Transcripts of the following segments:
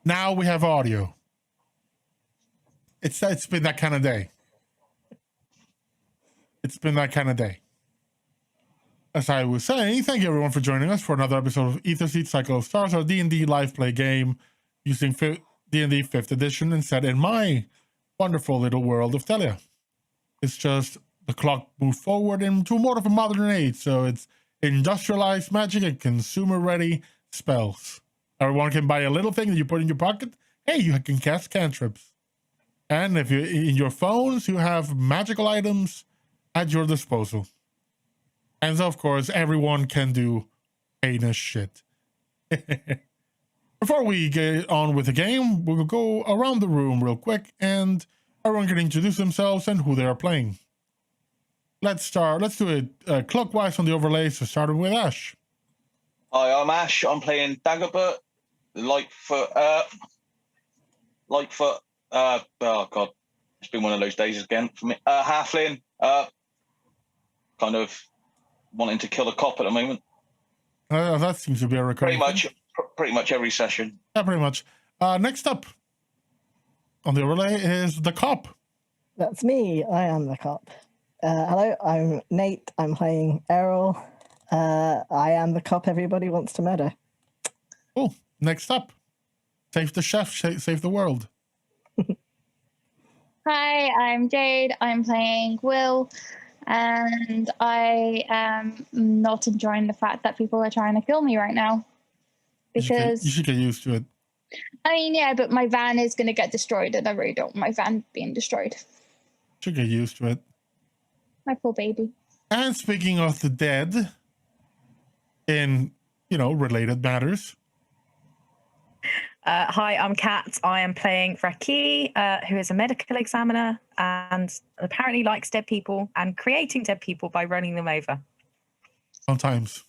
Now we have audio. It's been that kind of day. It's been that kind of day. As I was saying, thank you everyone for joining us for another episode of Aetherseed Cycle of Stars, our D&D live play game using D&D 5th edition and set in my wonderful little world of Telia. It's just the clock moved forward into more of a modern age, so it's industrialized magic and consumer-ready spells. Everyone can buy a little thing that you put in your pocket. Hey, you can cast cantrips. And if you in your phones, you have magical items at your disposal. And so, of course, everyone can do heinous shit. Before we get on with the game, we'll go around the room real quick and everyone can introduce themselves and who they are playing. Let's do it clockwise on the overlay, so starting with Ash. Hi, I'm Ash. I'm playing Dagobert, Lightfoot, oh god, it's been one of those days again for me. Halfling, kind of wanting to kill a cop at the moment. That seems to be a recurring Pretty much every session. Yeah, pretty much. Next up on the overlay is the cop. That's me. I am the cop. Hello, I'm Nate. I'm playing Errol. I am the cop everybody wants to murder. Cool. Next up, save the chef, save the world. Hi, I'm Jade. I'm playing Will, and I am not enjoying the fact that people are trying to kill me right now. Because you should get used to it. I mean, yeah, but my van is going to get destroyed, and I really don't want my van being destroyed. Should get used to it. My poor baby. And speaking of the dead, in related matters. Hi, I'm Kat. I am playing RaQui, who is a medical examiner and apparently likes dead people and creating dead people by running them over. Sometimes.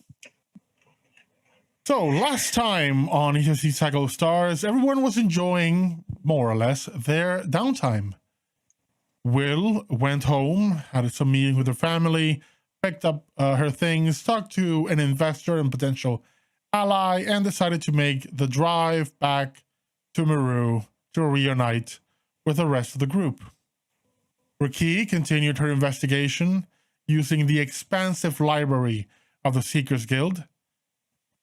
So last time on Aetherseed Cycle of Stars, everyone was enjoying, more or less, their downtime. Will went home, had some meeting with her family, picked up her things, talked to an investor and potential ally, and decided to make the drive back to Meru to reunite with the rest of the group. RaQui continued her investigation using the expansive library of the Seekers Guild,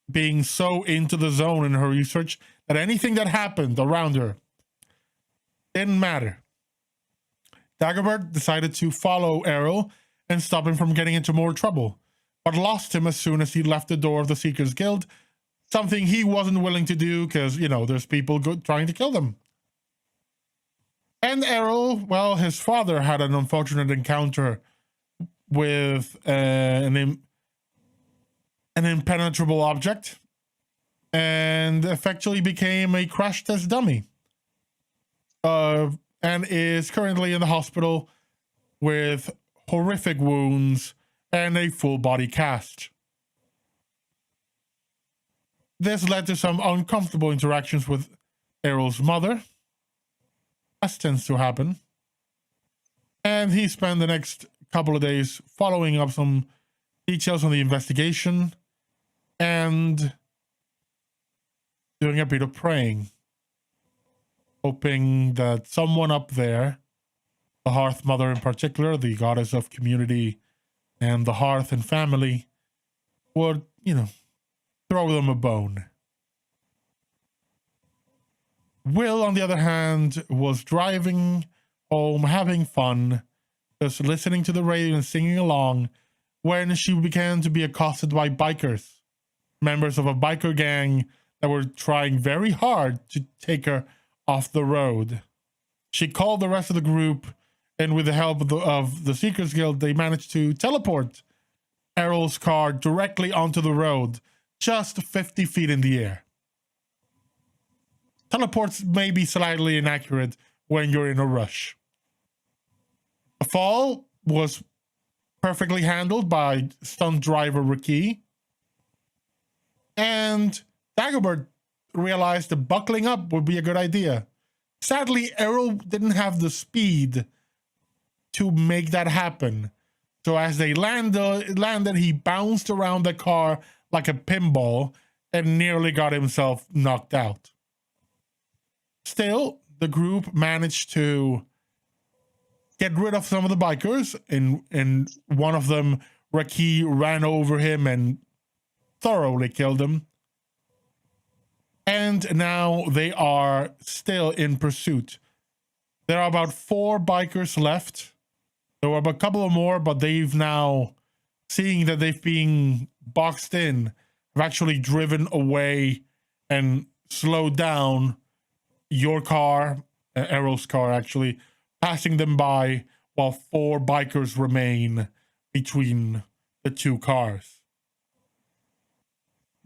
being so into the zone in her research that anything that happened around her didn't matter. Dagobert decided to follow Errol and stop him from getting into more trouble, but lost him as soon as he left the door of the Seekers Guild, something he wasn't willing to do because, there's people trying to kill them. And Errol, well, his father had an unfortunate encounter with an impenetrable object and effectively became a crash test dummy. And is currently in the hospital with horrific wounds and a full body cast. This led to some uncomfortable interactions with Errol's mother, as tends to happen. And he spent the next couple of days following up some details on the investigation and doing a bit of praying, hoping that someone up there, the Hearth Mother in particular, the goddess of community and the hearth and family, would, throw them a bone. Will, on the other hand, was driving home, having fun, just listening to the radio and singing along, when she began to be accosted by bikers, members of a biker gang that were trying very hard to take her off the road. She called the rest of the group, and with the help of the Seekers Guild, they managed to teleport Errol's car directly onto the road, just 50 feet in the air. Teleports may be slightly inaccurate when you're in a rush. The fall was perfectly handled by stunt driver RaQui, and Dagobert realized that buckling up would be a good idea. Sadly, Errol didn't have the speed to make that happen. So as they landed, he bounced around the car like a pinball and nearly got himself knocked out. Still, the group managed to get rid of some of the bikers, and one of them, RaQui, ran over him and thoroughly killed him. And now they are still in pursuit. There are about 4 bikers left. There were a couple of more, but they've now, seeing that they've been boxed in, have actually driven away and slowed down your car, Errol's car actually, passing them by while 4 bikers remain between the 2 cars.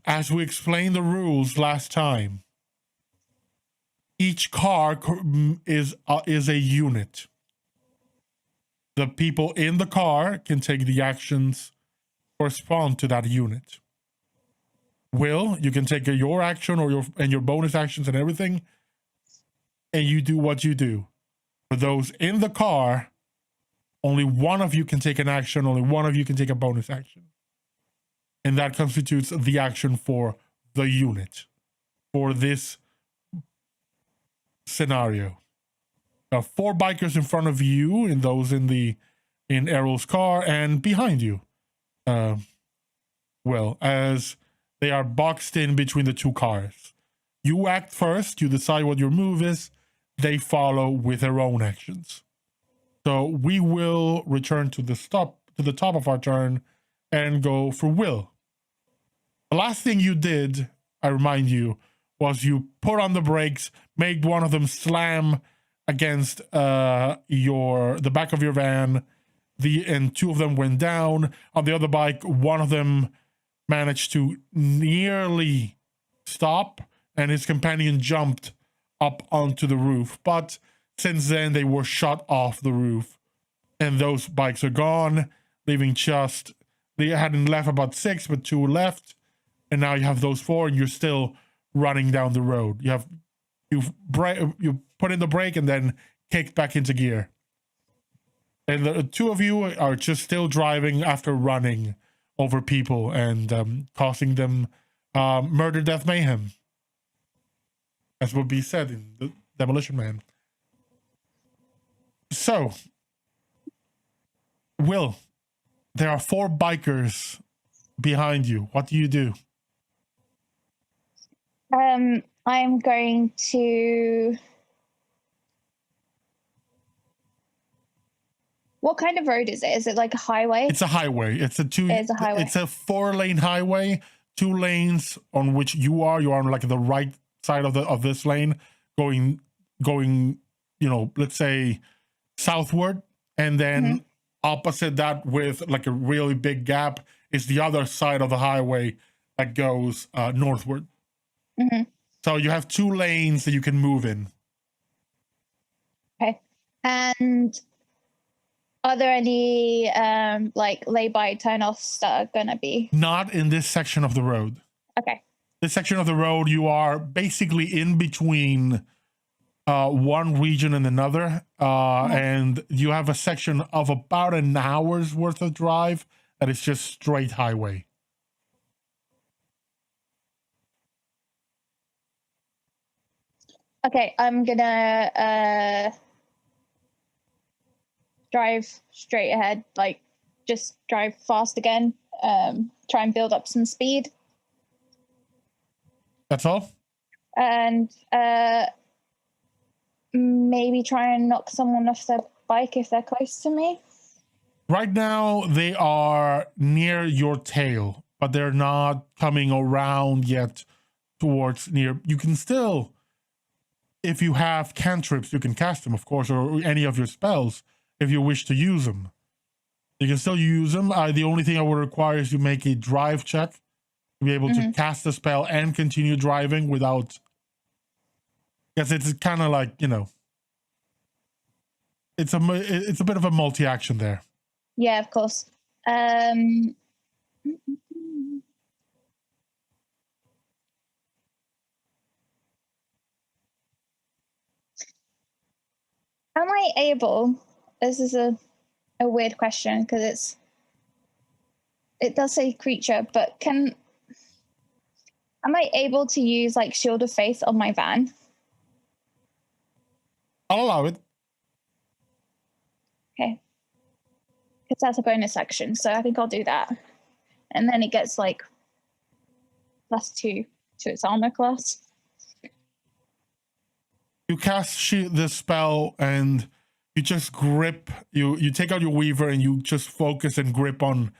As we explained the rules last time, each car is a unit. The people in the car can take the actions correspond to that unit. Will, you can take your action or your bonus actions and everything, and you do what you do. For those in the car, only one of you can take an action, only one of you can take a bonus action. And that constitutes the action for the unit, for this scenario. There are 4 bikers in front of you, and those in Errol's car, and behind you. Well, as they are boxed in between the 2 cars. You act first, you decide what your move is, they follow with their own actions. So we will return to the top of our turn and go for Will. The last thing you did, I remind you, was you put on the brakes, made one of them slam against the back of your van, and 2 of them went down. On the other bike, one of them managed to nearly stop, and his companion jumped up onto the roof. But since then, they were shot off the roof, and those bikes are gone, leaving they hadn't left about 6, but 2 left. And now you have those 4, and you're still running down the road. You put in the brake and then kicked back into gear. And the 2 of you are just still driving after running over people and causing them murder, death, mayhem, as would be said in the Demolition Man. So, Will, there are 4 bikers behind you. What do you do? I'm going to... What kind of road is it? Is it like a highway? It's a highway. It's a highway. It's a 4-lane highway, 2 lanes on which you are on like the right side of this lane, going, let's say southward, and then opposite that with like a really big gap is the other side of the highway that goes northward. So you have 2 lanes that you can move in. Okay. And are there any like lay-by turn-offs that are gonna be? Not in this section of the road. Okay. This section of the road, you are basically in between one region and another, and you have a section of about an hour's worth of drive that is just straight highway. Okay, I'm gonna drive straight ahead, like just drive fast again, try and build up some speed. That's all? And maybe try and knock someone off their bike if they're close to me. Right now, they are near your tail, but they're not coming around yet towards near. You can still, if you have cantrips, you can cast them, of course, or any of your spells, if you wish to use them. You can still use them. The only thing I would require is you make a drive check to be able to cast the spell and continue driving without... Because it's kind of like, it's a bit of a multi-action there. Yeah, of course. Am I able, this is a weird question because it does say creature, but am I able to use like Shield of Faith on my van? I'll allow it. Okay. Because that's a bonus action, so I think I'll do that. And then it gets like +2 to its armor class. You cast the spell and you just grip. You take out your weaver and you just focus and grip on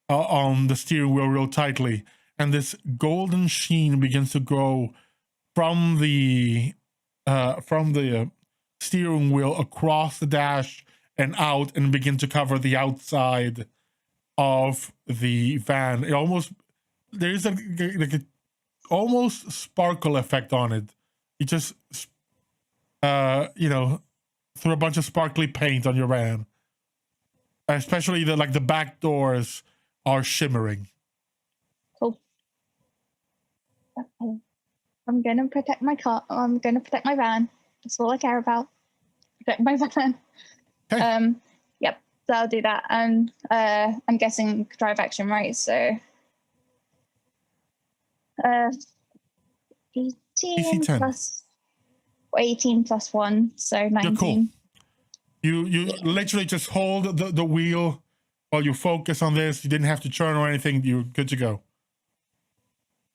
the steering wheel real tightly, and this golden sheen begins to go from the steering wheel across the dash and out, and begin to cover the outside of the van. It almost there's a almost sparkle effect on it. You just threw a bunch of sparkly paint on your van, especially the back doors are shimmering. Cool. I'm gonna protect my car. I'm gonna protect my van. That's all I care about. Protect my van. Okay. Yep. So I'll do that. And I'm guessing drive action, right? So 18 10. plus 18 plus 1, so 19. You're cool. You literally just hold the wheel while you focus on this. You didn't have to turn or anything. You're good to go.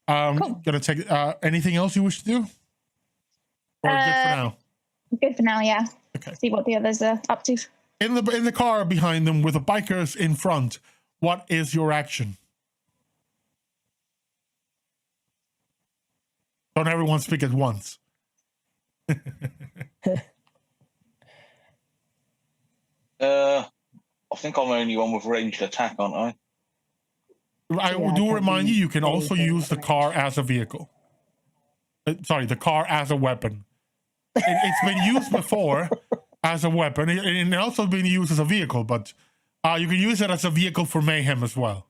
Cool. Gonna take anything else you wish to do? Or good for now? Good for now, yeah. Okay. See what the others are up to. In the car behind them with the bikers in front, what is your action? Don't everyone speak at once. I think I'm the only one with ranged attack, aren't I? I do remind you can also use the car as a vehicle. Sorry, the car as a weapon. It's been used before as a weapon, and it also been used as a vehicle, but you can use it as a vehicle for mayhem as well.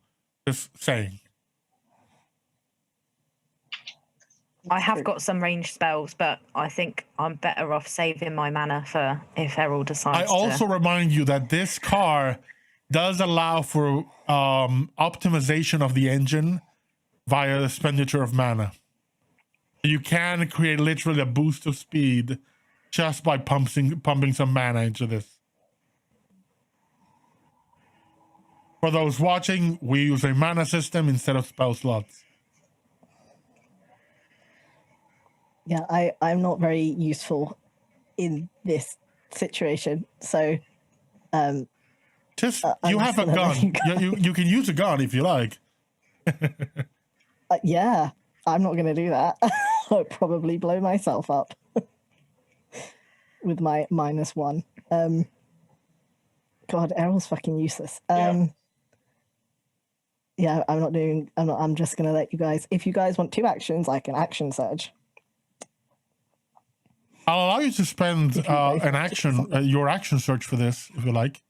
Just saying. I have got some ranged spells, but I think I'm better off saving my mana for if Errol decides I also remind you that this car does allow for optimization of the engine via the expenditure of mana. You can create literally a boost of speed just by pumping some mana into this. For those watching, we use a mana system instead of spell slots. Yeah, I'm not very useful in this situation, so just I'm you just have a gonna gun. You can use a gun if you like. yeah, I'm not going to do that. I'll probably blow myself up with my -1. God, Errol's fucking useless. Yeah, I'm just going to let you guys. If you guys want 2 actions, I can action surge. I'll allow you to spend an action, your action search for this, if you like.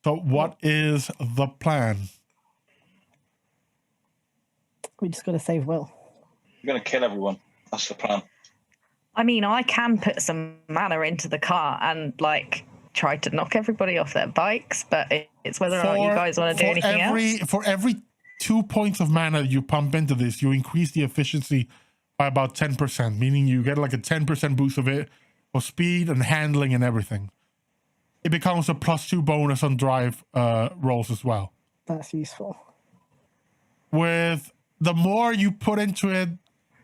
So what is the plan? We just got to save Will. You're going to kill everyone. That's the plan. I mean, I can put some mana into the car and try to knock everybody off their bikes, but it's whether or not you guys want to do anything else. For every 2 points of mana you pump into this, you increase the efficiency by about 10%, meaning you get like a 10% boost of it for speed and handling and everything. It becomes a +2 bonus on drive rolls as well. That's useful. With the more you put into it,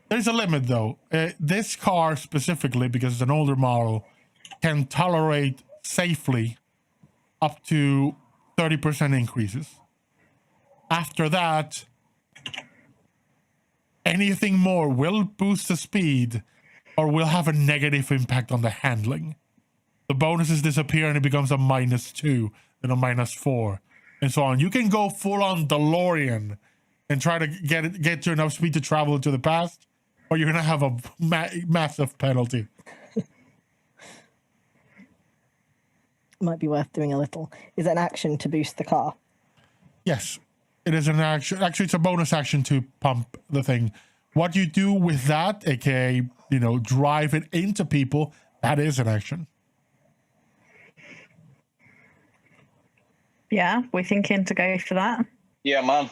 there's a limit though. This car specifically, because it's an older model, can tolerate safely up to 30% increases. After that, anything more will boost the speed or will have a negative impact on the handling. The bonuses disappear and it becomes a -2 and a -4 and so on. You can go full on DeLorean and try to get to enough speed to travel to the past, or you're going to have a massive penalty. Might be worth doing a little. Is it an action to boost the car? Yes, it is an action. Actually, it's a bonus action to pump the thing. What you do with that, aka, drive it into people, that is an action. Yeah, we're thinking to go for that. Yeah, man.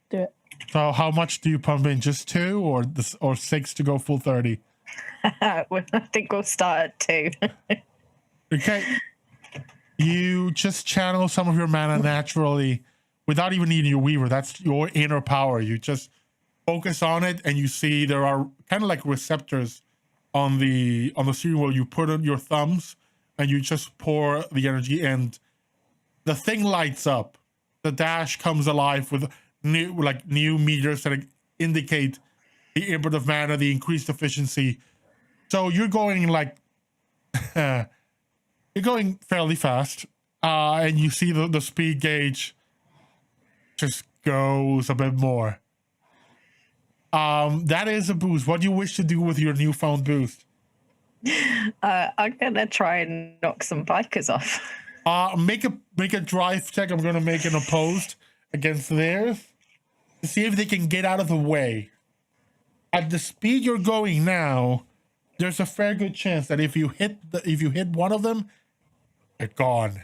Do it. So how much do you pump in? Just 2 or 6 to go full 30? I think we'll start at 2. Okay. You just channel some of your mana naturally without even needing your weaver. That's your inner power. You just focus on it, and you see there are kind of like receptors on the steering wheel. You put on your thumbs, and you just pour the energy, and the thing lights up. The dash comes alive with new meters that indicate the input of mana, the increased efficiency. So you're going like you're going fairly fast, and you see the speed gauge just goes a bit more. That is a boost. What do you wish to do with your newfound boost? I'm gonna try and knock some bikers off. Make a drive check. I'm gonna make an opposed against theirs to see if they can get out of the way. At the speed you're going now, there's a fair good chance that if you hit one of them, they're gone.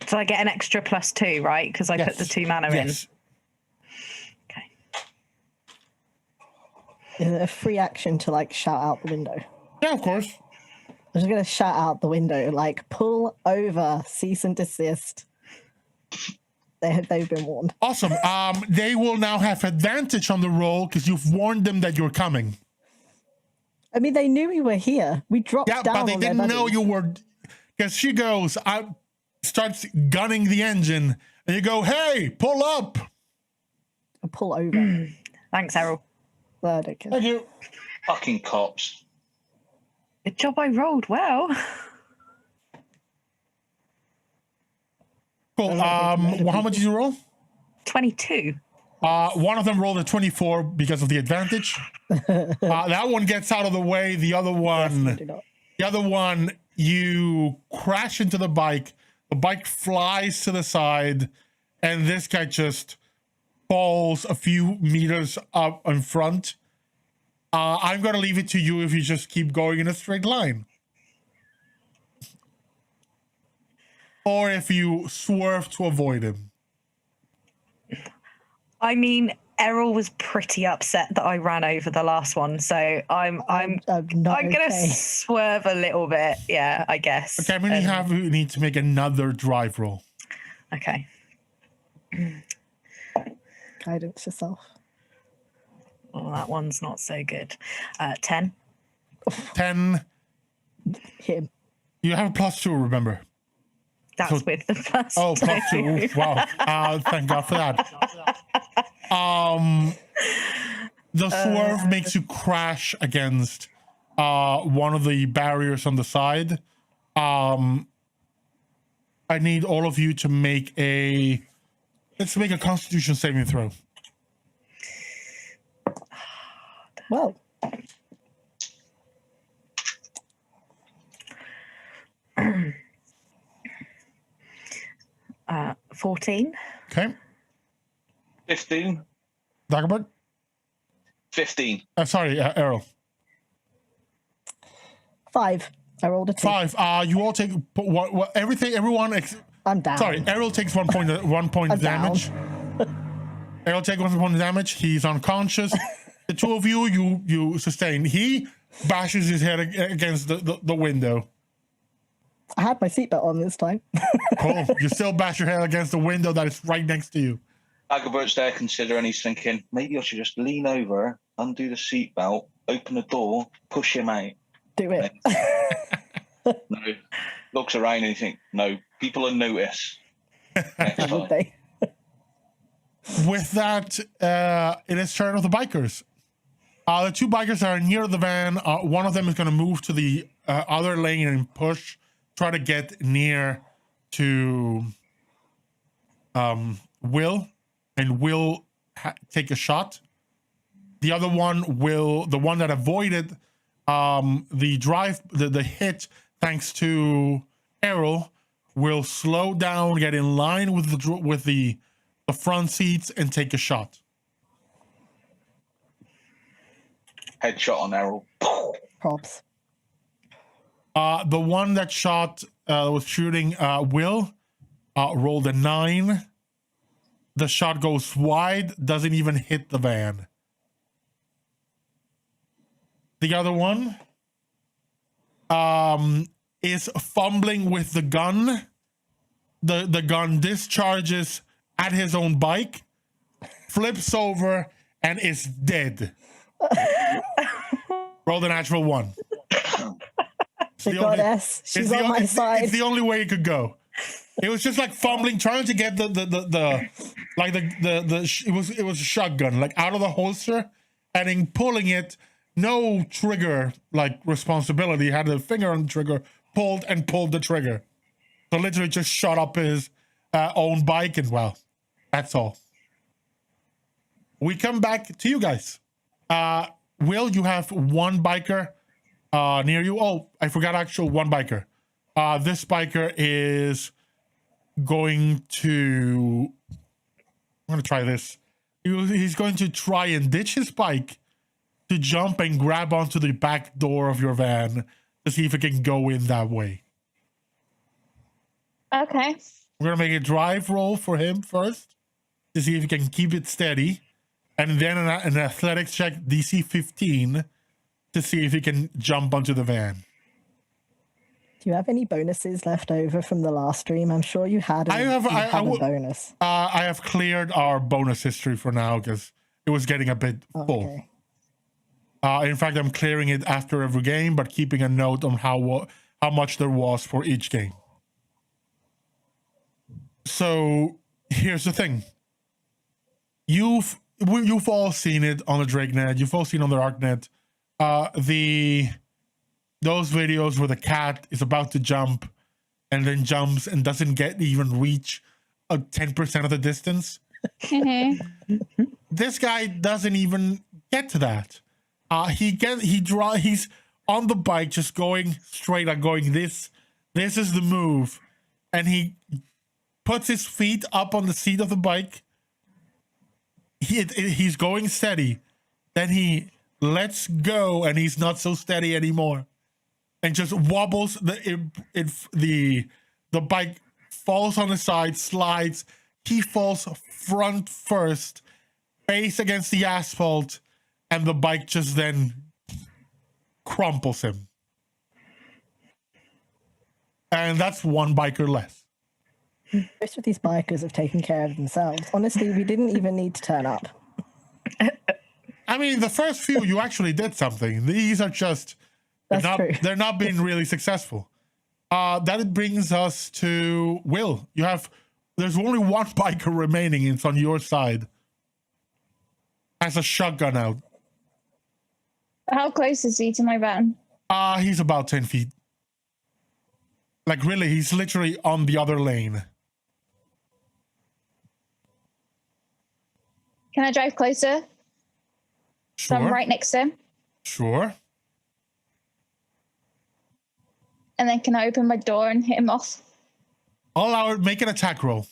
So I get an extra +2, right? Because I put the 2 mana in. Okay. Is it a free action to like shout out the window? Yeah, of course. I'm just gonna shout out the window, like pull over, cease and desist. They've been warned. Awesome. They will now have advantage on the roll because you've warned them that you're coming. I mean, they knew we were here. We dropped down. Yeah, but they didn't know you were. Because she goes, starts gunning the engine, and you go, "Hey, pull up!" I pull over. Thanks, Errol. I don't care. Thank you. Fucking cops. Good job I rolled well. Cool. How much did you roll? 22. One of them rolled a 24 because of the advantage. That one gets out of the way. The other one, you crash into the bike. The bike flies to the side, and this guy just falls a few meters up in front. I'm going to leave it to you if you just keep going in a straight line. Or if you swerve to avoid him. I mean, Errol was pretty upset that I ran over the last one, so I'm gonna swerve a little bit. Yeah, I guess. Okay, I'm gonna you need to make another drive roll. Okay. Guidance yourself. Well, that one's not so good. 10. 10. Him. You have a +2, remember? That's with the +2. Oh, +2. Wow. Thank God for that. The swerve makes you crash against one of the barriers on the side. I need all of you to make let's make a Constitution saving throw. Well. 14. Okay. 15. Dagobert? 15. Sorry, Errol. 5. I rolled a 2. 5. You all take everyone. I'm down. Sorry, Errol takes 1 point. 1 point of damage. Errol takes 1 point of damage. He's unconscious. The two of you sustain. He bashes his head against the window. I had my seatbelt on this time. Cool. You still bash your head against the window that is right next to you. Dagobert's there considering, he's thinking, maybe I should just lean over, undo the seatbelt, open the door, push him out. Do it. No. Looks around and you think, no, people will notice. Next time. Would they? With that, it is turn of the bikers. The 2 bikers are near the van. One of them is going to move to the other lane and push, try to get near to Will, and Will take a shot. The other one the one that avoided the hit, thanks to Errol, will slow down, get in line with the front seats, and take a shot. Headshot on Errol. Props. The one that shot was shooting Will rolled a 9. The shot goes wide, doesn't even hit the van. The other one is fumbling with the gun. The gun discharges at his own bike, flips over, and is dead. Roll the natural 1. The goddess, she's on my side. It's the only way it could go. It was just like fumbling, trying to get it was a shotgun, like out of the holster, and in pulling it, no trigger like responsibility. Had a finger on the trigger, pulled the trigger. So literally just shot up his own bike, and well, that's all. We come back to you guys. Will, you have one biker near you. Oh, I forgot actual one biker. This biker is going to... I'm going to try this. He's going to try and ditch his bike to jump and grab onto the back door of your van to see if it can go in that way. Okay. We're going to make a drive roll for him first to see if he can keep it steady. And then an athletics check, DC 15, to see if he can jump onto the van. Do you have any bonuses left over from the last stream? I'm sure you had. I have a bonus. I have cleared our bonus history for now because it was getting a bit full. Okay. In fact, I'm clearing it after every game, but keeping a note on how much there was for each game. So here's the thing. You've all seen it on the DrakeNet. You've all seen it on the ArcNet. Those videos where the cat is about to jump and then jumps and doesn't even reach 10% of the distance. Mm-hmm. This guy doesn't even get to that. He's on the bike, just going straight up, going this is the move, and he puts his feet up on the seat of the bike. He's going steady, then he lets go, and he's not so steady anymore. And just wobbles. The bike falls on the side, slides. He falls front first, face against the asphalt, and the bike just then crumples him. And that's one biker less. Most of these bikers have taken care of themselves. Honestly, we didn't even need to turn up. I mean, the first few, you actually did something. These are just... True. They're not being really successful. That brings us to Will. There's only one biker remaining. It's on your side. Has a shotgun out. How close is he to my van? He's about 10 feet. Like really, he's literally on the other lane. Can I drive closer? Sure. So I'm right next to him. Sure. And then can I open my door and hit him off? Make an attack roll.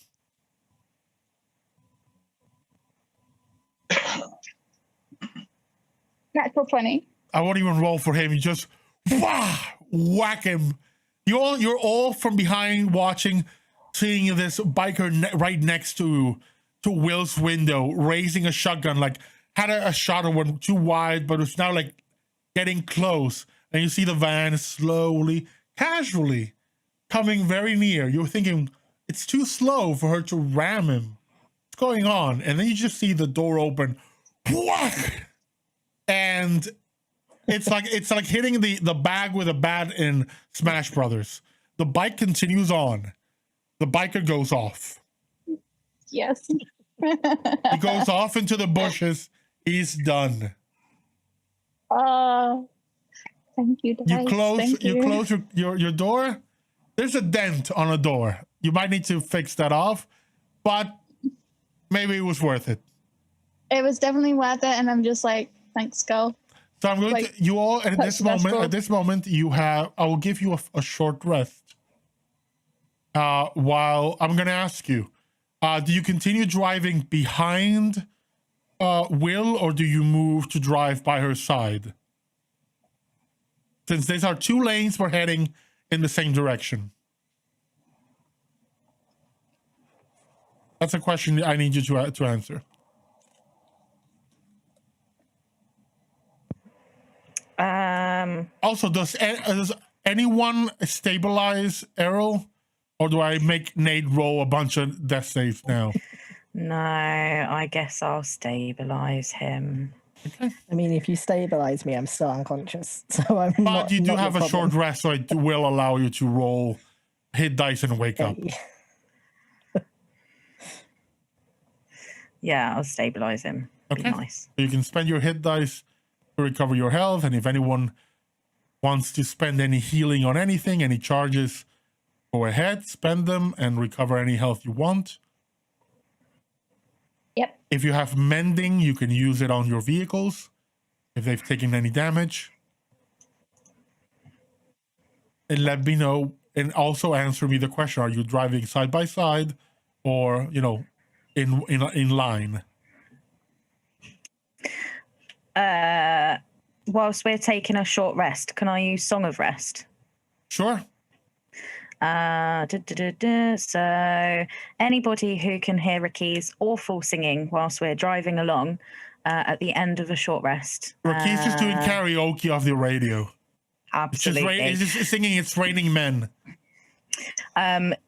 Natural 20. I won't even roll for him. You just whack him. You're all from behind watching, seeing this biker right next to Will's window, raising a shotgun, like had a shot that went too wide, but it's now like getting close. And you see the van slowly, casually coming very near. You're thinking it's too slow for her to ram him. What's going on? And then you just see the door open, whack, and it's like hitting the bag with a bat in Smash Brothers. The bike continues on. The biker goes off. Yes. He goes off into the bushes. He's done. Thank you, guys. You close your door. There's a dent on a door. You might need to fix that off, but maybe it was worth it. It was definitely worth it, and I'm just like, thanks, girl. So I'm going to you all at this moment. I will give you a short rest. While I'm going to ask you, do you continue driving behind Will, or do you move to drive by her side? Since these are two lanes, we're heading in the same direction. That's a question I need you to answer. Also, does anyone stabilize Errol, or do I make Nate roll a bunch of death saves now? No, I guess I'll stabilize him. Okay. I mean, if you stabilize me, I'm still unconscious, so I'm But not. you do not have your a short problem. rest, so it will allow you to roll hit dice and wake up. Okay. Yeah, I'll stabilize him. Be Okay. nice. So you can spend your hit dice to recover your health, and if anyone wants to spend any healing on anything, any charges, go ahead, spend them, and recover any health you want. Yep. If you have mending, you can use it on your vehicles if they've taken any damage. And let me know, and also answer me the question: are you driving side by side, or in line? Whilst we're taking a short rest, can I use Song of Rest? Sure. So anybody who can hear Raqui's awful singing whilst we're driving along at the end of a short rest. Raqui's just doing karaoke off the radio. Absolutely. It's just singing "It's Raining Men."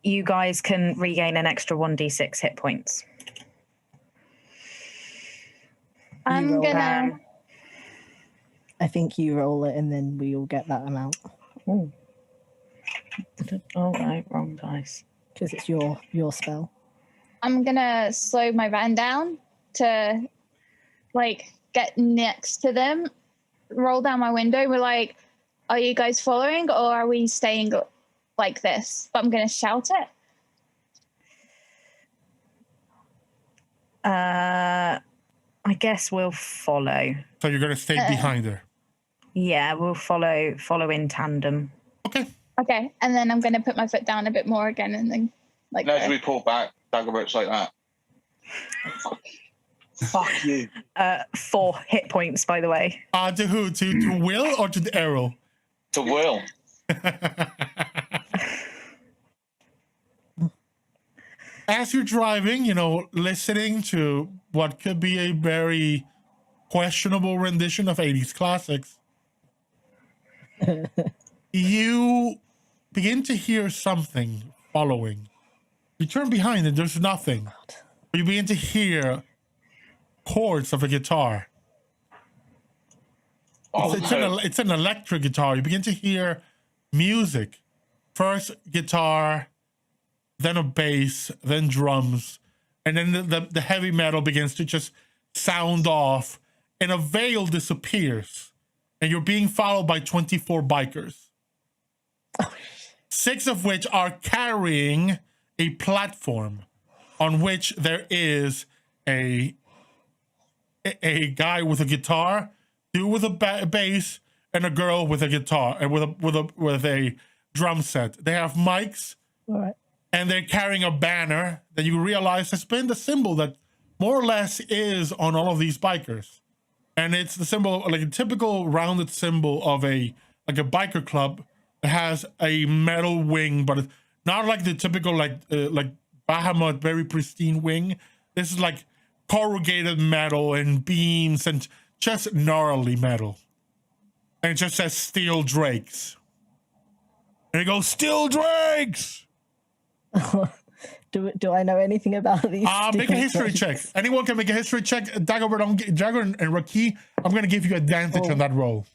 You guys can regain an extra 1d6 hit points. I'm roll gonna. I think you roll it, and then we all get that amount Oh, right, wrong dice. because it's your spell. I'm gonna slow my van down to like get next to them, roll down my window. We're like, are you guys following, or are we staying like this? But I'm gonna shout it. I guess we'll follow. So you're gonna stay behind her. Yeah, we'll follow in tandem. Okay. Okay, and then I'm gonna put my foot down a bit more again, and then like. And as we pull back, Dagobert's like that. Fuck you. 4 hit points, by the way. To who? To Will or to the Arrow? To Will. As you're driving, listening to what could be a very questionable rendition of 80s classics, you begin to hear something following. You turn behind and there's nothing. You begin to hear chords of a guitar. It's an electric guitar. You begin to hear music. First guitar, then a bass, then drums, and then the heavy metal begins to just sound off, and a veil disappears, and you're being followed by 24 bikers. 6 of which are carrying a platform on which there is a guy with a guitar, 2 with a bass, and a girl with a guitar and with a drum set. They have mics. All right. And they're carrying a banner that you realize has been the symbol that more or less is on all of these bikers. And it's the symbol, like a typical rounded symbol of a biker club that has a metal wing, but it's not like the typical like Bahamut, very pristine wing. This is like corrugated metal and beams and just gnarly metal. And it just says Steel Drakes. And it goes, Steel Drakes! Do I know anything about these? Make a history check. Anyone can make a history check. Dagobert and RaQui, I'm going to give you advantage on that roll.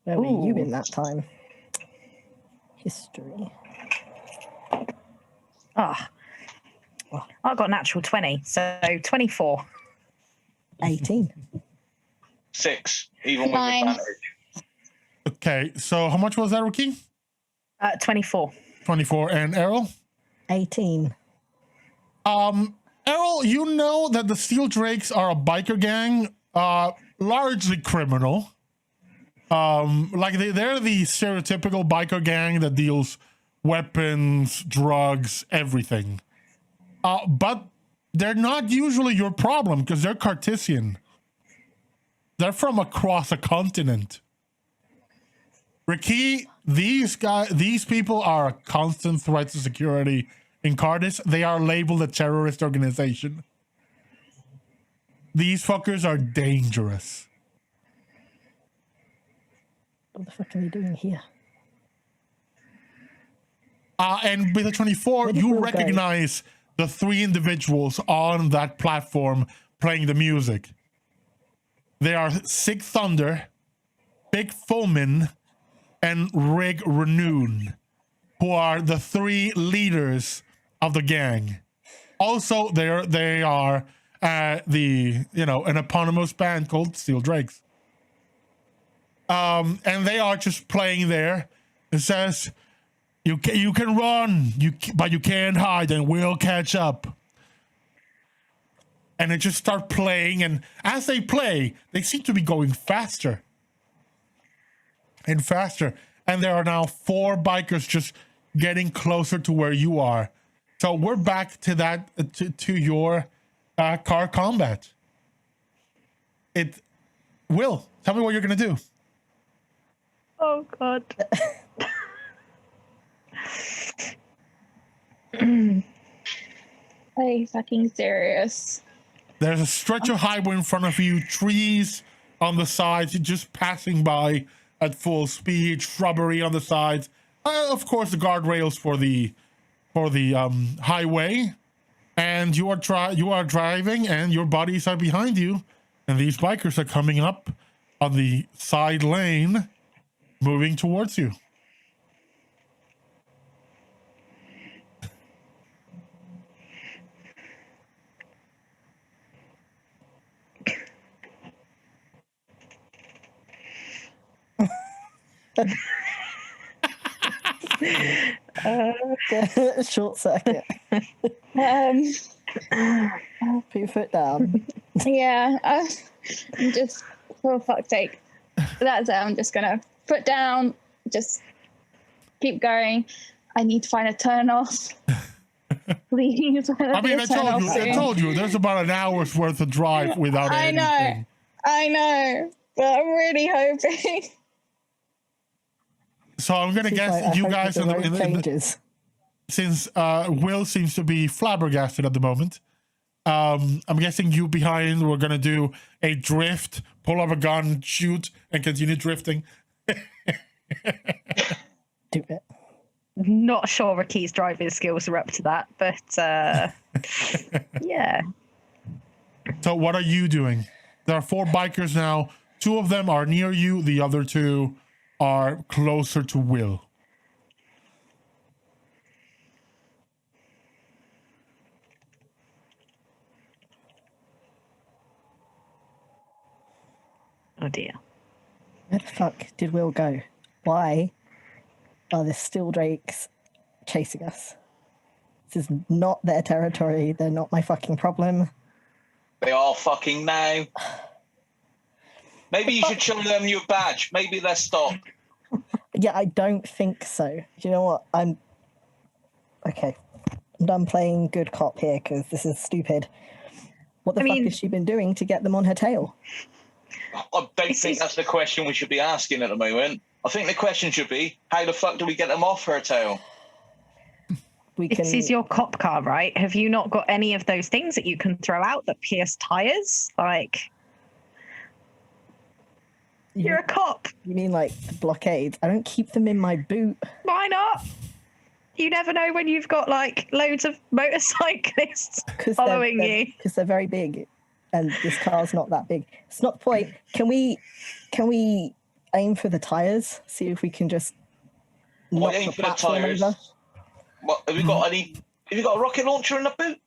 Where were you in that time? History. I got natural 20, so 24. 18. 6, even with 9. advantage. Okay, so how much was that, RaQui? 24. 24. And Errol? 18. Errol, you know that the Steel Drakes are a biker gang, largely criminal. Like they're the stereotypical biker gang that deals weapons, drugs, everything. But they're not usually your problem because they're Cartesian. They're from across a continent. RaQui, these people are a constant threat to security in Cardiff, they are labeled a terrorist organization. These fuckers are dangerous. What the fuck are they doing here? And with the 24, you recognize the 3 individuals on that platform playing the music. They are Sig Thunder, Big Fulmin, and Rig Renoon, who are the 3 leaders of the gang. Also, they are an eponymous band called Steel Drakes. And they are just playing there. It says, you can run, but you can't hide, and we'll catch up. And they just start playing, and as they play, they seem to be going faster and faster. And there are now 4 bikers just getting closer to where you are. So we're back to that, to your car combat. Will, tell me what you're going to do. Oh, God. Are you fucking serious? There's a stretch of highway in front of you, trees on the sides, just passing by at full speed, shrubbery on the sides. Of course, the guardrails for the highway. And you are driving, and your buddies are behind you, and these bikers are coming up on the side lane, moving towards you. Short circuit. Put your foot down. Yeah, I'm just, for fuck's sake. That's it. I'm just gonna foot down, just keep going. I need to find a turn off. Please. I told you, there's about an hour's worth of drive without anything. I know, but I'm really hoping. So I'm gonna guess you guys are changes. Since Will seems to be flabbergasted at the moment. I'm guessing you behind. We're gonna do a drift, pull up a gun, shoot, and continue drifting. Do it. Not sure RaQui's driving skills are up to that, but yeah. So what are you doing? There are 4 bikers now. 2 of them are near you. The other 2 are closer to Will. Oh dear. Where the fuck did Will go? Why are the Steel Drakes chasing us? This is not their territory. They're not my fucking problem. They are fucking now. Maybe you should show them your badge. Maybe they'll stop. Yeah, I don't think so. Do you know what? I'm done playing good cop here because this is stupid. What the fuck has she been doing to get them on her tail? I don't think that's the question we should be asking at the moment. I think the question should be, how the fuck do we get them off her tail? This is your cop car, right? Have you not got any of those things that you can throw out that pierce tires? Like, you're a cop. You mean like the blockades? I don't keep them in my boot. Why not? You never know when you've got like loads of motorcyclists following you. Because they're very big, and this car's not that big. It's not the point. Can we aim for the tires? See if we can just knock aim the for the platform tires. over? What, have you got a rocket launcher in the boot?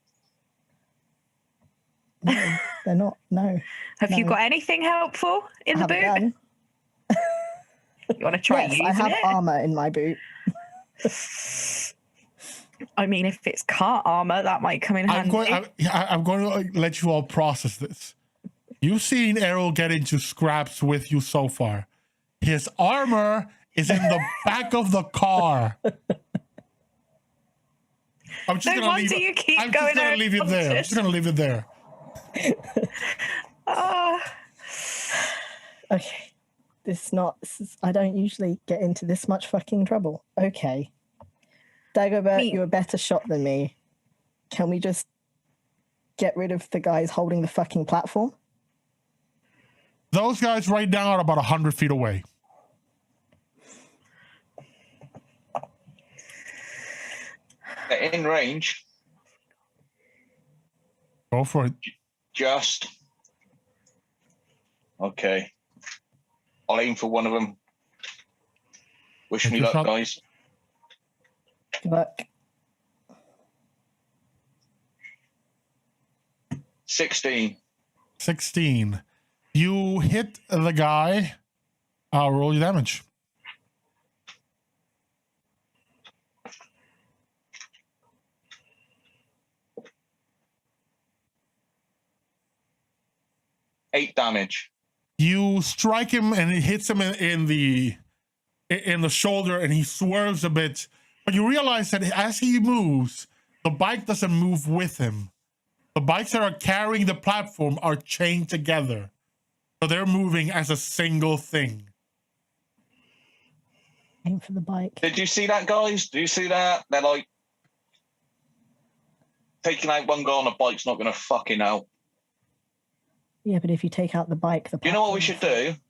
No, they're not. No. Have you got anything helpful in the boot? You want to try using it? Yes, I have armor in my boot. I mean, if it's car armor, that might come in handy. I'm going to let you all process this. You've seen Errol get into scraps with you so far. His armor is in the back of the car. I'm just going to leave it there. I'm just going to leave it there. Okay. I don't usually get into this much fucking trouble. Okay. Dagobert, you're a better shot than me. Can we just get rid of the guys holding the fucking platform? Those guys right now are about 100 feet away. They're in range. Go for it. Just. Okay. I'll aim for one of them. Wish Take me your luck, shot. guys. Good luck. 16. 16. You hit the guy. Roll your damage. Eight damage. You strike him and it hits him in the shoulder and he swerves a bit. But you realize that as he moves, the bike doesn't move with him. The bikes that are carrying the platform are chained together. So they're moving as a single thing. Aim for the bike. Did you see that, guys? Do you see that? They're like taking out one guy on a bike's not going to fucking help. Yeah, but if you take out the bike, the You know what we platform- should do?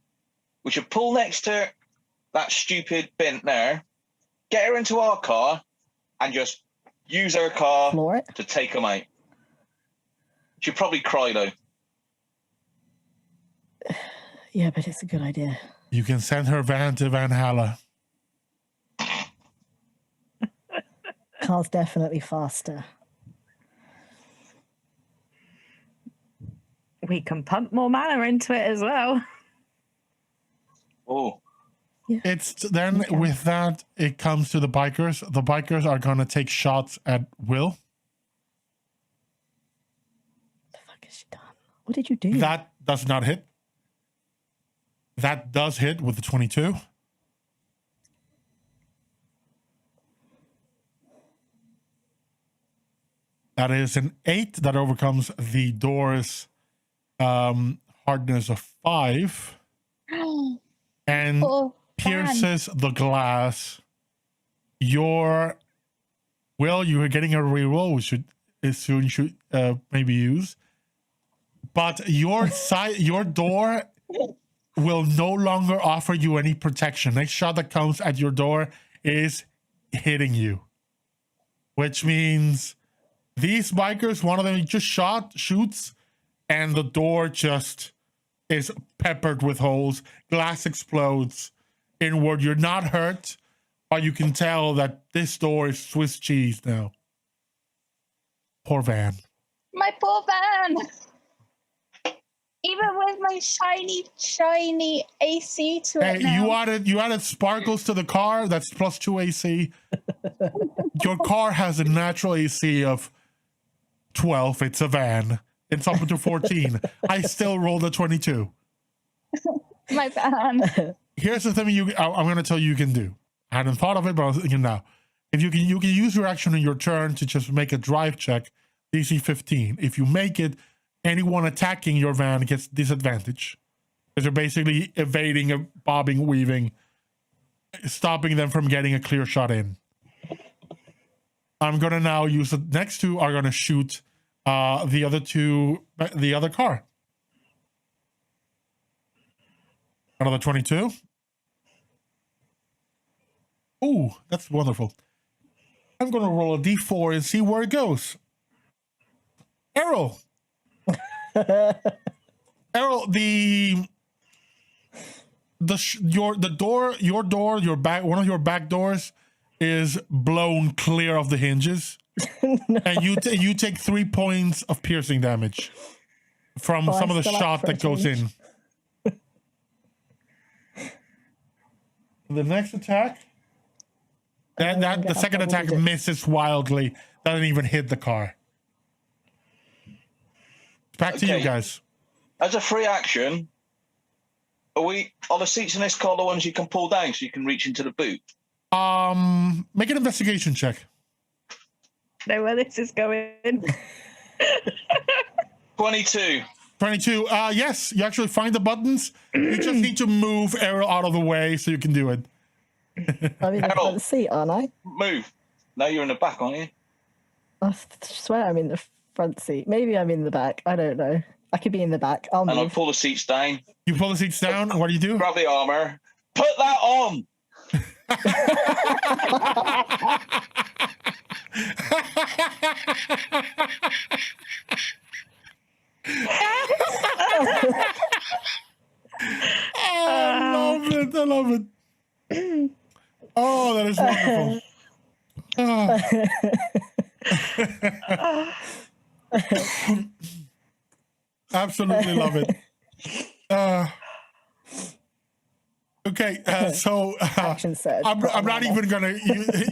We should pull next to that stupid bint there, get her into our car, and just use her car floor it. to take them out. She'd probably cry though. Yeah, but it's a good idea. You can send her van to Valhalla. Car's definitely faster. We can pump more mana into it as well. Oh, It's then Okay. with that, it comes to the bikers. The bikers are going to take shots at Will. What the fuck has she done? What did you do? That does not hit. That does hit with the 22. That is an 8 that overcomes the door's hardness of 5 and Oh, pierces the glass. Your Will, you are getting a reroll, which should maybe use. But your your door will no longer offer you any protection. Next shot that comes at your door is hitting you, which means these bikers, one of them just shoots, and the door just is peppered with holes. Glass explodes inward. You're not hurt, but you can tell that this door is Swiss cheese now. Poor van. my poor van. Even with my shiny AC to Hey, it now. you added sparkles to the car. That's +2 AC. Your car has a natural AC of 12. It's a van. It's up to 14. I still rolled a 22. My van. Here's the thing I'm going to tell you can do. I hadn't thought of it, but I was thinking now. If you can use your action in your turn to just make a drive check, DC 15. If you make it, anyone attacking your van gets disadvantage. Because you're basically evading, bobbing, weaving, stopping them from getting a clear shot in. I'm going to now use the next two are going to shoot the other car. Another 22. Ooh, that's wonderful. I'm going to roll a d4 and see where it goes. Errol. Errol, your back, one of your back doors is blown clear of the hinges. No. And you take 3 points of piercing damage from some of the shot that goes in. The next attack, the second attack misses wildly. Doesn't even hit the car. Back to you guys. As a free action, are the seats in this car the ones you can pull down so you can reach into the boot? Make an investigation check. Know where this is going. 22. 22. Yes, you actually find the buttons. You just need to move Errol out of the way so you can do it. I'm in the front seat, aren't I? Move. No, you're in the back, aren't you? I swear I'm in the front seat. Maybe I'm in the back. I don't know. I could be in the back. I'll And I move. pull the seats down. You pull the seats down. What do you do? Grab the armor. Put that on. I love it. I love it. Oh, that is wonderful. Absolutely love it. Okay, so Action surge. I'm not even gonna.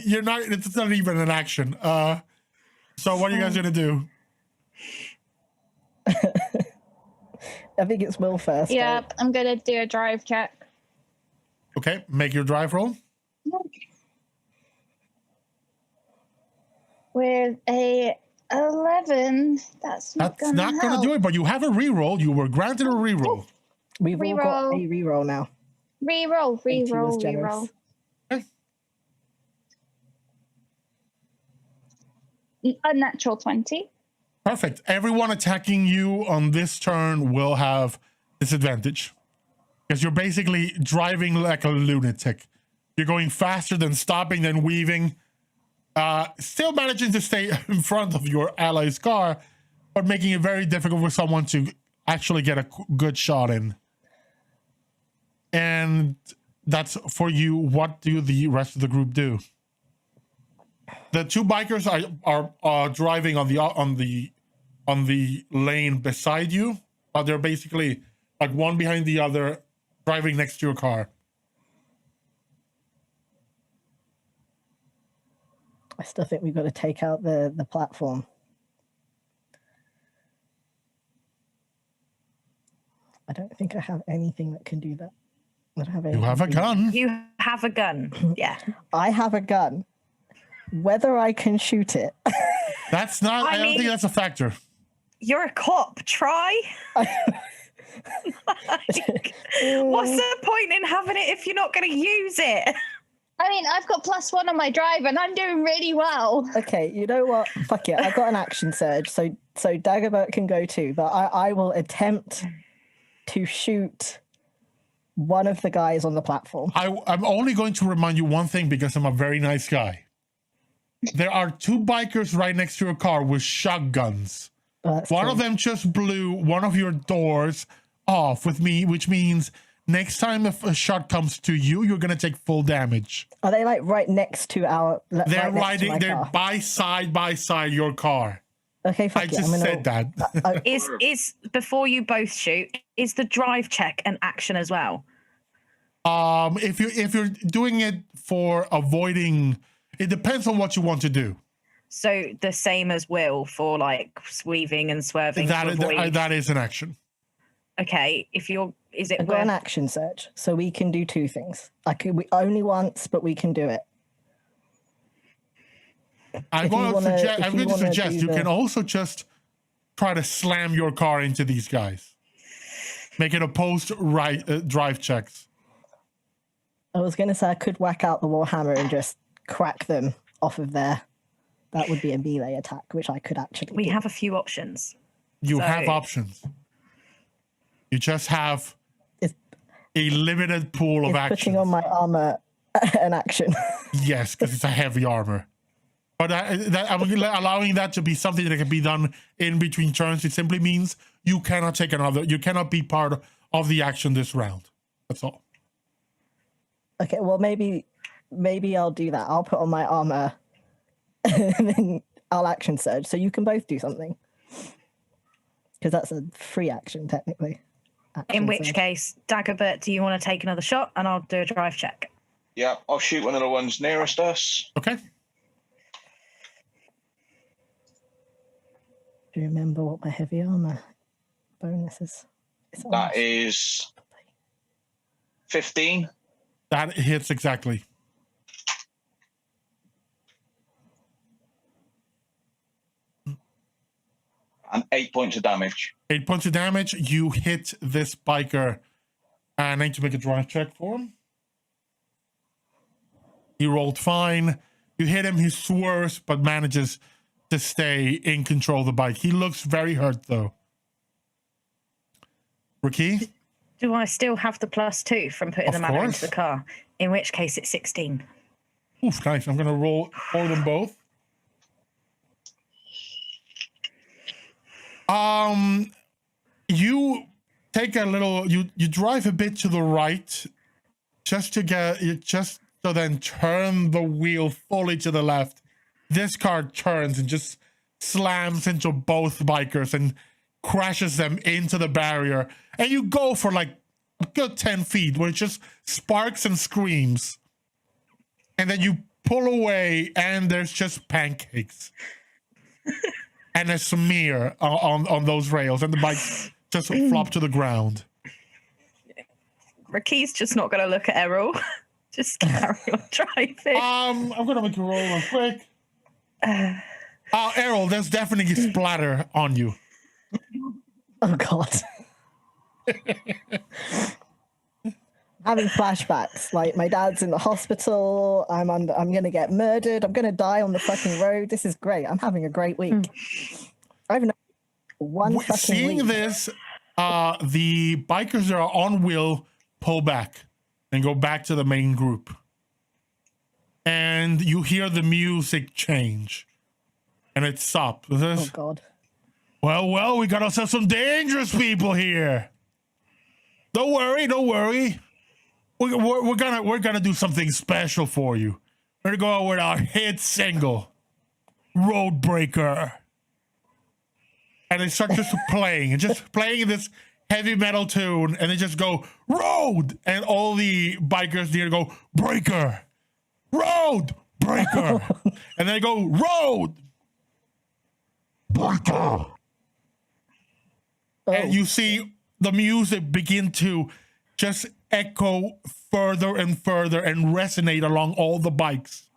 You're not. It's not even an action. So what are you guys gonna do? I think it's Will first. Yep, I'm gonna do a drive check. Okay, make your drive roll. With a 11, that's not That's gonna not gonna help. do it. But you have a reroll. You were granted a reroll. We've all got a Reroll. reroll now. Reroll, Thank you, was reroll, generous. reroll. A natural 20. Perfect. Everyone attacking you on this turn will have disadvantage because you're basically driving like a lunatic. You're going faster than stopping, then weaving. Still managing to stay in front of your ally's car, but making it very difficult for someone to actually get a good shot in. And that's for you. What do the rest of the group do? The two bikers are driving on the lane beside you, but they're basically like one behind the other, driving next to your car. I still think we've got to take out the platform. I don't think I have anything that can do that. I don't have You have a gun. You have a gun. Yeah. I have a gun. Whether I can shoot it. That's not. I don't think that's a factor. You're a cop. Try. What's the point in having it if you're not going to use it? I mean, I've got +1 on my drive and I'm doing really well. Okay, you know what? Fuck it. I've got an action surge, so Dagobert can go too, but I will attempt to shoot one of the guys on the platform. I'm only going to remind you one thing because I'm a very nice guy. There are two bikers right next to your car with shotguns. One of them just blew one of your doors off with me, which means next time if a shot comes to you, you're going to take full damage. Are they like right next to our... They're riding, they're by side your car. Okay, fuck I it. just said that. Is before you both shoot, is the drive check an action as well? If you're doing it for avoiding, it depends on what you want to do. So the same as Will for like weaving and swerving. That is an action. Okay, if you're, is it I've got an action surge, so we can do two things. We only once, but we can do it. I'm going to suggest you can also just try to slam your car into these guys. Make it a drive checks. I was going to say I could whack out the Warhammer and just crack them off of there. That would be a melee attack, which I could actually We do. have a few options. You have options. You just have a limited pool of actions. Putting on my armor an action. Yes, because it's a heavy armor. But I'm allowing that to be something that can be done in between turns. It simply means you cannot you cannot be part of the action this round. That's all. Okay, well maybe I'll do that. I'll put on my armor and then I'll action surge. So you can both do something. Because that's a free action technically. In which case, Dagobert, do you want to take another shot? And I'll do a drive check. Yeah, I'll shoot one of the ones nearest us. Okay. Do you remember what my heavy armor bonus is? That is 15. That hits exactly. And 8 points of damage. 8 points of damage. You hit this biker. And I need to make a drive check for him. He rolled fine. You hit him, he swerves, but manages to stay in control of the bike. He looks very hurt, though. RaQui? Do I still have the +2 from putting the mana into the car? In which case, it's 16. Oof, nice. I'm going to roll for them both. You take a little, you drive a bit to the right just so then turn the wheel fully to the left. This car turns and just slams into both bikers and crashes them into the barrier. And you go for like a good 10 feet where it just sparks and screams. And then you pull away and there's just pancakes. And a smear on those rails, and the bikes just flop to the ground. RaQui's just not going to look at Errol. Just carry on driving. I'm going to make a roll real quick. Errol, there's definitely a splatter on you. Oh, God. Having flashbacks, like my dad's in the hospital. I'm gonna get murdered. I'm gonna die on the fucking road. This is great. I'm having a great week. I haven't one fucking Seeing week. this, the bikers that are on wheel pull back and go back to the main group, and you hear the music change, and it stops. Oh God. Well, we got ourselves some dangerous people here. Don't worry. We're gonna do something special for you. We're gonna go out with our hit single, Roadbreaker. And they start just playing this heavy metal tune, and they just go, road! And all the bikers near go, breaker! Road! Breaker! And they go, road! Breaker! And you see the music begin to just echo further and further and resonate along all the bikes.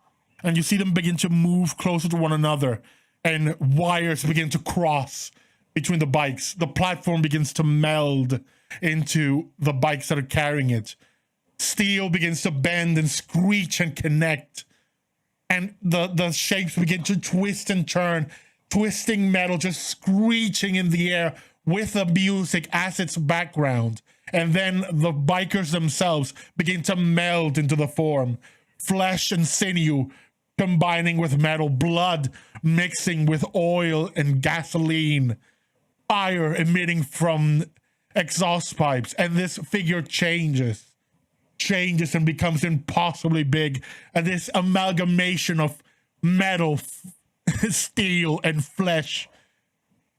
And you see them begin to move closer to one another, and wires begin to cross between the bikes. The platform begins to meld into the bikes that are carrying it. Steel begins to bend and screech and connect. And the shapes begin to twist and turn, twisting metal, just screeching in the air with the music as its background. And then the bikers themselves begin to meld into the form. Flesh and sinew combining with metal, blood mixing with oil and gasoline, fire emitting from exhaust pipes. And this figure changes and becomes impossibly big. And this amalgamation of metal, steel, and flesh.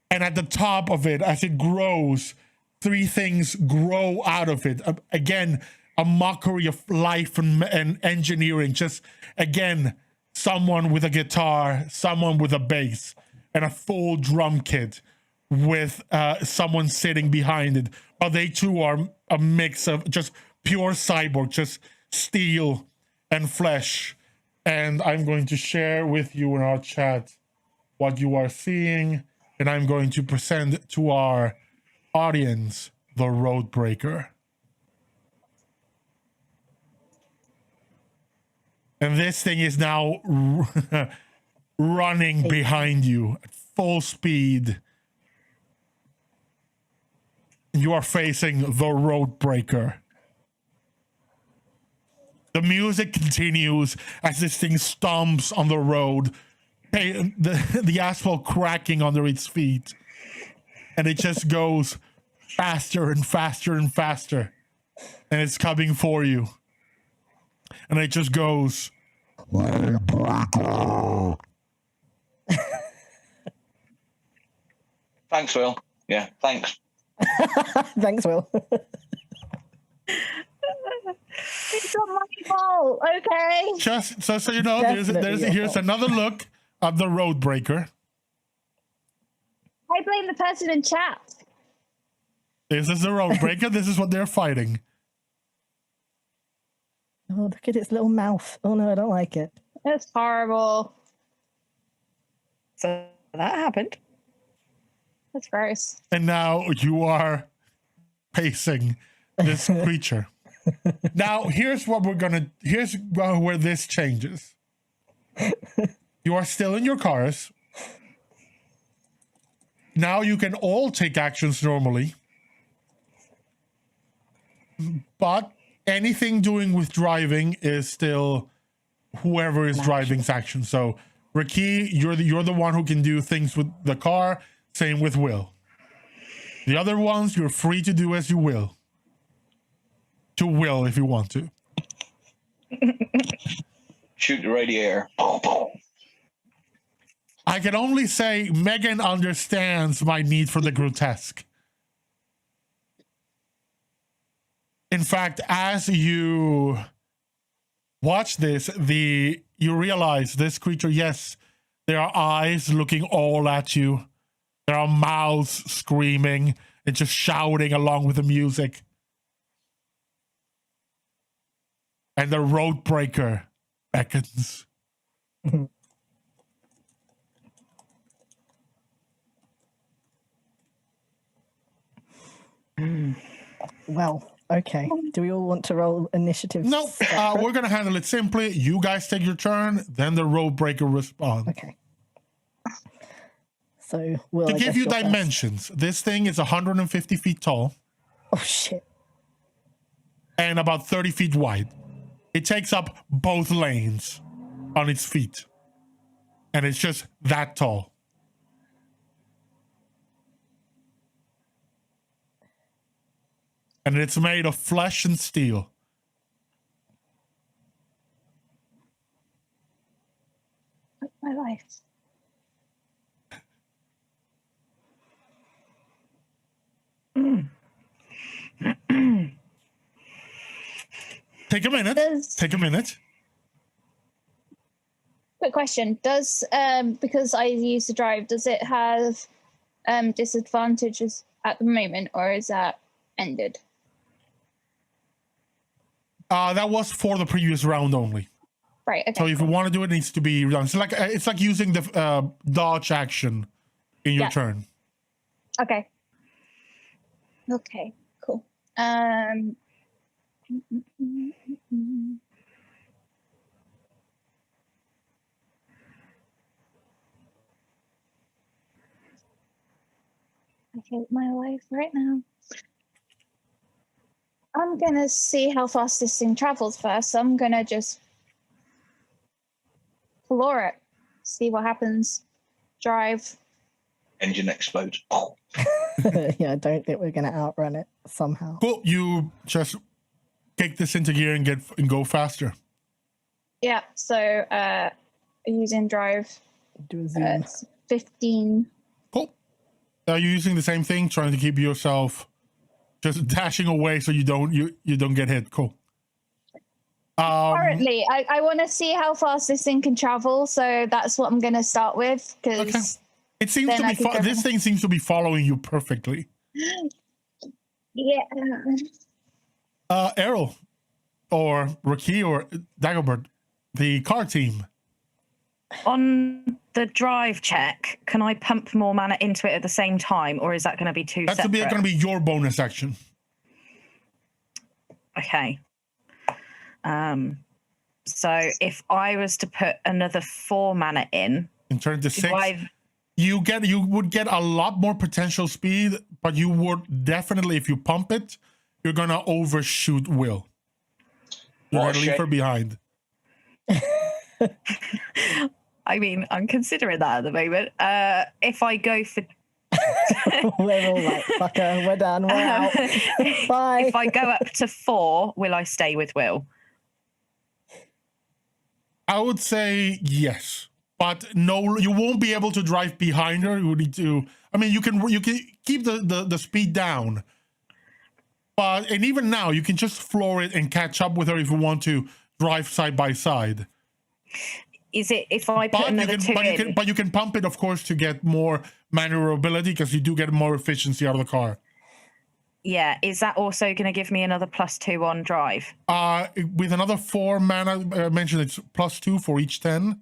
And at the top of it, as it grows, three things grow out of it. Again, a mockery of life and engineering. Just, again, someone with a guitar, someone with a bass, and a full drum kit with someone sitting behind it. But they too are a mix of just pure cyborg, just steel and flesh. And I'm going to share with you in our chat what you are seeing. And I'm going to present to our audience the Roadbreaker. And this thing is now running behind you at full speed. You are facing the Roadbreaker. The music continues as this thing stomps on the road, the asphalt cracking under its feet. And it just goes faster and faster and faster. And it's coming for you. And it just goes. Thanks, Will. Yeah, thanks. Thanks, Will. It's not my fault, okay? Just so you know, here's another look of the Roadbreaker. I blame the person in chat. This is the Roadbreaker. This is what they're fighting. Oh, look at its little mouth. Oh no, I don't like it. That's horrible. So that happened. That's gross. And now you are facing this creature. Now, here's where this changes. You are still in your cars. Now you can all take actions normally. But anything doing with driving is still whoever is driving's action. So RaQui, you're the one who can do things with the car. Same with Will. The other ones, you're free to do as you will. To will if you want to. Shoot the radiator. I can only say Megan understands my need for the grotesque. In fact, as you watch this, you realize this creature, yes, there are eyes looking all at you. There are mouths screaming and just shouting along with the music. And the road breaker beckons. Well, okay. Do we all want to roll initiative? No, we're going to handle it simply. You guys take your turn, then the road breaker responds. Okay. So, Will, To I give guess you you're first. dimensions, this thing is 150 feet tall Oh, shit. and about 30 feet wide. It takes up both lanes on its feet. And it's just that tall. And it's made of flesh and steel. My life. Take a minute. Take a minute. Quick question: does because I used to drive, does it have disadvantages at the moment, or is that ended? That was for the previous round only. Right. Okay. So if you want to do it, it needs to be done. It's like using the dodge action in your turn. Okay. Okay. Cool. I hate my life right now. I'm gonna see how fast this thing travels first. I'm gonna just floor it, see what happens. Drive. Engine explodes. Yeah, I don't think we're going to outrun it somehow. Cool. You just kick this into gear and go faster. Yeah. So using drive. Do a zoom. 15. Cool. Are you using the same thing, trying to keep yourself just dashing away so you don't get hit? Cool. Currently, I want to see how fast this thing can travel, so that's what I'm going to start with. Because it seems to be this thing seems to be following you perfectly. Yeah. Errol, or RaQui, or Dagobert, the car team. On the drive check, can I pump more mana into it at the same time, or is that going to be too separate? That's going to be your bonus action. Okay. So if I was to put another 4 mana in turn to 6, you would get a lot more potential speed, but you would definitely, if you pump it, you're gonna overshoot Will. You're gonna leave her behind. I mean, I'm considering that at the moment. If I go for we're all like, fucker, we're done, we're out. Bye. If I go up to 4, will I stay with Will? I would say yes, but no, you won't be able to drive behind her. You need to. I mean, you can keep the speed down, but and even now you can just floor it and catch up with her if you want to drive side by side. Is it if I put another 2 in? But you can pump it, of course, to get more maneuverability because you do get more efficiency out of the car. Yeah, is that also going to give me another +2 on drive? With another 4 mana, mentioned it's +2 for each 10%,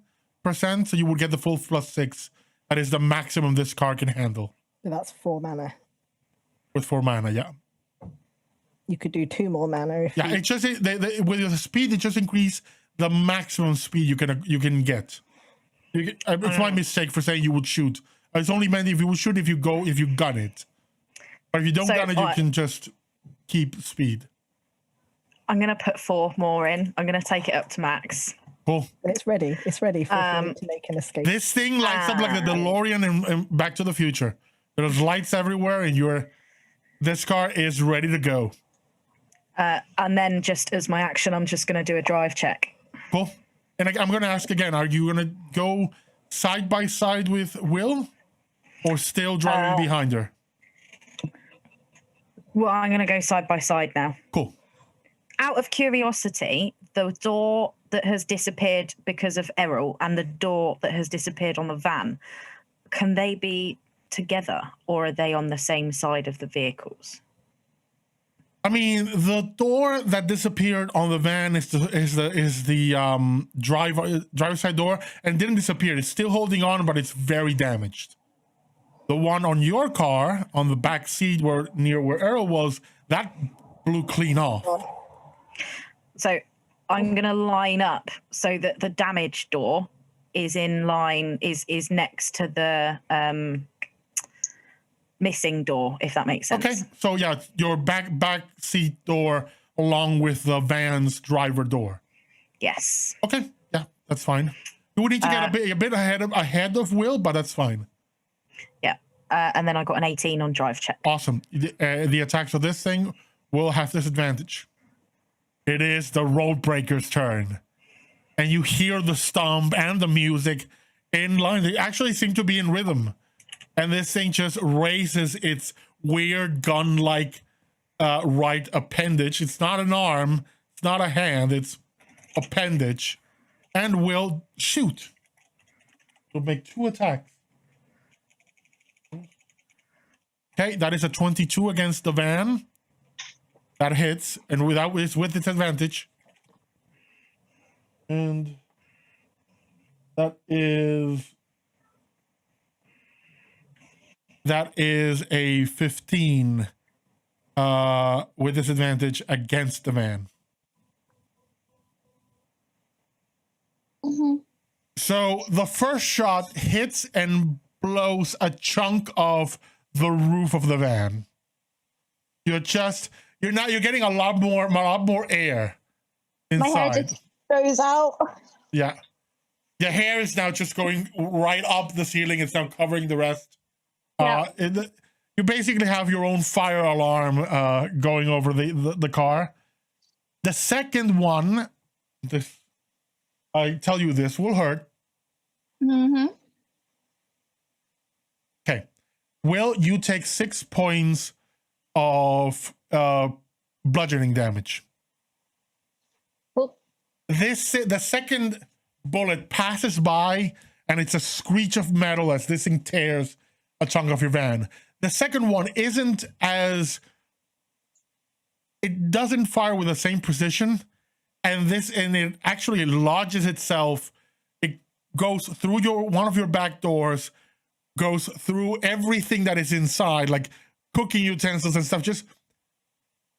so you would get the full +6. That is the maximum this car can handle. That's 4 mana. With 4 mana, yeah. You could do 2 more mana. It just with the speed, it just increase the maximum speed you can get. It's my mistake for saying you would shoot. It's only meant if you would shoot if you gun it. But if you don't gun it, you can just keep speed. I'm gonna put 4 more in. I'm gonna take it up to max. Cool. It's ready. It's ready for you to make an escape. This thing lights up like the DeLorean in Back to the Future. There's lights everywhere, and this car is ready to go. And then just as my action, I'm just gonna do a drive check. Cool. And I'm gonna ask again: are you gonna go side by side with Will, or still driving behind her? Well, I'm gonna go side by side now. Cool. Out of curiosity, the door that has disappeared because of Errol and the door that has disappeared on the van, can they be together, or are they on the same side of the vehicles? I mean, the door that disappeared on the van is the driver side door, and didn't disappear. It's still holding on, but it's very damaged. The one on your car, on the back seat near where Errol was, that blew clean off. So I'm gonna line up so that the damaged door is in line, is next to the missing door, if that makes sense. Okay, so yeah, your back seat door along with the van's driver door. Yes. Okay, yeah, that's fine. You would need to get a bit ahead of Will, but that's fine. Yeah, and then I got an 18 on drive check. Awesome. The attacks of this thing will have disadvantage. It is the road breaker's turn, and you hear the stomp and the music in line. They actually seem to be in rhythm. And this thing just raises its weird gun-like right appendage. It's not an arm. It's not a hand. It's appendage. And will shoot. It'll make 2 attacks. Okay, that is a 22 against the van. That hits. And with its advantage. And that is a 15 with disadvantage against the van. Mm-hmm. So the first shot hits and blows a chunk of the roof of the van. You're getting a lot more air inside. My hair just goes out. Yeah. The hair is now just going right up the ceiling. It's now covering the rest. Yeah. You basically have your own fire alarm going over the car. The second one, I tell you, this will hurt. Mm-hmm. Okay. Will you take 6 points of bludgeoning damage? Cool. The second bullet passes by, and it's a screech of metal as this thing tears a chunk of your van. The second one it doesn't fire with the same precision, and it actually lodges itself. It goes through one of your back doors, goes through everything that is inside, like cooking utensils and stuff.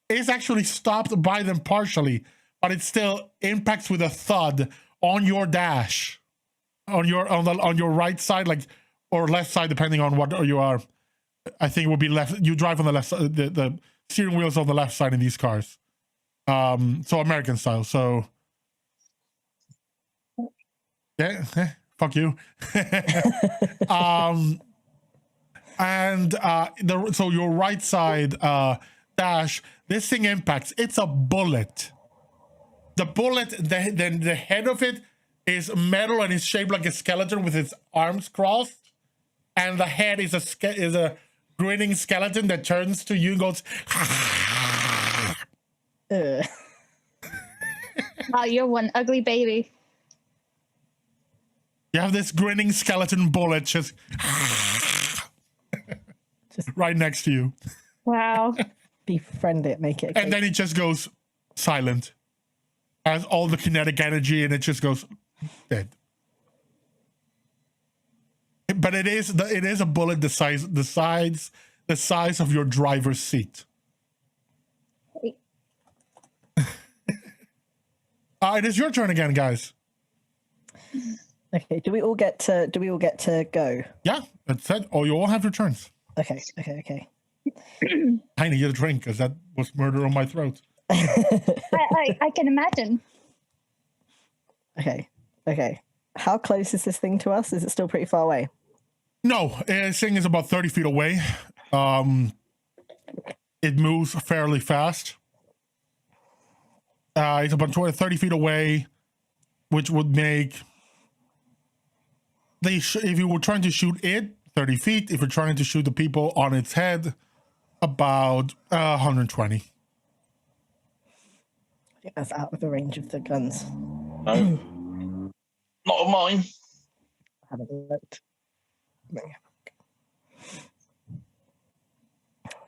It's actually stopped by them partially, but it still impacts with a thud on your dash, on your right side, or left side, depending on what you are. I think it would be left. You drive on the left side. The steering wheel's on the left side in these cars. So American style. So yeah, fuck you. So your right side dash. This thing impacts. It's a bullet. The bullet. The head of it is metal and it's shaped like a skeleton with its arms crossed. And the head is a grinning skeleton that turns to you and goes. Wow, you're one ugly baby. You have this grinning skeleton bullet just right next to you. Wow. Befriend it, make it. And then it just goes silent. Has all the kinetic energy and it just goes dead. But it is a bullet the size of your driver's seat. It is your turn again, guys. Okay. Do we all get to go? Yeah, that's it. Oh, you all have your turns. Okay. I need a drink because that was murder on my throat. I can imagine. Okay. How close is this thing to us? Is it still pretty far away? No, this thing is about 30 feet away. It moves fairly fast. It's about 30 feet away, which would make if you were trying to shoot it, 30 feet. If you're trying to shoot the people on its head, about 120. I think that's out of the range of the guns. No. Not of mine. I haven't looked.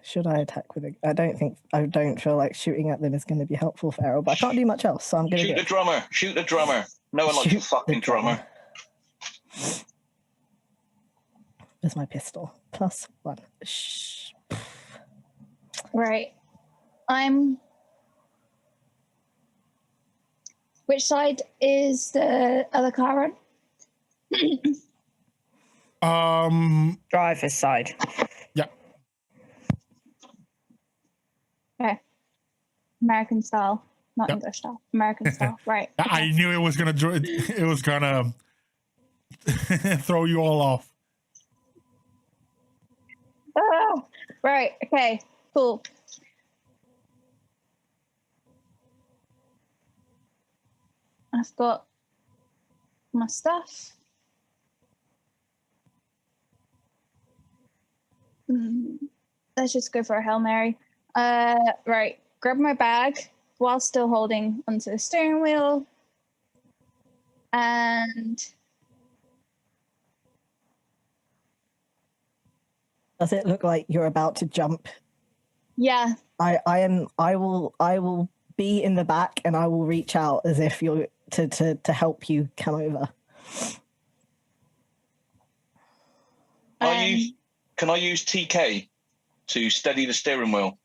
Should I attack with a? I don't feel like shooting at them is going to be helpful for Errol, but I can't do much else, so I'm going to Shoot the drummer. Shoot the drummer. No one likes a fucking drummer. Where's my pistol? +1. Shh. Right. Which side is the other car on? Driver's side. Yeah. Okay. American style, not Yep. English style. American style. Right. I knew it was gonna throw you all off. Oh, right. Okay. Cool. I've got my stuff. Let's just go for a Hail Mary. Right. Grab my bag while still holding onto the steering wheel. And Does it look like you're about to jump? yeah, I will be in the back and I will reach out as if you're to help you come over. Can I use TK to steady the steering wheel?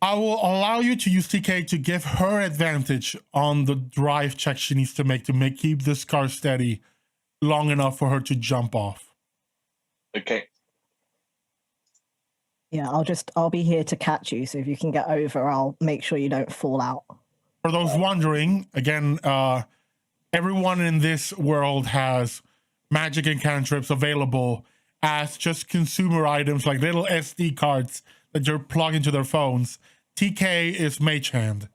I will allow you to use TK to give her advantage on the drive check she needs to make keep this car steady long enough for her to jump off. Okay. Yeah, I'll be here to catch you. So if you can get over, I'll make sure you don't fall out. For those wondering, again, everyone in this world has magic and cantrips available as just consumer items like little SD cards that you're plugging into their phones. TK is Mage Hand.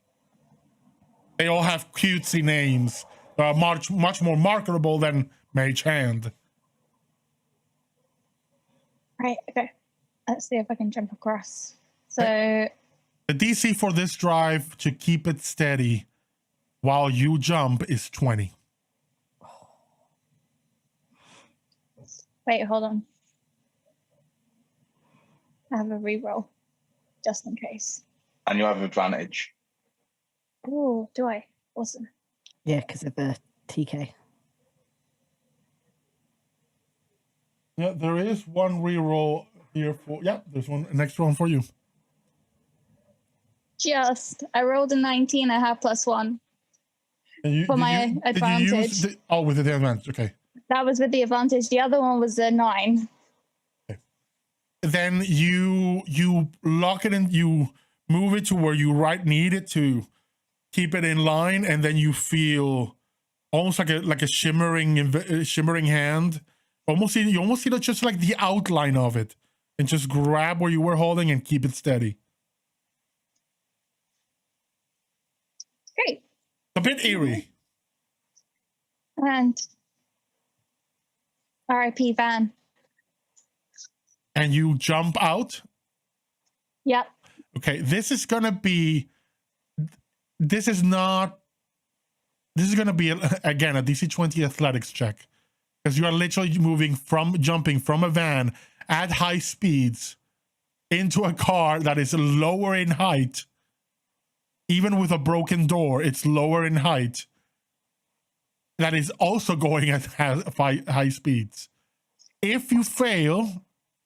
They all have cutesy names, much more marketable than Mage Hand. right. Okay. Let's see if I can jump across. So The DC for this drive to keep it steady while you jump is 20. wait, hold on. I have a reroll just in case. And you have advantage. Oh, do I? Awesome. Yeah, because of the TK. Yeah, there is one reroll here for. Yeah, there's one next one for you. I rolled a 19. I have +1 for my advantage. With the advantage, okay. That was with the advantage. The other one was a 9. Then you lock it in, you move it to where you need it to keep it in line, and then you feel almost like a shimmering hand. You almost see just like the outline of it, and just grab where you were holding and keep it steady. Great. A bit eerie. And RIP van. And you jump out. Yep. Okay, this is gonna be again a DC 20 athletics check, because you are literally jumping from a van at high speeds into a car that is lower in height. Even with a broken door, it's lower in height. That is also going at high speeds. If you fail,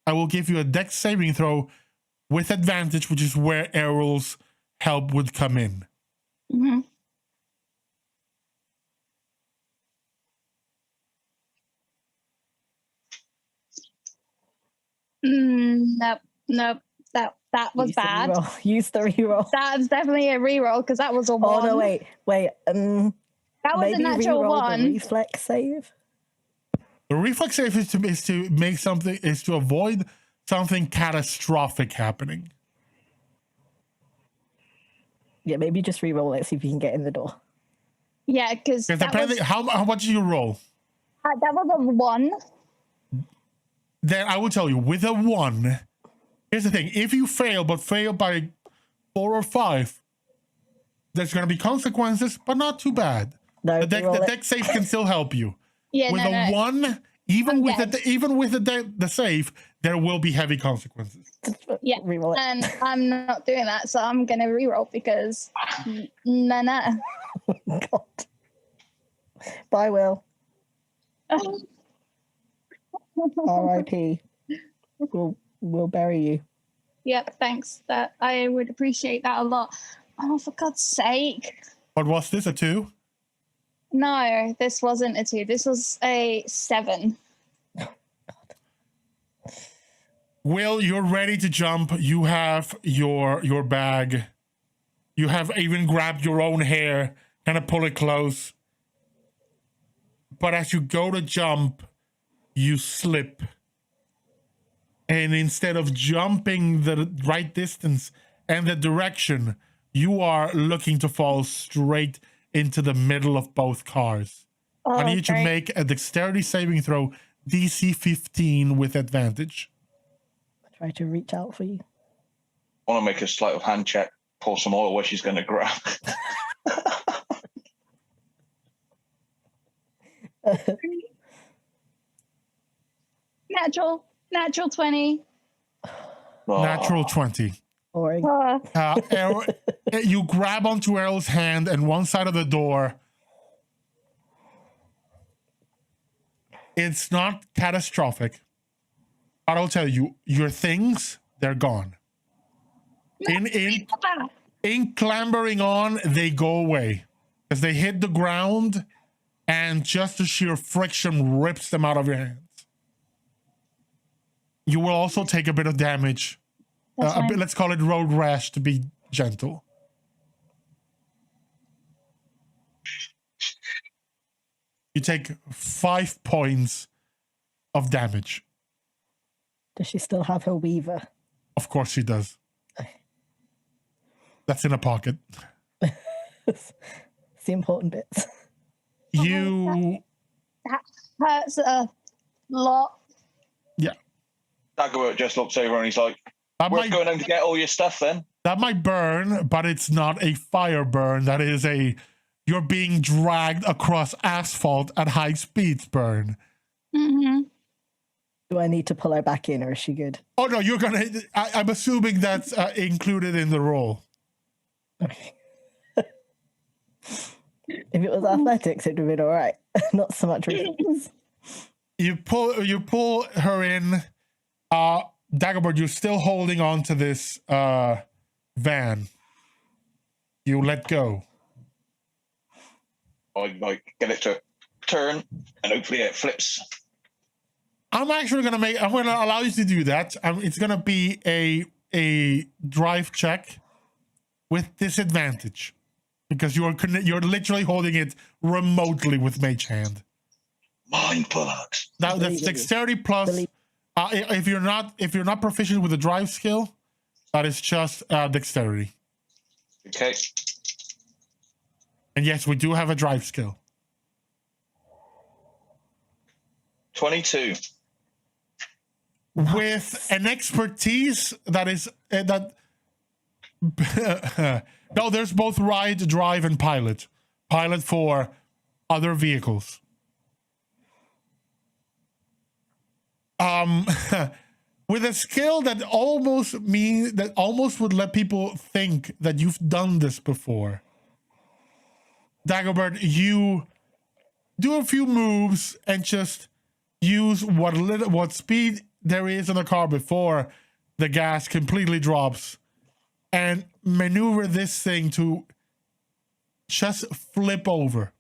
I will give you a dex saving throw with advantage, which is where Errol's help would come in. Mm-hmm. Nope, nope. That was bad. Use the reroll. That's definitely a reroll because that was a Oh one. no, wait. That was a Maybe natural reroll one. the reflex save. The reflex save is to make something, is to avoid something catastrophic happening. Yeah, maybe just reroll it, see if you can get in the door. Yeah, because Depending how much do you roll? that was a one. Then I will tell you, with a 1, here's the thing: if you fail, but fail by 4 or 5, there's going to be consequences, but not too bad. No, The deck save can still help you. Yeah, With no, a 1, even I'm with dead. the save, there will be heavy consequences. Yeah, reroll it. and I'm not doing that, so I'm gonna reroll because no. God. Bye, Will. R.I.P. We'll bury you. Yep, thanks. That I would appreciate that a lot. Oh, for God's sake! But was this a 2? No, this wasn't a 2. This was a 7. Will, you're ready to jump. You have your bag. You have even grabbed your own hair, kind of pull it close. But as you go to jump, you slip. And instead of jumping the right distance and the direction, you are looking to fall straight into the middle of both cars. I need you to make a dexterity saving throw, DC 15 with advantage. I'll try to reach out for you. I want to make a sleight of hand check, pour some oil where she's going to grab. Natural 20. Oh. Natural 20. Boring. You grab onto Errol's hand and one side of the door. It's not catastrophic, but I'll tell you, your things, they're gone. In clambering on, they go away as they hit the ground, and just the sheer friction rips them out of your hands. You will also take a bit of damage. Let's call it road rash to be gentle. You take 5 points of damage. Does she still have her weaver? Of course she does. That's in a pocket. It's the important bits. You... That hurts a lot. Yeah. Dagobert just looks over and he's like, "We're going home to get all your stuff then." That might burn, but it's not a fire burn. That is a... You're being dragged across asphalt at high speeds burn. Mm-hmm. Do I need to pull her back in, or is she good? Oh, no, you're going to... I'm assuming that's included in the roll. Okay. If it was athletics, it would have been all right. Not so much reflex. You pull her in. Dagobert, you're still holding on to this van. You let go. I get it to turn, and hopefully it flips. I'm actually going to allow you to do that. It's going to be a drive check with disadvantage because you're literally holding it remotely with Mage Hand. Mind bullocks. Now that's dexterity plus. If you're not proficient with the drive skill, that is just dexterity. Okay. And yes, we do have a drive skill. 22. With an expertise that is no, there's both ride, drive, and pilot. Pilot for other vehicles. With a skill that almost would let people think that you've done this before. Dagobert, you do a few moves and just use what speed there is in the car before the gas completely drops, and maneuver this thing to just flip over.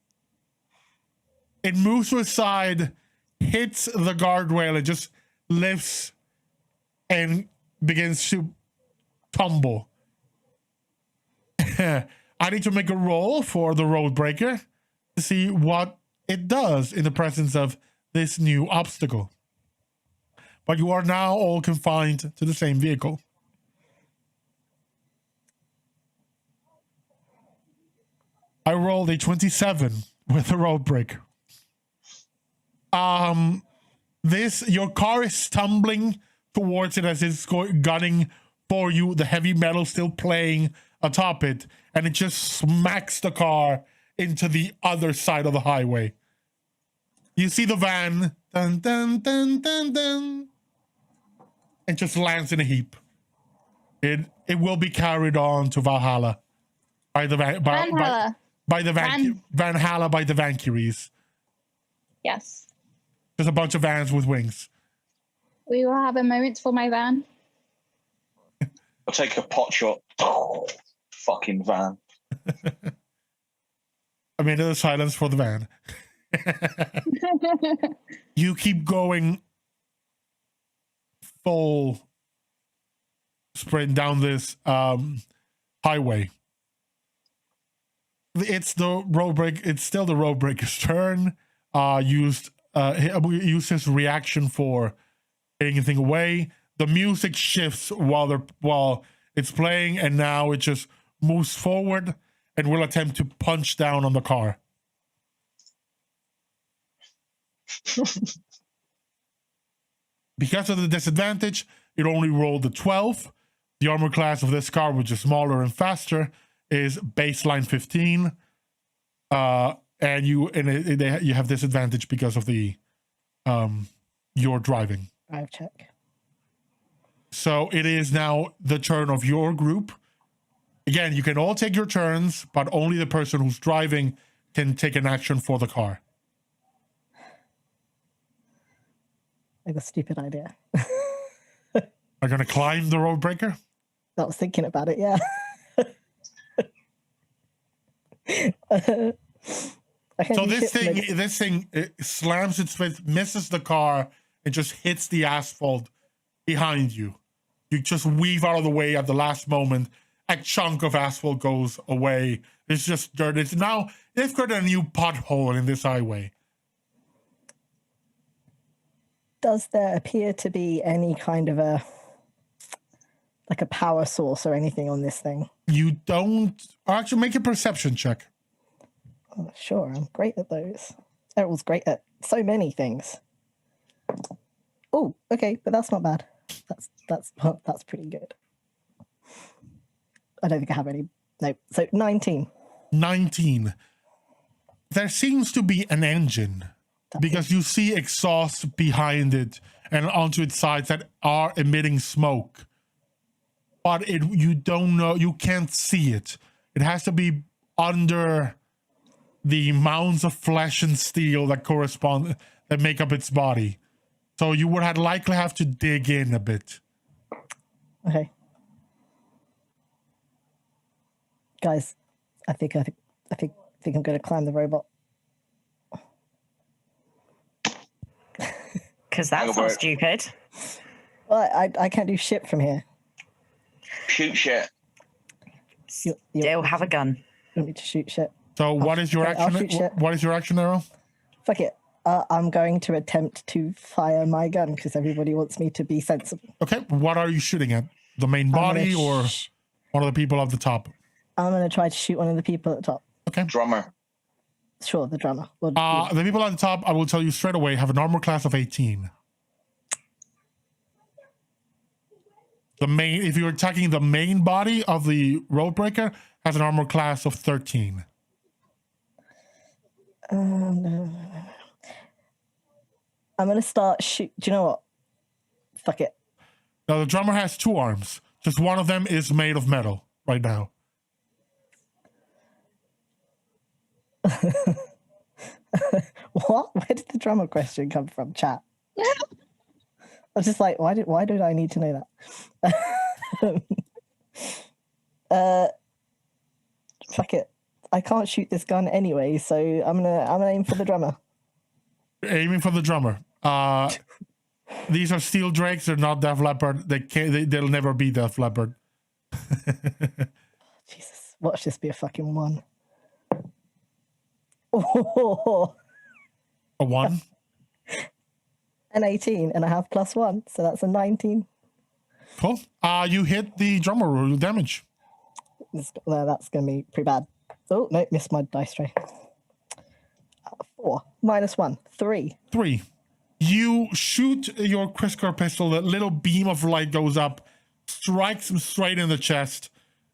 It moves to a side, hits the guardrail, and just lifts and begins to tumble. I need to make a roll for the road breaker to see what it does in the presence of this new obstacle. But you are now all confined to the same vehicle. I rolled a 27 with the road breaker. Your car is stumbling towards it as it's gunning for you, the heavy metal still playing atop it, and it just smacks the car into the other side of the highway. You see the van, dun, dun, dun, dun, dun, and just lands in a heap. It will be carried on to Valhalla by the Valhalla. by the Valhalla by the Valkyries. Yes. There's a bunch of vans with wings. We will have a moment for my van. I'll take a pot shot. Oh, fucking van. I mean, there's silence for the van. You keep going full sprint down this highway. It's the road break. It's still the road breaker's turn. Used his reaction for getting anything away. The music shifts while it's playing, and now it just moves forward and will attempt to punch down on the car. Because of the disadvantage, it only rolled a 12. The armor class of this car, which is smaller and faster, is baseline 15. And you have disadvantage because of the your driving. Drive check. So it is now the turn of your group. Again, you can all take your turns, but only the person who's driving can take an action for the car. Like a stupid idea. Are going to climb the road breaker? I was thinking about it, yeah. So this thing it slams its face, misses the car, and just hits the asphalt behind you. You just weave out of the way at the last moment. A chunk of asphalt goes away. It's just dirt. It's now they've got a new pothole in this highway. Does there appear to be any kind of a power source or anything on this thing? You don't actually make a perception check. Oh, sure, I'm great at those. Errol's great at so many things. Oh, okay, but that's not bad. That's pretty good. I don't think I have any. No, so 19. 19. There seems to be an engine because you see exhaust behind it and onto its sides that are emitting smoke. But you don't know, you can't see it. It has to be under the mounds of flesh and steel that make up its body. So you would likely have to dig in a bit. Okay. Guys, I think I'm going to climb the robot. Because that's not stupid. Well, I can't do shit from here. Shoot shit. They'll have a gun. You want me to shoot shit? So what is your action? What is your action arrow? Fuck it. I'm going to attempt to fire my gun because everybody wants me to be sensible. Okay. What are you shooting at? The main body or one of the people at the top? I'm going to try to shoot one of the people at the top. Okay. Drummer. Sure, the drummer. The people at the top, I will tell you straight away, have an armor class of 18. If you're attacking the main body of the roadbreaker, has an armor class of 13. I'm going to start shoot. Do you know what? Fuck it. Now, the drummer has 2 arms. Just one of them is made of metal right now. What? Where did the drummer question come from, chat? I was just like, why did I need to know that? Fuck it. I can't shoot this gun anyway, so I'm gonna aim for the drummer. Aiming for the drummer. These are steel drakes. They're not Def Leppard. They'll never be Def Leppard. Jesus, watch this be a fucking 1. Oh, A 1. an 18, and I have +1, so that's a 19. Cool. You hit the drummer with damage. That's going to be pretty bad. Oh, no, missed my dice tray. 4, -1, 3. 3. You shoot your Crisker pistol. The little beam of light goes up, strikes him straight in the chest.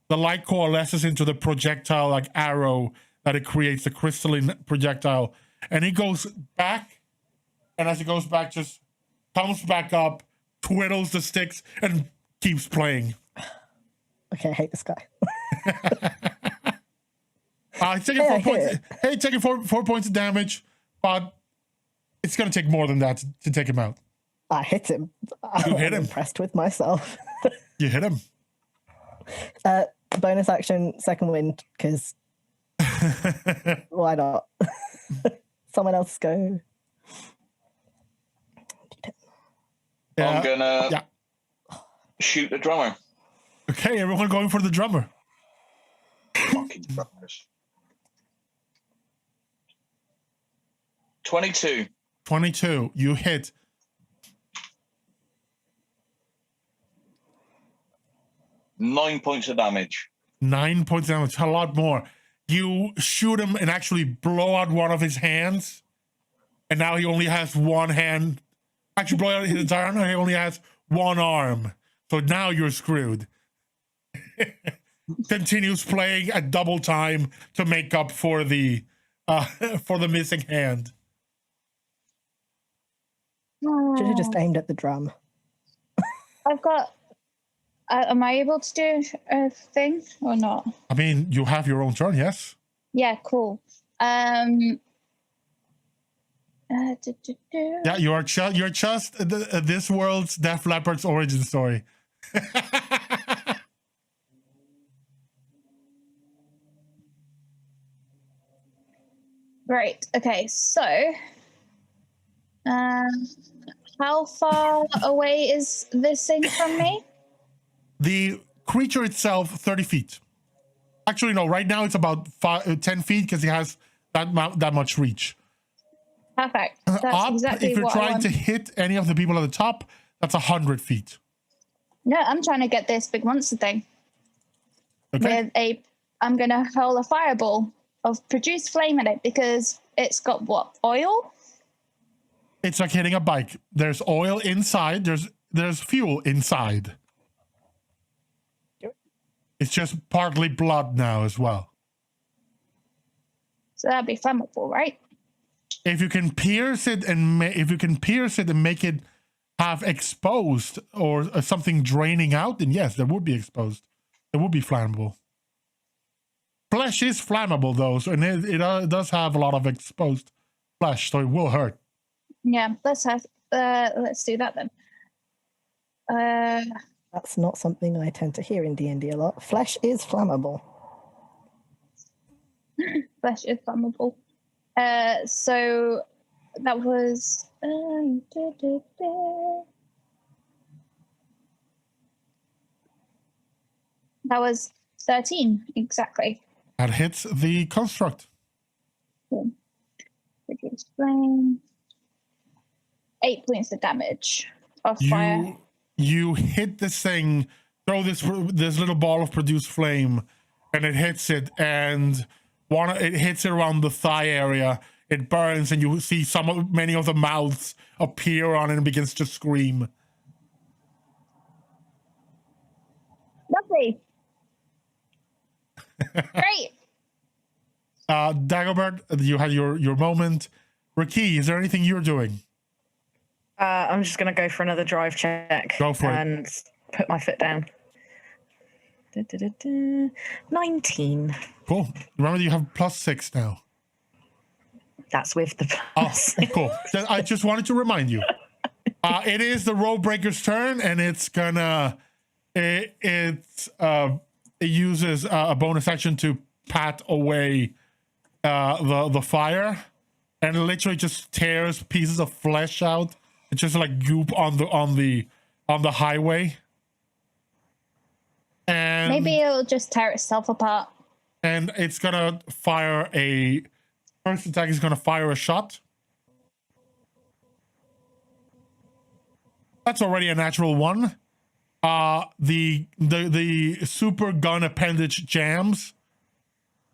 The light coalesces into the projectile like arrow that it creates, the crystalline projectile. And he goes back, and as he goes back, just comes back up, twiddles the sticks, and keeps playing. Okay, I hate this guy. He's taking 4 points. Hey, taking 4 points of damage, but it's going to take more than that to take him out. I hit him. You hit I'm him. impressed with myself. You hit him. Bonus action, second wind, because why not? Someone else go. I'm gonna shoot the drummer. Okay, everyone going for the drummer. Fucking drummers. 22. 22. You hit. 9 points of damage. 9 points of damage. A lot more. You shoot him and actually blow out one of his hands. And now he only has one hand. Actually, blow out his entire arm. He only has one arm. So now you're screwed. Continues playing at double time to make up for the missing hand. Should have just aimed at the drum. I've got. Am I able to do a thing or not? I mean, you have your own turn, yes? Yeah, cool. Yeah, you're just this world's Def Leppard's origin story. Right. Okay. So, how far away is this thing from me? The creature itself, 30 feet. Actually, no. Right now, it's about 10 feet because it has that much reach. Perfect. That's Up, exactly if you're what I trying want. to hit any of the people at the top, that's 100 feet. No, I'm trying to get this big monster thing. Okay. I'm gonna hurl a fireball of produce flame at it because it's got what, oil? It's like hitting a bike. There's oil inside. There's fuel inside. It's just partly blood now as well. So that'd be flammable, right? If you can pierce it and make it have exposed or something draining out, then yes, there would be exposed. It would be flammable. Flesh is flammable though, so, and it does have a lot of exposed flesh, so it will hurt. Yeah, let's do that then. That's not something I tend to hear in D&D a lot. Flesh is flammable. Flesh is flammable. So that was that was 13 exactly. That hits the construct. Cool. Reduce flame. 8 points of damage of fire. You hit this thing, throw this little ball of produced flame, and it hits it, and it hits it around the thigh area. It burns, and you see many of the mouths appear on it and begins to scream. Lovely. Great. Dagobert, you had your moment. RaQui, is there anything you're doing? I'm just going to go for another drive check. Go for it. And put my foot down. 19. Cool. Remember, you have +6 now. That's with the Oh, plus. cool. I just wanted to remind you. It is the Road Breaker's turn, and it's gonna... It uses a bonus action to pat away the fire, and it literally just tears pieces of flesh out It's just like goop on the highway. And Maybe it'll just tear itself apart. and it's gonna fire a first attack is gonna fire a shot. That's already a natural one. The super gun appendage jams.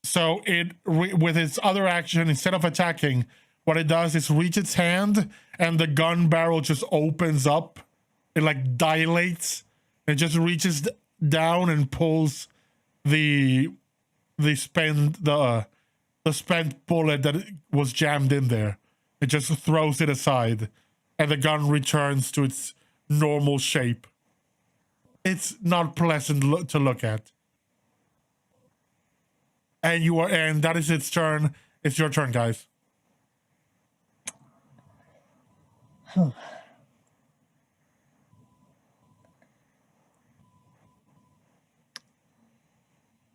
So it with its other action, instead of attacking, what it does is reach its hand and the gun barrel just opens up. It like dilates. It just reaches down and pulls the spent bullet that was jammed in there. It just throws it aside, and the gun returns to its normal shape. It's not pleasant to look at. And that is its turn. It's your turn, guys.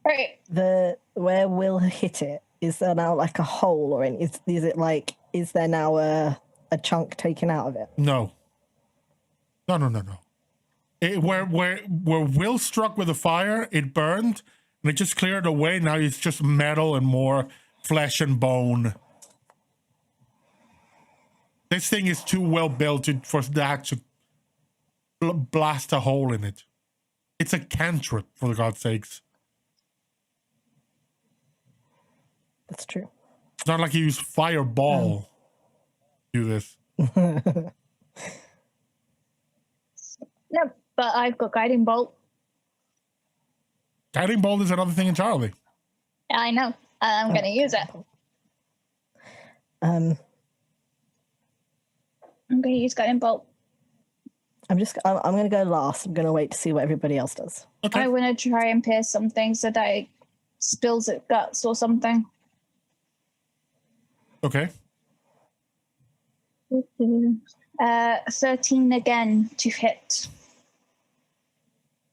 Right. Where Will hit it, is there now like a hole, or is it like, is there now a chunk taken out of it? No. Where Will struck with the fire, it burned, and it just cleared away. Now it's just metal and more flesh and bone. This thing is too well built for that to blast a hole in it. It's a cantrip, for God's sakes. That's true. It's not like you use fireball to do this. No, but I've got guiding bolt. Guiding bolt is another thing entirely. I know. I'm going to use it. Um, I'm going to use guiding bolt. I'm going to go last. I'm going to wait to see what everybody else does. Okay. I want to try and pierce something so that it spills its guts or something. Okay. 13 again to hit.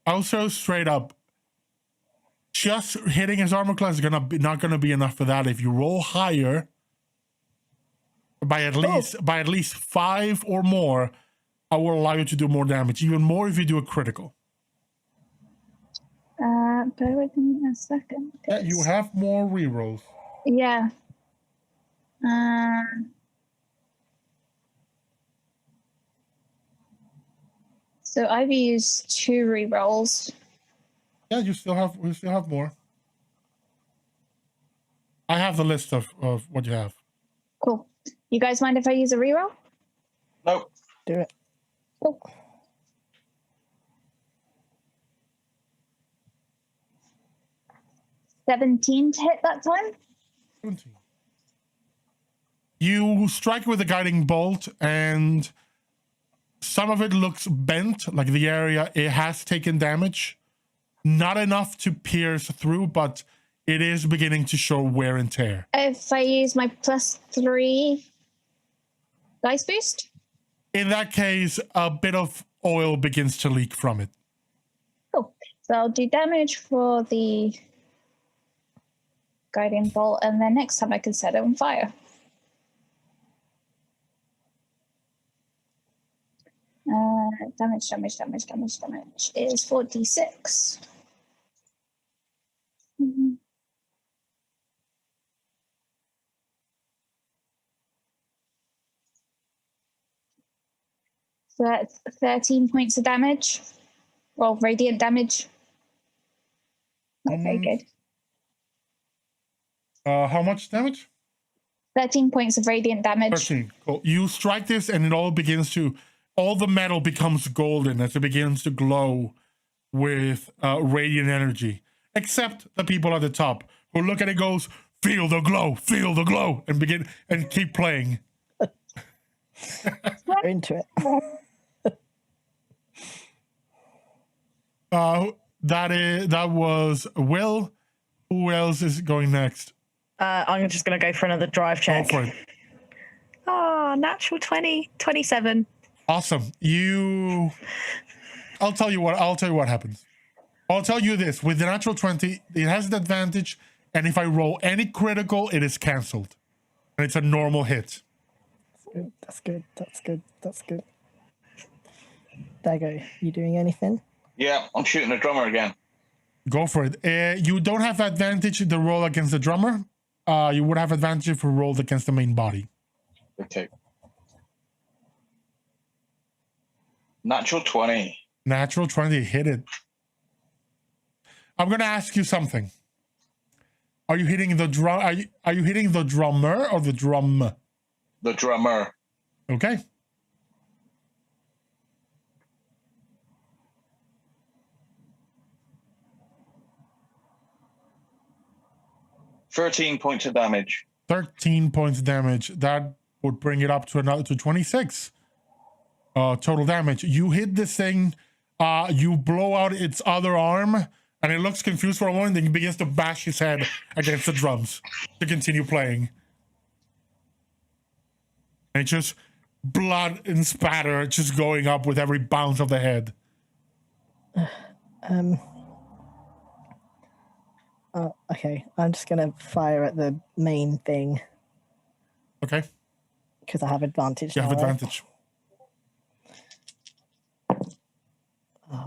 Also, straight up, just hitting his armor class is not gonna be enough for that. If you roll higher by at least 5 or more, I will allow you to do more damage. Even more if you do a critical. Bear with me a second. Yeah, you have more rerolls. Yeah. So I've used 2 rerolls. Yeah, we still have more. I have the list of what you have. Cool. You guys mind if I use a reroll? Nope. Do it. Cool. $17 to hit that time. 17. You strike with a guiding bolt, and some of it looks bent, like the area it has taken damage. Not enough to pierce through, but it is beginning to show wear and tear. If I use my +3 dice boost? In that case, a bit of oil begins to leak from it. Cool. So I'll do damage for the guiding bolt, and then next time I can set it on fire. Damage is 4d6. So that's 13 points of damage. Well, radiant damage. Not very good. How much damage? 13 points of radiant damage. 13. Cool. You strike this, and it all the metal becomes golden as it begins to glow with radiant energy. Except the people at the top who look at it, goes, feel the glow, and keep playing. We're into it. That was Will. Who else is going next? I'm just going to go for another drive check. Go for it. Oh, natural 20, 27. Awesome. I'll tell you what happens. I'll tell you this. With the natural 20, it has an advantage, and if I roll any critical, it is cancelled. And it's a normal hit. That's good. Dago, you doing anything? Yeah, I'm shooting the drummer again. Go for it. You don't have advantage to roll against the drummer. You would have advantage if you rolled against the main body. Okay. Natural 20. Natural 20, hit it. I'm gonna ask you something. Are you hitting the drum? Are you hitting the drummer or the drum? The drummer. Okay. $13 points of damage. 13 points of damage. That would bring it up to 26 total damage. You hit this thing. You blow out its other arm, and it looks confused for a moment. Then he begins to bash his head against the drums to continue playing. And just blood and spatter just going up with every bounce of the head. Okay, I'm just gonna fire at the main thing Okay, because I have advantage. you have now, right? advantage.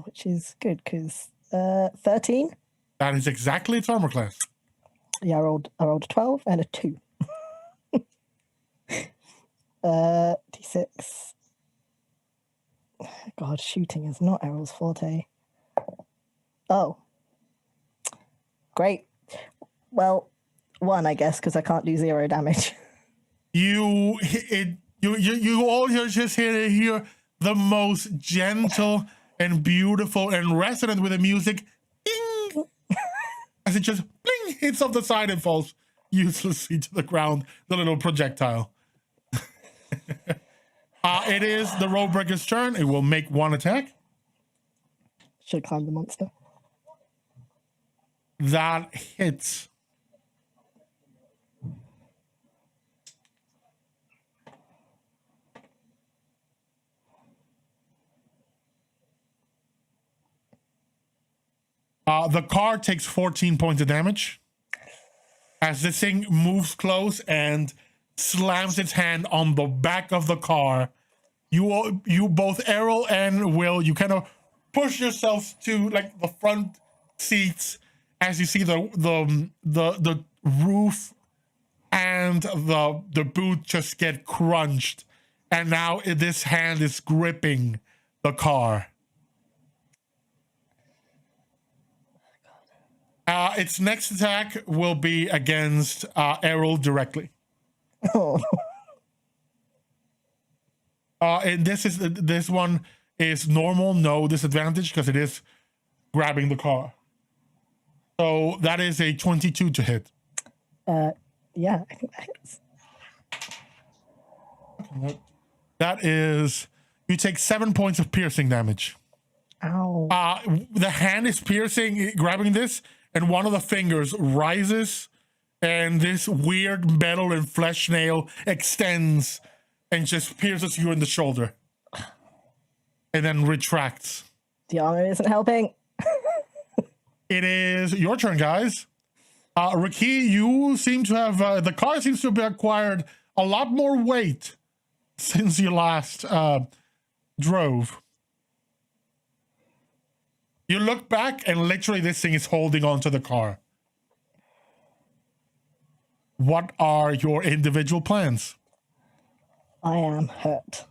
Which is good because 13. That is exactly its armor class. Yeah, I rolled a 12 and a 2. D6. God, shooting is not Errol's forte. Oh, great. Well, 1, I guess, because I can't do 0 damage. You all just hear the most gentle and beautiful and resonant with the music, ding, as it just bling, hits off the side and falls uselessly to the ground, the little projectile. It is the Roadbreaker's turn. It will make 1 attack. Should climb the monster. That hits. The car takes 14 points of damage as this thing moves close and slams its hand on the back of the car. You both, Errol and Will, you kind of push yourselves to like the front seats as you see the roof and the boot just get crunched, and now this hand is gripping the car. Its next attack will be against Errol directly. Oh, And this one is normal, no disadvantage because it is grabbing the car. So that is a 22 to hit. yeah, I think that hits. That is, you take 7 points of piercing damage. Ow. The hand is piercing, grabbing this, and one of the fingers rises, and this weird metal and flesh nail extends and just pierces you in the shoulder. And then retracts. The armor isn't helping. It is your turn, guys. RaQui, you seem to have, the car seems to have acquired a lot more weight since you last drove. You look back and literally this thing is holding onto the car. What are your individual plans? I am hurt.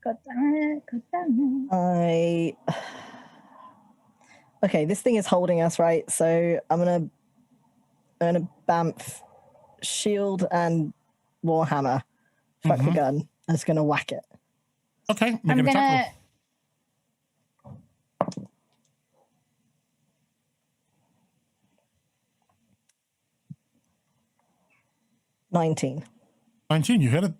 God damn it. Okay, this thing is holding us, right? So I'm gonna bamf shield and warhammer. Fuck the gun. I'm just gonna whack it. Okay, make I'm an gonna. attack roll. $19. 19, you hit it.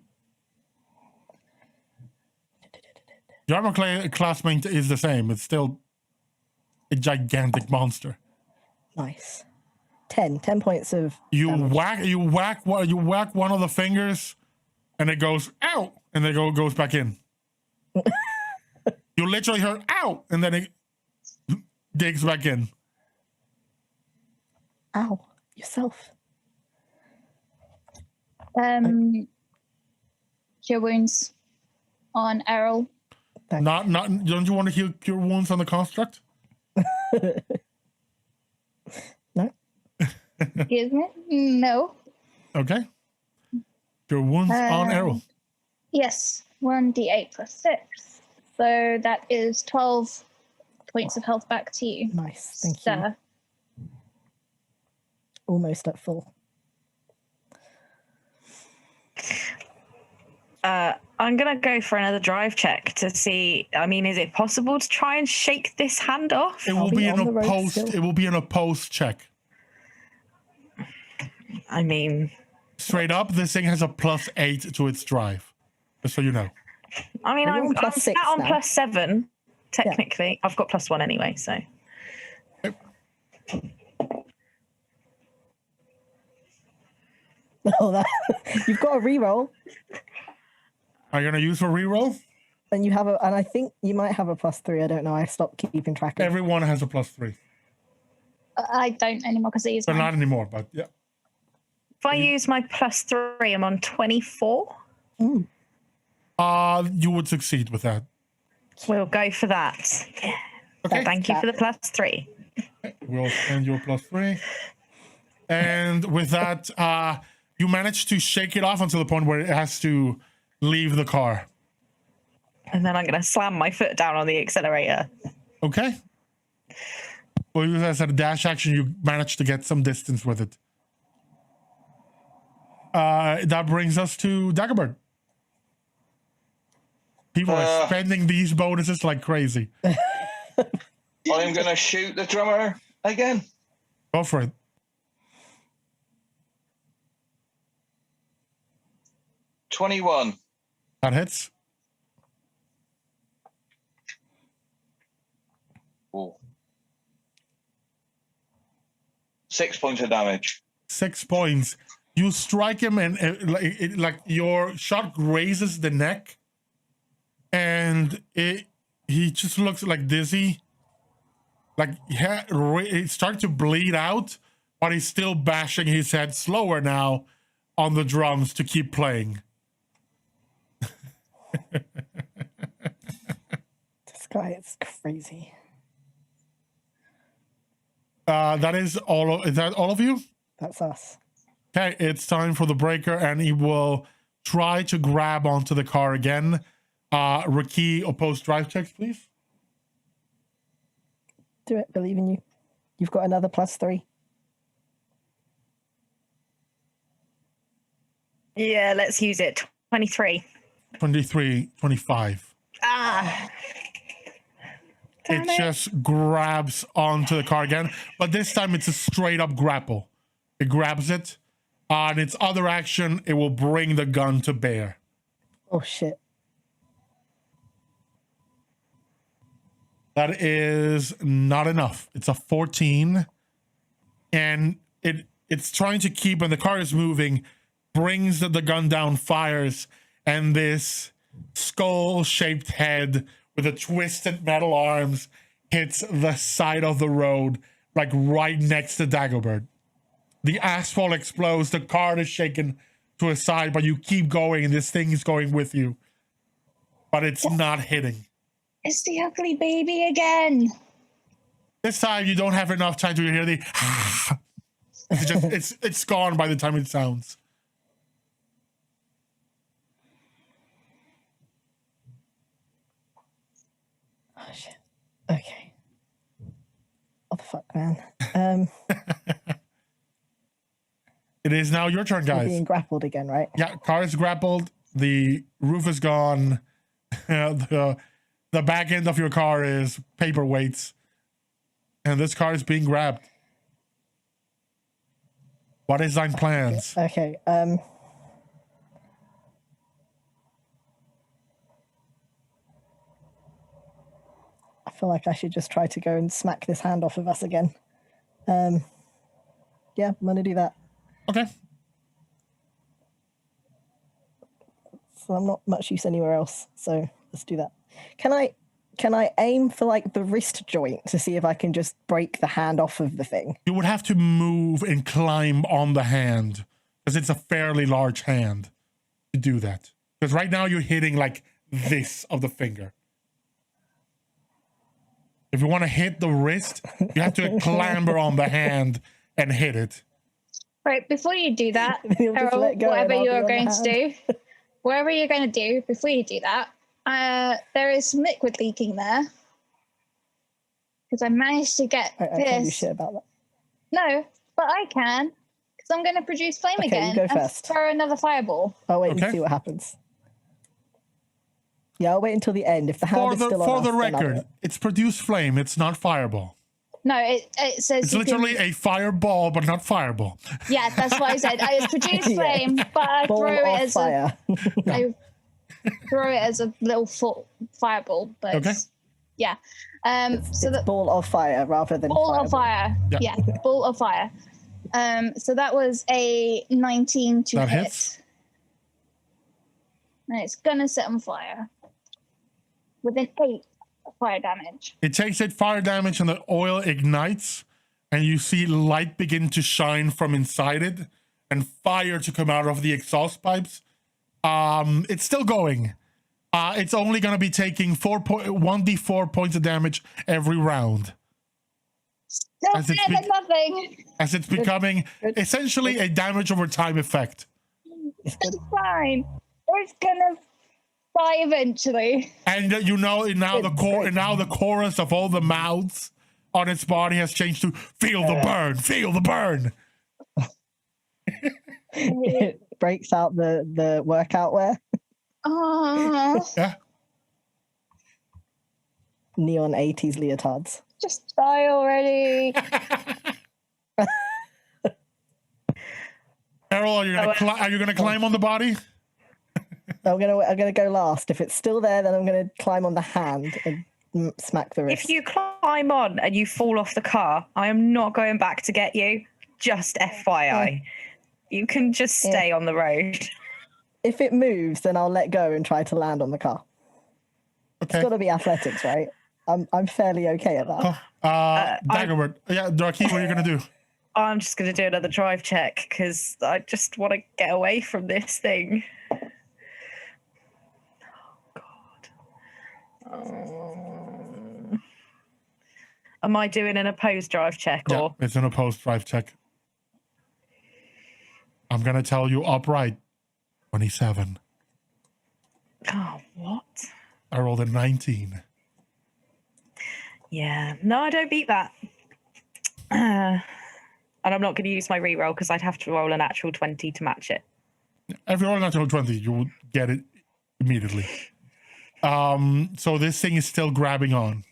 Your armor class is the same. It's still a gigantic monster. Nice. 10 points of You damage. whack one of the fingers, and it goes out, and then goes back in. You literally heard out, and then it digs back in. Ow, yourself. cure wounds on Errol. Not. Don't you want to heal cure wounds on the construct? No. Excuse me? No. Okay. Cure wounds on Errol. Yes, 1d8 plus 6. So that is 12 points of health back to you. Nice. Thank you. Sir. Almost at full. I'm gonna go for another drive check to see. I mean, is it possible to try and shake this hand off? It will be be an on the road opposed. still. It will be an opposed check. I mean, Straight up, this thing has a +8 to its drive. Just so you know. I mean, Well, you're I'm on plus sat 6 on now. +7. Technically, I've got +1 anyway. So Oh, that you've got a reroll, Are you gonna use a reroll? and you have a, and I think you might have a +3. I don't know. I stopped keeping track of. Everyone has a +3. I don't anymore because it is But mine. not anymore. But yeah. if I use my +3, I'm on 24. You would succeed with that. We'll go for that. Okay. Thank you for the +3. We'll spend your +3. And with that, you manage to shake it off until the point where it has to leave the car. And then I'm going to slam my foot down on the accelerator. Okay. Well, use that as a dash action. You manage to get some distance with it. That brings us to Dagobert. People are spending these bonuses like crazy. I'm gonna shoot the drummer again. Go for it. $21. That hits. Ooh. 6 points of damage. 6 points. You strike him, and like your shot grazes the neck, and he just looks like dizzy. Like it started to bleed out, but he's still bashing his head slower now on the drums to keep playing. This guy is crazy. That is all. Is that all of you? That's us. Okay, it's time for the breaker, and he will try to grab onto the car again. RaQui, opposed drive checks, please. Do it. Believe in you. You've got another +3. Yeah, let's use it. 23. 23, 25. Ah. It just grabs onto the car again, but this time it's a straight up grapple. It grabs it. On its other action, it will bring the gun to bear. Oh shit. That is not enough. It's a 14. And it's trying to keep, when the car is moving, brings the gun down, fires, and this skull-shaped head with the twisted metal arms hits the side of the road, like right next to Dagobert. The asphalt explodes, the car is shaken to a side, but you keep going, and this thing is going with you. But it's not hitting. It's the ugly baby again. This time you don't have enough time to hear the it's gone by the time it sounds. Oh shit. Okay. What the fuck, man? It is now your turn, You're guys. being grappled again, right? Yeah, car is grappled. The roof is gone. The back end of your car is paperweights. And this car is being grabbed. What is thine plans? Okay. I feel like I should just try to go and smack this hand off of us again. Yeah, I'm gonna do that. Okay. So I'm not much use anywhere else. So let's do that. Can I aim for like the wrist joint to see if I can just break the hand off of the thing? You would have to move and climb on the hand because it's a fairly large hand to do that. Because right now you're hitting like this of the finger. If you want to hit the wrist, you have to clamber on the hand and hit it. Right, before you do that, You'll just Errol, let go and whatever I'll be you're on the going to hand. do, whatever you're going to do, before you do that, there is some liquid leaking there. Because I managed to get I can't do this. shit about that. No, but I can. Because I'm going to produce flame Okay, you again go and first. throw another fireball. I'll wait Okay. and see what happens. Yeah, I'll wait until the end. If the hand is still on For us, the then I'll do record, it. it's produce flame. It's not fireball. No, it says It's you literally can, a fireball, but not fireball. yeah, that's what I said. I produce Yeah. flame, but I Ball throw it of as fire. I throw it as a little fireball. But Okay. yeah. It's So the ball of fire rather than ball fireball. of fire. Yeah. Yeah, ball of fire. So that was a 19 to That hit. hits. And it's gonna set on fire with an 8 fire damage. It takes 8 fire damage and the oil ignites, and you see light begin to shine from inside it and fire to come out of the exhaust pipes. It's still going. It's only going to be taking 1d4 points of damage every round. No, As it's better than nothing. As it's becoming essentially a damage over time effect. It's fine. It's gonna die eventually. And you know now the chorus of all the mouths on its body has changed to feel the burn, feel the burn. It breaks out the workout wear. Oh, Yeah. Neon 80s leotards. just die already. Errol, are you gonna climb on the body? I'm gonna go last. If it's still there, then I'm gonna climb on the hand and smack the wrist. If you climb on and you fall off the car, I am not going back to get you. Just FYI. You can just stay on the road. If it moves, then I'll let go and try to land on the car. Okay. It's got to be athletics, right? I'm fairly okay at that. Daggerword. Yeah, RaQui, what are you gonna do? I'm just going to do another drive check because I just want to get away from this thing. Am I doing an opposed drive check Yeah, or? it's an opposed drive check. I'm gonna tell you upright. 27. Oh, what? I rolled a 19. Yeah, no, I don't beat that. And I'm not going to use my reroll because I'd have to roll an actual 20 to match it. If you roll a natural 20, you will get it immediately. So this thing is still grabbing on.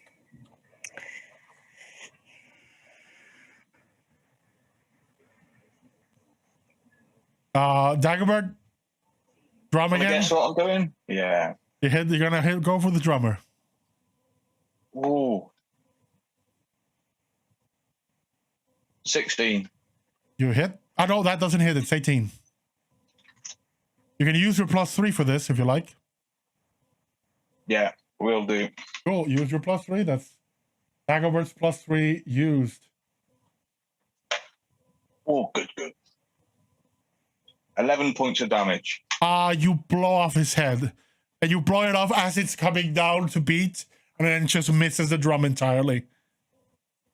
Daggerbird, drum Wanna again. guess what I'm doing? Yeah. You're gonna go for the drummer. Ooh. 16. You hit? Oh no, that doesn't hit. It's 18. You can use your +3 for this if you like. Yeah, will do. Cool. Use your +3. That's Daggerbird's +3 used. Oh, good. 11 points of damage. You blow off his head, and you blow it off as it's coming down to beat, and then it just misses the drum entirely.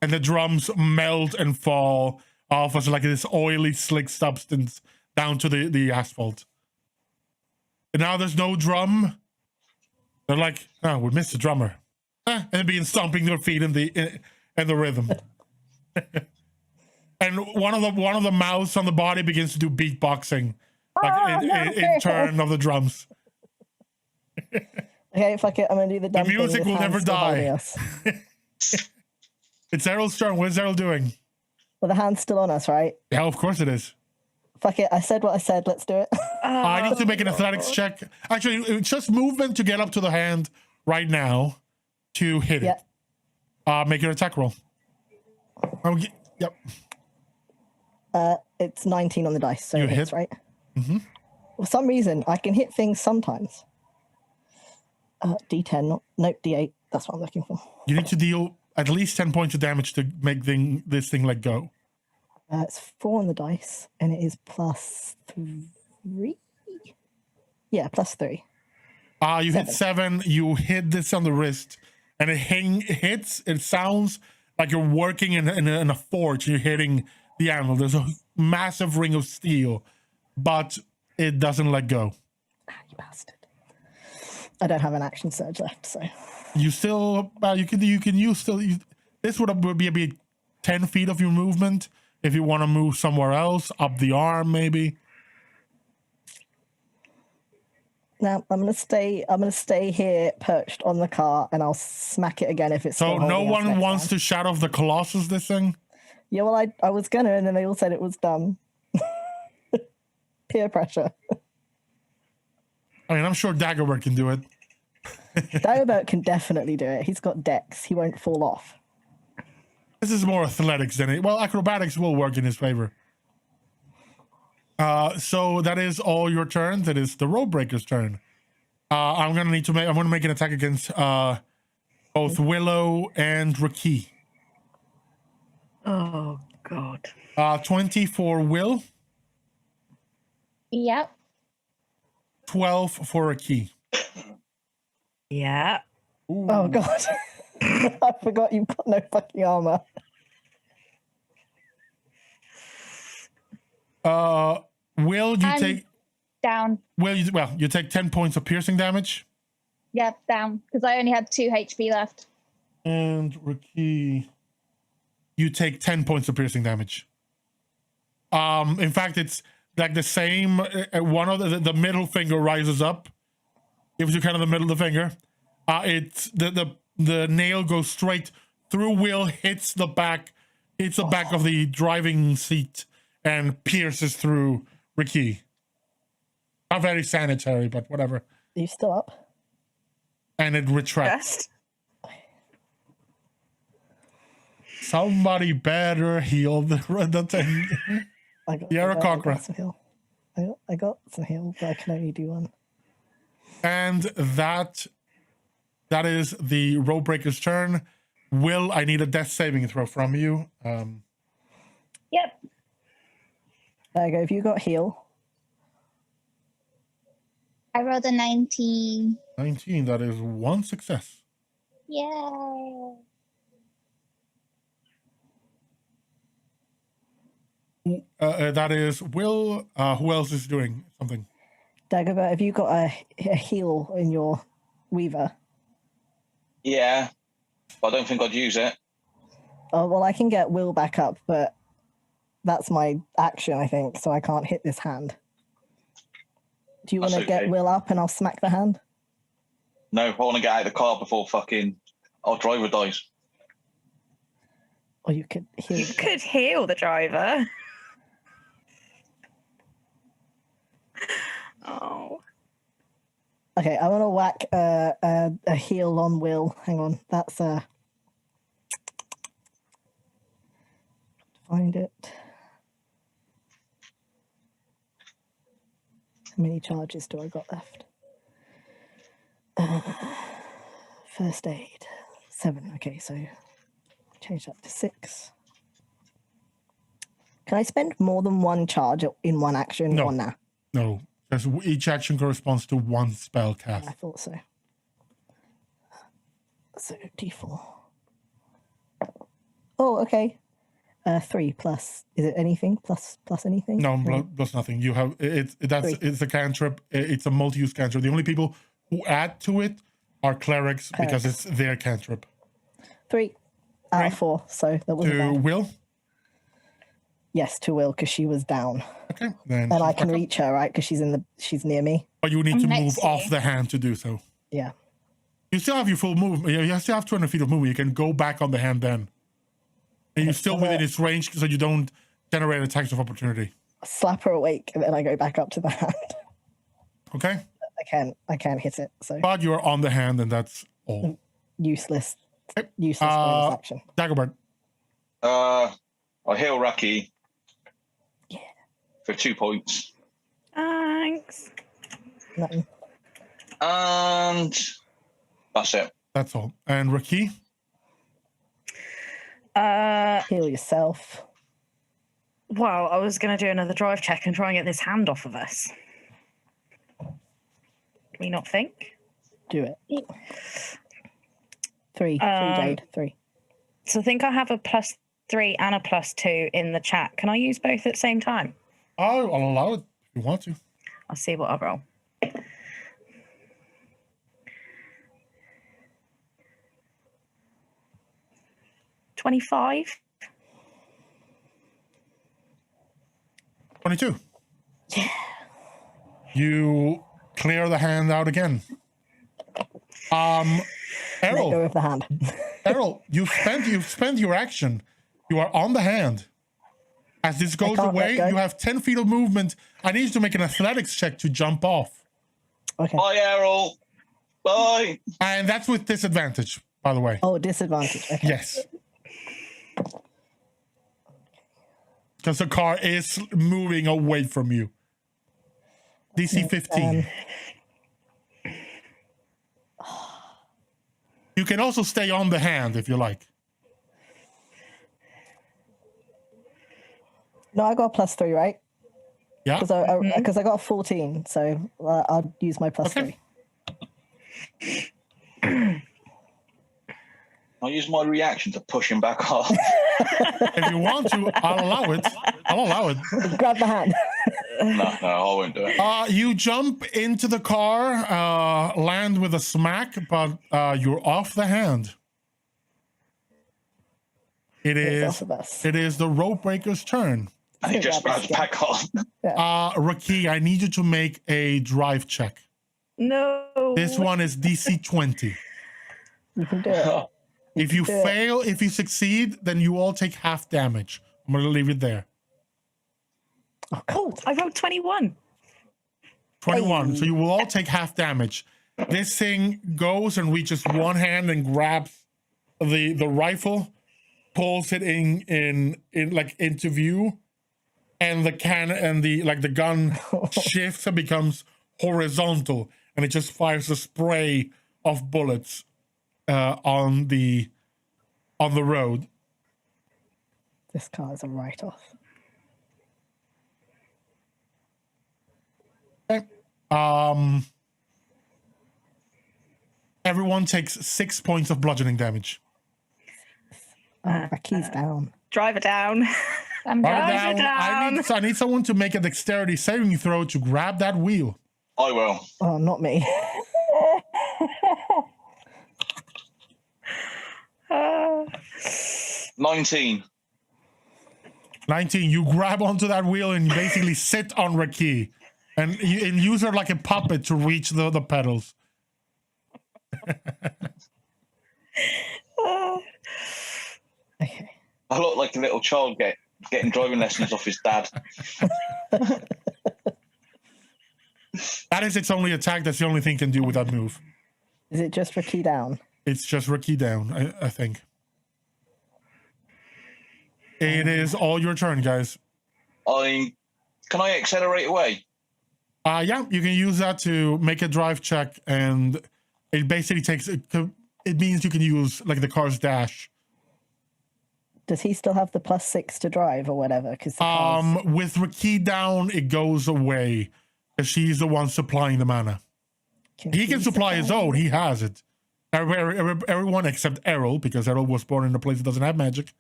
And the drums melt and fall off as like this oily, slick substance down to the asphalt. And now there's no drum. They're like, oh, we missed the drummer. And they begin stomping their feet in the rhythm. And one of the mouths on the body begins to do beatboxing, like in turn of the drums. Okay, fuck it. I'm gonna do the dumb thing. music with will hands never still holding die. us. It's Errol's turn. What is Errol doing? Well, the hand's still on us, right? Yeah, of course it is. Fuck it. I said what I said. Let's do it. I need to make an athletics check. Actually, it's just movement to get up to the hand right now to hit it. Make your attack roll. Yep. It's 19 on the dice, so You it hits, hit. right? Mm-hmm. For some reason, I can hit things sometimes. D10, nope, D8. That's what I'm looking for. You need to deal at least 10 points of damage to make this thing let go. It's 4 on the dice, and it is +3. Yeah, +3. You hit 7. You hit this on the wrist, and it hits. It sounds like you're working in a forge. You're hitting the anvil. There's a massive ring of steel, but it doesn't let go. Ah, you bastard. I don't have an action surge left, so. You still, you can use still. This would be a bit 10 feet of your movement if you want to move somewhere else, up the arm maybe. Now I'm gonna stay here perched on the car, and I'll smack it again if it's. So still no holding us one next wants time. to Shadow of the Colossus this thing? Yeah, well, I was gonna, and then they all said it was dumb. Peer pressure. I mean, I'm sure Dagobert can do it. Dagobert can definitely do it. He's got dex. He won't fall off. This is more athletics than it. Well, acrobatics will work in his favor. So that is all your turns. It is the Roadbreaker's turn. I'm gonna make an attack against both Willow and RaQui. Oh God. 20 for Will, Yep. 12 for RaQui. Yeah. Oh god. I forgot you've got no fucking armor. Will you I'm take? Down. You take 10 points of piercing damage, Yep, down. Because I only had 2 HP left. and RaQui, you take 10 points of piercing damage. In fact, it's like the same. One of the middle finger rises up, gives you kind of the middle of the finger. It's the nail goes straight through Will, hits the back of the driving seat, and pierces through RaQui. Not very sanitary, but whatever. Are you still up? And it retracts. Just. Somebody better heal the thing. I got, You're a I cockroach. got some heal. I got some heal, but I can only do one. And that is the Roadbreaker's turn. Will, I need a death saving throw from you. Yep. There you go. If you got heal, I rolled a 19. 19, that is one success. Yay. That is Will. Who else is doing something? Dagobert, have you got a heal in your Weaver? Yeah, but I don't think I'd use it. Oh, well, I can get Will back up, but that's my action, I think, so I can't hit this hand. Do you want to That's get okay. Will up and I'll smack the hand? No, I want to get out of the car before fucking our driver dies. Or you could heal. You could heal the driver. Oh. Okay, I want to whack a heal on Will. Hang on, that's find it. How many charges do I got left? First aid, 7. Okay, so change that to 6. Can I spend more than one charge in one action No. or nah? No, because each action corresponds to one spell cast. I thought so. So D4. Oh, okay. 3 plus. Is it anything? Plus anything? No, plus nothing. You have it's a cantrip. It's a multi-use cantrip. The only people who add to it are clerics because it's their cantrip. 3 out of 4. So that wasn't To bad. Will. Yes, to Will because she was down, Okay, then. and I she's can back up. reach her, right? Because she's near me. But you need I'm to next move to off you. the hand to do so. Yeah. You still have your full move. You still have 200 feet of movement. You can go back on the hand then. And you're still within its range so you don't generate attacks of opportunity. Slap her awake, and then I go back up to the hand. Okay? I can't hit it. So But you're on the hand and that's all. useless. Okay. Useless bonus action. Dagobert. I heal RaQui. Yeah. For 2 points. Thanks. Nothing. And that's it. That's all. And RaQui? Heal yourself. Well, I was going to do another drive check and try and get this hand off of us. Do we not think? Do it. 3. 3, Jade. 3. So I think I have a +3 and a +2 in the chat. Can I use both at the same time? Oh, I'll allow it if you want to. I'll see what I roll. 25. 22. Yeah. You clear the hand out again. Let go Errol, of the hand. Errol, you've spent your action. You are on the hand. As this goes can't away, let go. you have 10 feet of movement. I need you to make an athletics check to jump off. Okay. Bye, Errol. Bye. And that's with disadvantage, by the way. Oh, disadvantage. Okay. Yes. Because the car is moving away from you. DC 15. You can also stay on the hand if you like. No, I got a +3, right? Yeah. Because I got a 14, so I'll use my +3. I'll use my reaction to push him back off. If you want to, I'll allow it. I'll allow it. Grab the hand. No, I won't do it. You jump into the car, land with a smack, but you're off the hand. It It's is. off of us. It is the rope breaker's turn. And he just grabs back on. RaQui, I need you to make a drive check. No. This one is DC 20. You can do it. If you do it. fail, if you succeed, then you all take half damage. I'm gonna leave it there. Oh, I rolled 21. 21. So you will all take half damage. This thing goes and reaches one hand and grabs the rifle, pulls it in like into view, and the cannon and the gun shifts and becomes horizontal, and it just fires a spray of bullets on the road. This car is a write-off. Okay. Everyone takes 6 points of bludgeoning damage. My key's down. Drive it down. I'm Right driving. down. I need someone to make a dexterity saving throw to grab that wheel. I will. Oh, not me. 19. 19. You grab onto that wheel and you basically sit on RaQui and use her like a puppet to reach the pedals. Okay. I look like a little child getting driving lessons off his dad. That is its only attack. That's the only thing it can do with that move. Is it just for key down? It's just RaQui down, I think. It is all your turn, guys. Can I accelerate away? Yeah, you can use that to make a drive check, and it basically takes it means you can use like the car's dash. Does he still have the +6 to drive or whatever? Because With RaQui down, it goes away because she's the one supplying the mana. He can supply his own. He has it. Everyone except Errol, because Errol was born in a place that doesn't have magic,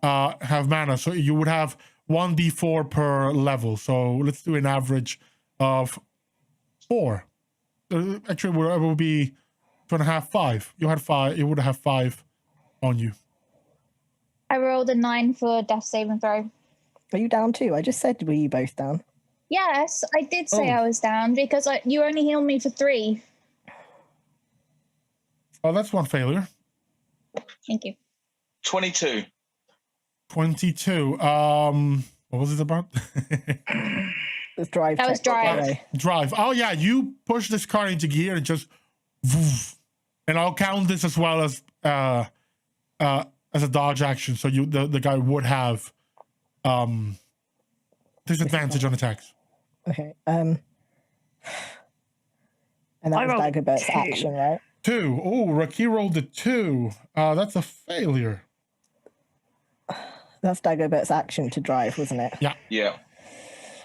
have mana. So you would have 1d4 per level. So let's do an average of 4. Actually, it would be 2.5, 5. You had 5. You would have 5 on you. I rolled a 9 for death saving throw. Are you down too? I just said, were you both down? Yes, I did say Oh. I was down because you only healed me for 3. Oh, that's one failure. Thank you. 22. 22. What was it about? It's drive. That was check, drive. by the way. Drive. Oh yeah, you push this car into gear and just woof. And I'll count this as well as a dodge action. So the guy would have disadvantage on attacks. Okay. And that I was rolled Dagobah's 2. action, right? 2. Oh, RaQui rolled a 2. That's a failure. That's Dagobah's action to drive, wasn't it? Yeah.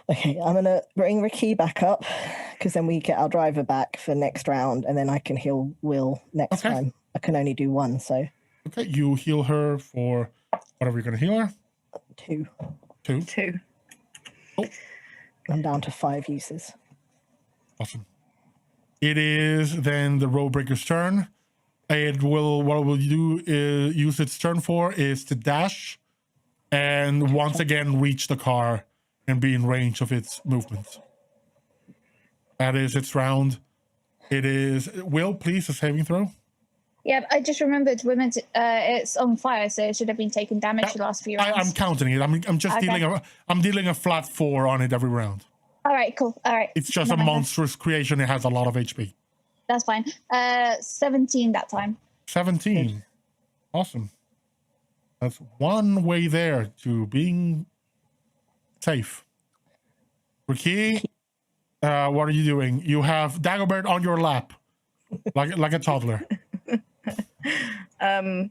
Okay, I'm gonna bring RaQui back up because then we get our driver back for next round, and then I can heal Will next Okay. time. I can only do one, so Okay, you heal her for whatever you're going to heal her. 2. 2. 2. I'm down to 5 uses. Awesome. It is then the Roadbreaker's turn. It will, what it will do is use its turn for is to dash and once again reach the car and be in range of its movements. That is its round. It is, Will, please, a saving throw. Yeah, I just remembered women's. It's on fire, so it should have been taking damage the last few rounds. I'm counting it. I'm just Okay. dealing a flat 4 on it every round. All right, cool. All right. It's just a monstrous creation. It has a lot of HP. That's fine. 17 that time. 17. Awesome. That's one way there to being safe. RaQui, what are you doing? You have Dagobert on your lap, like a toddler. So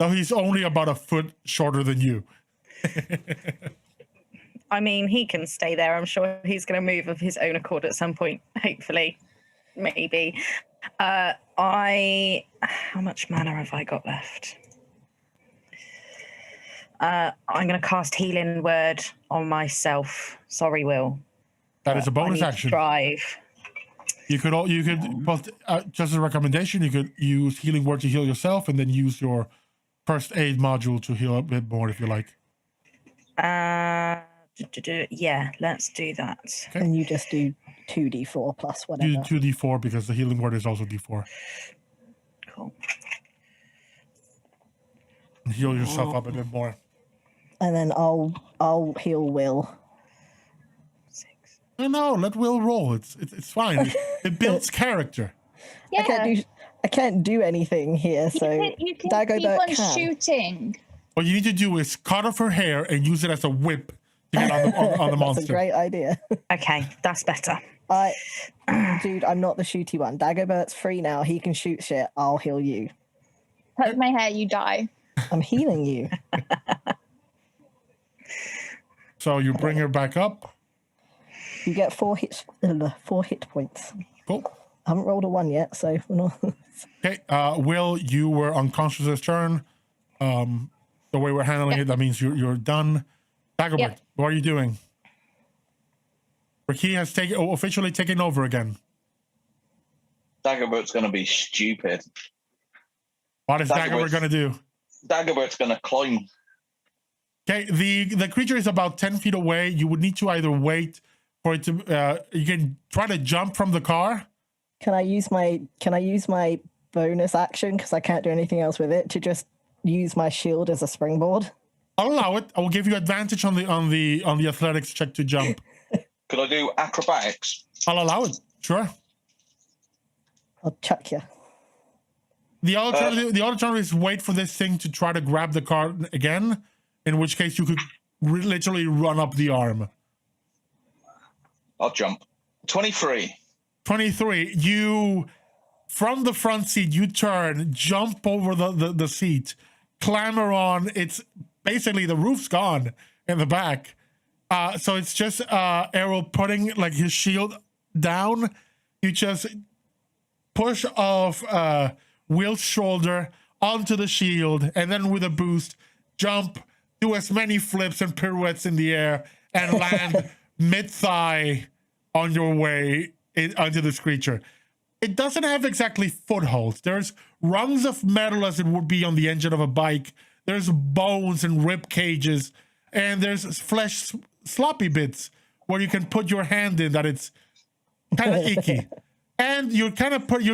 he's only about a foot shorter than you. I mean, he can stay there. I'm sure he's going to move of his own accord at some point. Hopefully, maybe. How much mana have I got left? I'm going to cast Healing Word on myself. Sorry, Will. That is a bonus action. Drive. You could both, just as a recommendation, you could use Healing Word to heal yourself, and then use your first aid module to heal a bit more if you like. Yeah, let's do that. Okay. And you just do 2d4 plus whatever. Do 2d4 because the Healing Word is also d4. Cool. And heal yourself up a bit more. And then I'll heal Will. 6. No, let Will roll. It's fine. It builds character. Yeah. I can't do anything here, so you can keep Dagobert on can. shooting. What you need to do is cut off her hair and use it as a whip to get on the monster. That's a great idea. Okay, that's better. Dude, I'm not the shooty one. Dagobert's free now. He can shoot shit. I'll heal you. Touch my hair, you die. I'm healing you. So you bring her back up. You get 4 hit points. Cool. I haven't rolled a 1 yet, so we're not. Okay, Will, you were unconscious this turn. The way we're handling it, that means you're done. Dagobert, what are you doing? RaQui has officially taken over again. Dagobert's going to be stupid. What is Dagobert going to do? Dagobert's going to climb. Okay, the creature is about 10 feet away. You would need to either wait for it to. You can try to jump from the car. Can I use my bonus action, because I can't do anything else with it, to just use my shield as a springboard? I'll allow it. I will give you advantage on the athletics check to jump. Could I do acrobatics? I'll allow it. Sure. I'll chuck you. The alternative is wait for this thing to try to grab the car again, in which case you could literally run up the arm. I'll jump. 23. 23. You, from the front seat, you turn, jump over the seat, clamber on. It's basically the roof's gone in the back. So it's just Errol putting like his shield down. You just push off Will's shoulder onto the shield, and then with a boost, jump, do as many flips and pirouettes in the air, and land mid-thigh on your way onto this creature. It doesn't have exactly footholds. There's rungs of metal as it would be on the engine of a bike. There's bones and rib cages, and there's flesh sloppy bits where you can put your hand in that it's kind of icky. And you're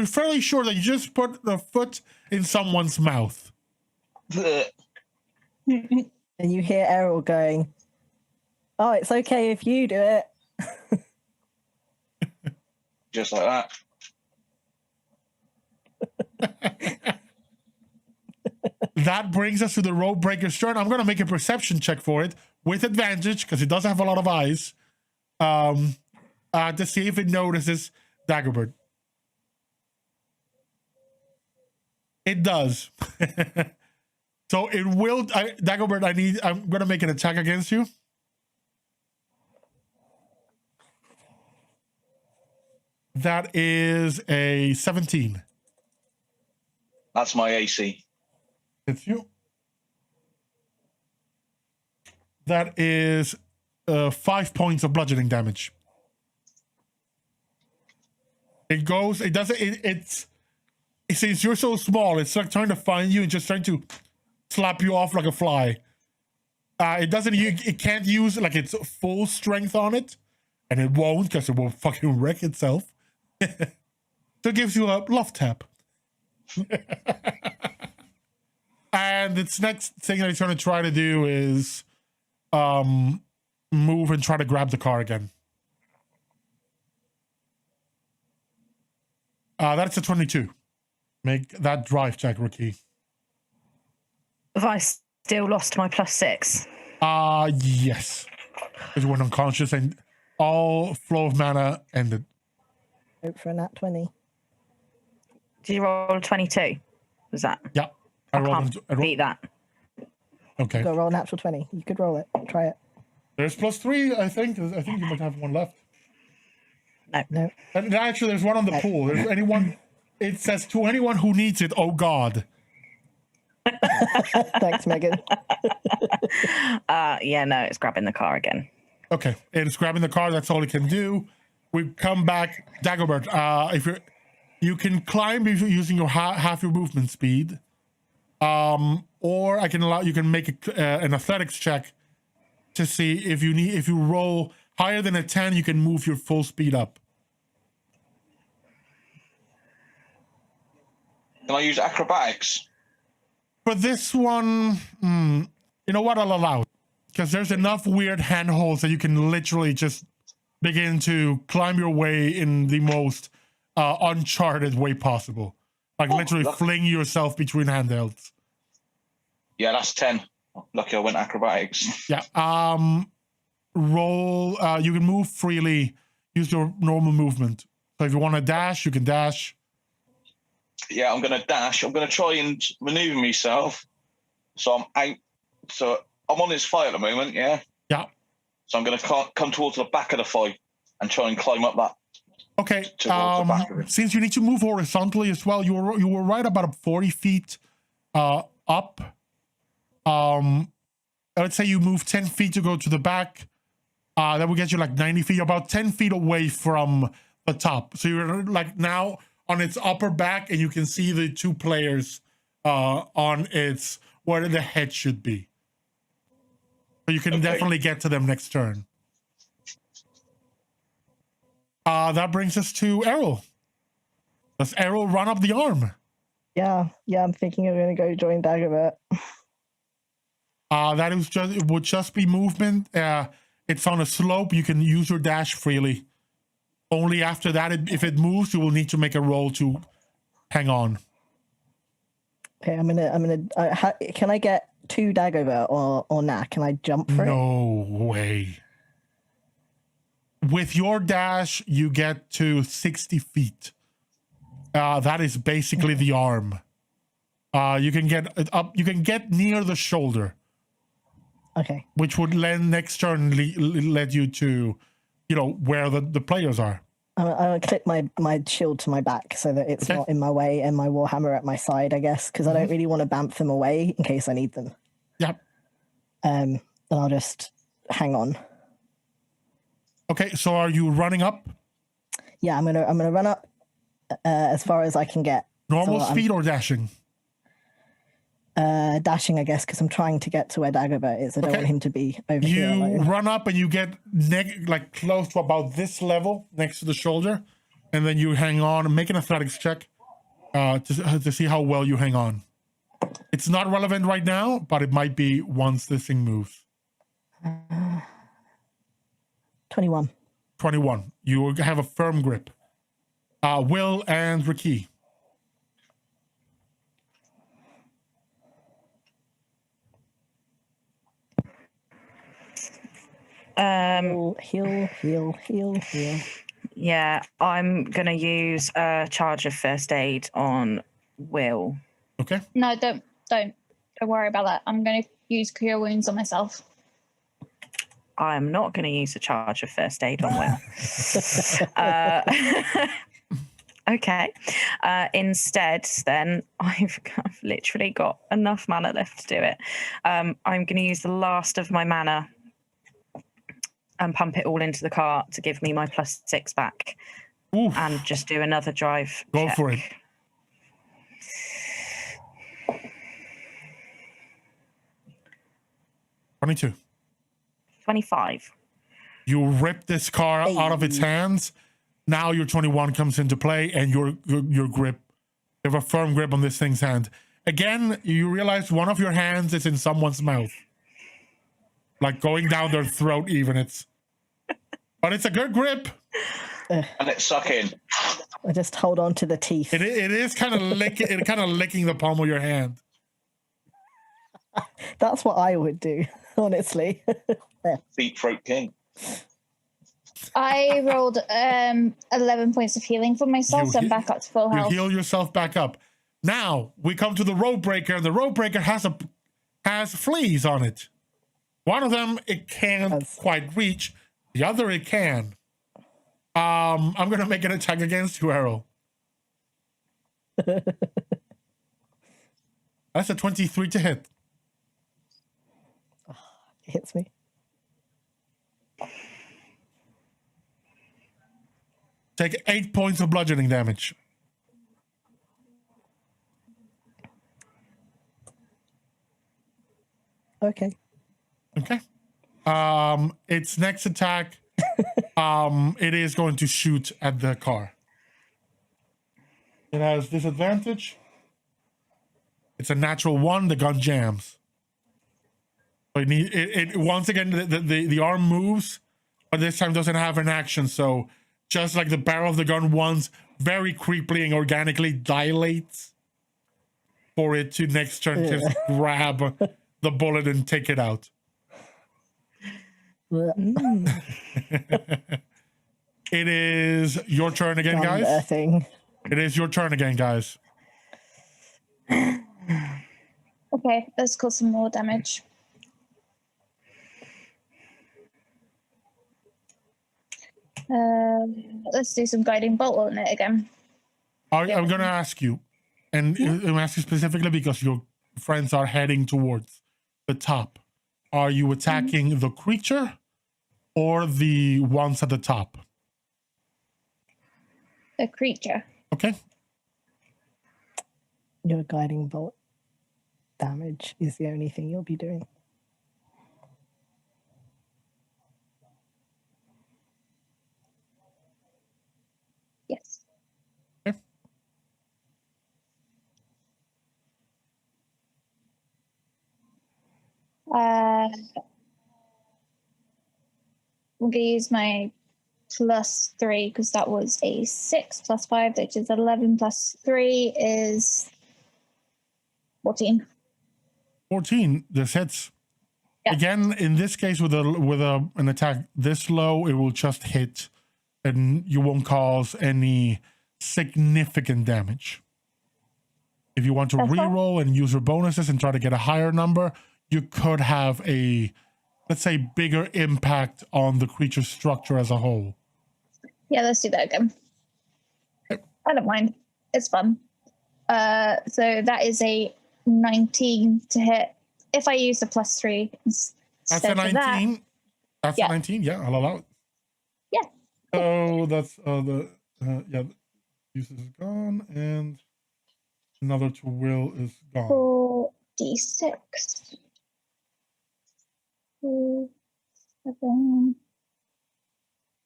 fairly sure that you just put the foot in someone's mouth. Ugh. And you hear Errol going, "Oh, it's okay if you do it." Just like that. That brings us to the Roadbreaker's turn. I'm going to make a perception check for it with advantage because it does have a lot of eyes to see if it notices Dagobert. It does. So it will, Dagobert, I'm going to make an attack against you. That is a 17. That's my AC. It's you. That is 5 points of bludgeoning damage. It goes, it doesn't, it's since you're so small, it's like trying to find you and just trying to slap you off like a fly. It doesn't, it can't use like its full strength on it, and it won't because it will fucking wreck itself. So it gives you a love tap. And its next thing that it's going to try to do is move and try to grab the car again. That's a 22. Make that drive check, RaQui. Have I still lost my +6? Yes. Because you went unconscious and all flow of mana ended. Hope for a nat 20. Did you roll a 22? Was that? Yeah. I can't beat that. Okay. Go roll a natural 20. You could roll it. Try it. There's +3, I think. I think you might have one left. No. And actually, there's one on the pool. There's anyone. It says to anyone who needs it, oh God. Thanks, Megan. Yeah, no, it's grabbing the car again. Okay, it's grabbing the car. That's all it can do. We come back, Dagobert. If you can climb using your half your movement speed, or I can allow you can make an athletics check to see if you roll higher than a 10, you can move your full speed up. Can I use acrobatics? For this one, you know what? I'll allow it. Because there's enough weird handholds that you can literally just begin to climb your way in the most uncharted way possible. Like literally fling yourself between handhelds. Yeah, that's 10. Lucky I went acrobatics. Yeah. Roll. You can move freely. Use your normal movement. So if you want to dash, you can dash. Yeah, I'm going to dash. I'm going to try and maneuver myself. So I'm out. So I'm on this fight at the moment, yeah? Yeah. So I'm going to come towards the back of the fight and try and climb up that. Okay. Towards the back of it. Since you need to move horizontally as well, you were right about 40 feet up. Let's say you move 10 feet to go to the back. That will get you like 90 feet, about 10 feet away from the top. So you're like now on its upper back, and you can see the two players on its where the head should be. So you can definitely get to them next turn. That brings us to Errol. Does Errol run up the arm? Yeah, I'm thinking I'm going to go join Dagobert. That is it would just be movement. It's on a slope. You can use your dash freely. Only after that, if it moves, you will need to make a roll to hang on. Okay, I'm gonna. Can I get to Dagobert or nah? Can I jump for it? No way. With your dash, you get to 60 feet. That is basically the arm. You can get up. You can get near the shoulder. Okay. Which would next turn lead you to, where the players are. I'll clip my shield to my back so that it's not in my way, and my warhammer at my side, I guess, because I don't really want to bamf them away in case I need them. Yep. And I'll just hang on. Okay, so are you running up? Yeah, I'm gonna run up as far as I can get. Normal speed or dashing? Dashing, I guess, because I'm trying to get to where Dagobert is. I don't want him to be over here alone. You run up and you get close to about this level next to the shoulder, and then you hang on and make an athletics check to see how well you hang on. It's not relevant right now, but it might be once this thing moves. 21. 21. You have a firm grip. Will and RaQui. Heal. Yeah, I'm gonna use a charge of first aid on Will. Okay. No, don't worry about that. I'm going to use Cure Wounds on myself. I'm not going to use a charge of first aid on Will. Okay. Instead, then I've literally got enough mana left to do it. I'm going to use the last of my mana and pump it all into the cart to give me my +6 back, Oof. and just do another drive. Go check. for it. 22. 25. You rip this car out of its hands. Now your 21 comes into play, and your grip. You have a firm grip on this thing's hand. Again, you realize one of your hands is in someone's mouth, like going down their throat. Even but it's a good grip. And it's sucking. I just hold on to the teeth. It is kind of licking the palm of your hand. That's what I would do, honestly. Deep throat king. I rolled 11 points of healing for myself, so I'm back up to full You health. heal yourself back up. Now we come to the road breaker, and the road breaker has fleas on it. One of them it can't quite reach. The other it can. I'm gonna make an attack against you, Errol. That's a 23 to hit. It hits me. Take 8 points of bludgeoning damage. Okay. Okay. Its next attack, it is going to shoot at the car. It has disadvantage. It's a natural 1. The gun jams. So it once again the arm moves, but this time doesn't have an action. So just like the barrel of the gun once, very creepily and organically dilates for it to next turn just grab the bullet and take it out. It is your turn again, guys. Earthing. It is your turn again, guys. Okay, let's cause some more damage. Let's do some guiding bolt on it again. I'm going to ask you, and I'm asking specifically because your friends are heading towards the top. Are you attacking the creature or the ones at the top? The creature. Okay. Your guiding bolt damage is the only thing you'll be doing. Yes. Okay. I'm going to use my +3 because that was a 6 + 5, which is 11 + 3 is 14. 14. This hits. Yeah. Again, in this case, with an attack this low, it will just hit, and you won't cause any significant damage. If you want to reroll and use your bonuses and try to get a higher number, you could have a, let's say, bigger impact on the creature's structure as a whole. Yeah, let's do that again. I don't mind. It's fun. So that is a 19 to hit. If I use the +3 That's a 19. That's a 19. Yeah, I'll allow it. Yeah. So that's uses is gone, and another to will is gone. 4d6. 2, 7,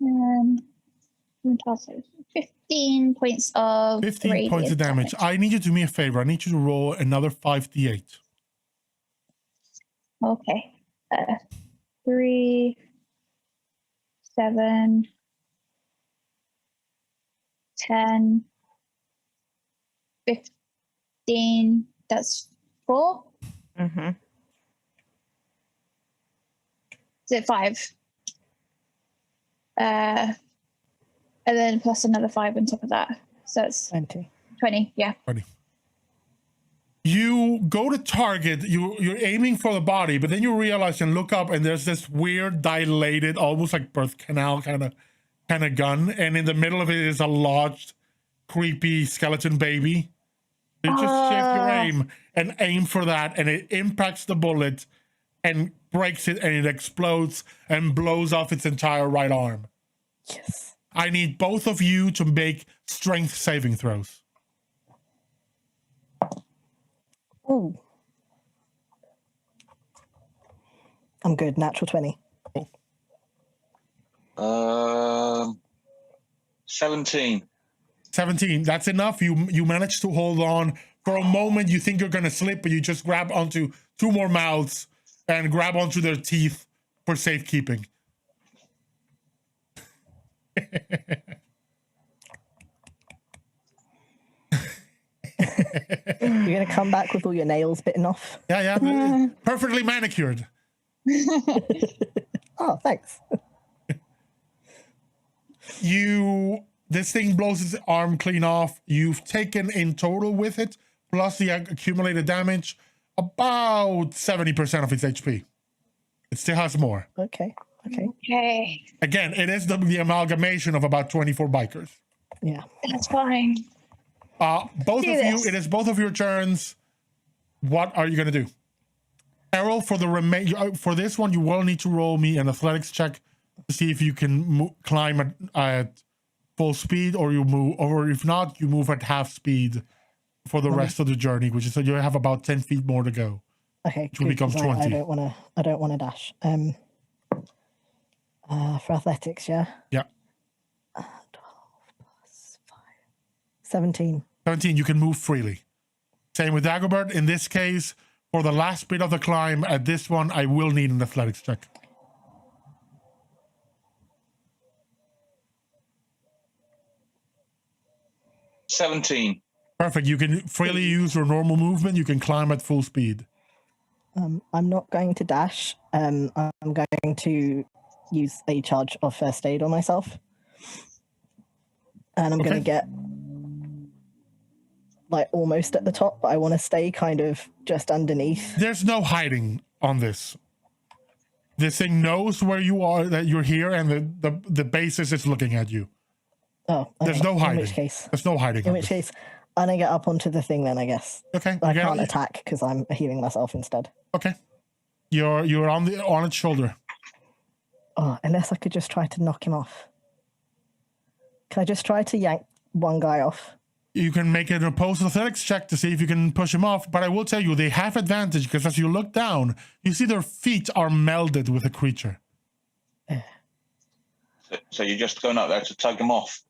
and 15 points of 15 points of damage. I need you to do me a favor. I need you to roll another 5d8. Okay. 3, 7, 10, 15. That's 4. Mm-hmm. Is it 5? And then plus another 5 on top of that. So it's 20. 20, yeah. 20. You go to target, you're aiming for the body, but then you realize and look up, and there's this weird dilated, almost like birth canal kind of gun, and in the middle of it is a lodged creepy skeleton baby. You just shift your aim and aim for that, and it impacts the bullet and breaks it, and it explodes and blows off its entire right arm. Yes. I need both of you to make strength saving throws. Ooh. I'm good. Natural 20. 17. 17. That's enough. You manage to hold on. For a moment, you think you're going to slip, but you just grab onto 2 more mouths and grab onto their teeth for safekeeping. You're going to come back with all your nails bitten off? Yeah. Perfectly manicured. Oh, thanks. This thing blows its arm clean off. You've taken in total with it, plus the accumulated damage, about 70% of its HP. It still has more. Okay. Okay, Again, it is the amalgamation of about 24 bikers. Yeah. that's fine. Both Do of this. you, it is both of your turns. What are you going to do? Errol, for this one, you will need to roll me an athletics check to see if you can climb at full speed, or if not, you move at half speed for the rest of the journey, which is so you have about 10 feet more to go. Okay. Which will become 20. I don't want to dash. For athletics, yeah. Yeah. 12 plus 5. 17. 17, you can move freely. Same with Dagobert. In this case, for the last bit of the climb, at this one, I will need an athletics check. $17. Perfect. You can freely use your normal movement. You can climb at full speed. I'm not going to dash. I'm going to use a charge of first aid on myself. And I'm going to get like almost at the top, but I want to stay kind of just underneath. There's no hiding on this. This thing knows where you are, that you're here, and the basis is looking at you. Oh, okay. There's no hiding. In which case, There's no hiding. in which case, I'm going to get up onto the thing then, I guess. Okay. I can't attack because I'm healing myself instead. Okay. You're on its shoulder. Oh, unless I could just try to knock him off. Can I just try to yank one guy off? You can make an opposed athletics check to see if you can push him off, but I will tell you, they have advantage because as you look down, you see their feet are melded with the creature. So you're just going up there to tug him off?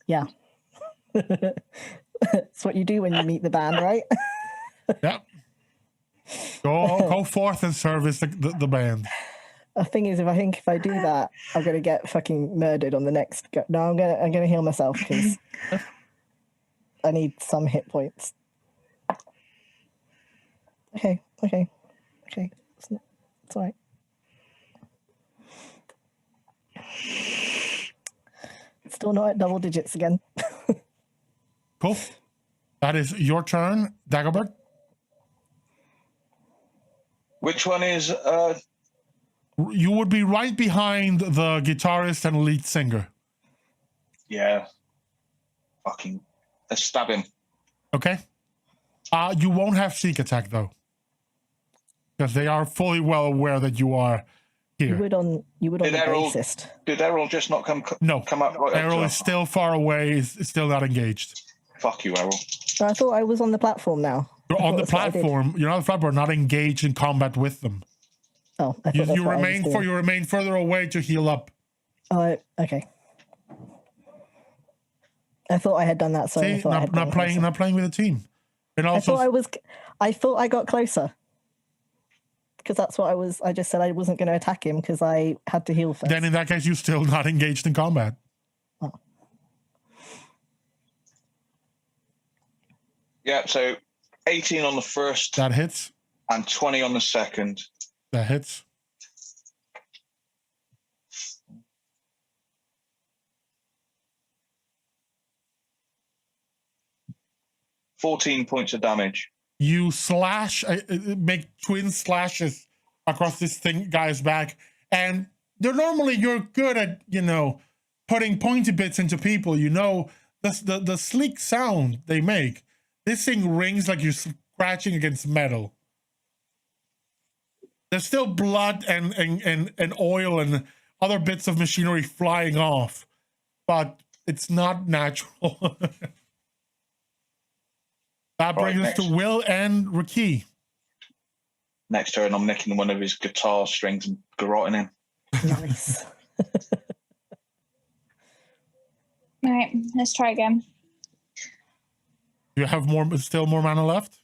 Yeah. That's what you do when you meet the band, right? Yeah. Go forth and service the band. The thing is, if I do that, I'm gonna get fucking murdered on the next go. No, I'm gonna heal myself because I need some hit points. Okay. It's all right. Still not at double digits again. Cool. That is your turn, Dagobert. Which one is... You would be right behind the guitarist and lead singer. Yeah. Fucking... Let's stab him. Okay. You won't have sneak attack though, because they are fully well aware that you are here. You would on the bassist. Did Errol just not come up right Errol is still far away, is still not engaged. Fuck you, Errol. I thought I was on the platform now. You're on the platform. You're on the platform, not engaged in combat with them. Oh, I thought You remain further away to heal up. Okay. I thought I had done that. So See, not playing with a team. And also, I thought I got closer because that's what I was. I just said I wasn't going to attack him because I had to heal first. Then in that case, you're still not engaged in combat. Oh. Yeah. So 18 on the first. That hits. And 20 on the second. That hits. $14 points of damage. You slash, make twin slashes across this guy's back, and you're good at, putting pointy bits into people. the sleek sound they make. This thing rings like you're scratching against metal. There's still blood and oil and other bits of machinery flying off, but it's not natural. That brings us to Will and RaQui. Next turn, I'm nicking one of his guitar strings and garroting him. Nice. All right, let's try again. You have still more mana left?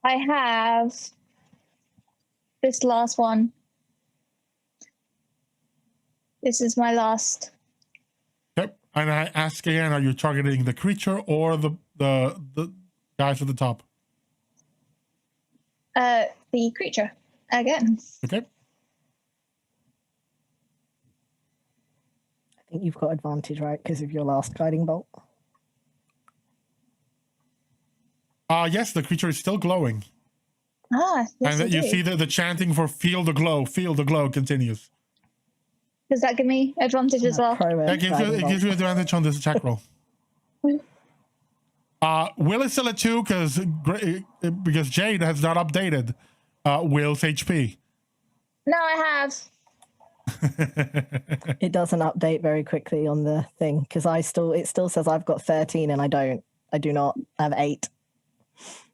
I have this last one. This is my last. Yep. And I ask again, are you targeting the creature or the guys at the top? The creature again. Okay. I think you've got advantage, right? Because of your last guiding bolt. Yes, the creature is still glowing. Yes, And that you see the chanting for feel the glow continues. Does that give me advantage as well? It gives you advantage on this attack roll. Will is still at 2 because Jade has not updated Will's HP. No, I have. It doesn't update very quickly on the thing because it still says I've got 13 and I do not have 8.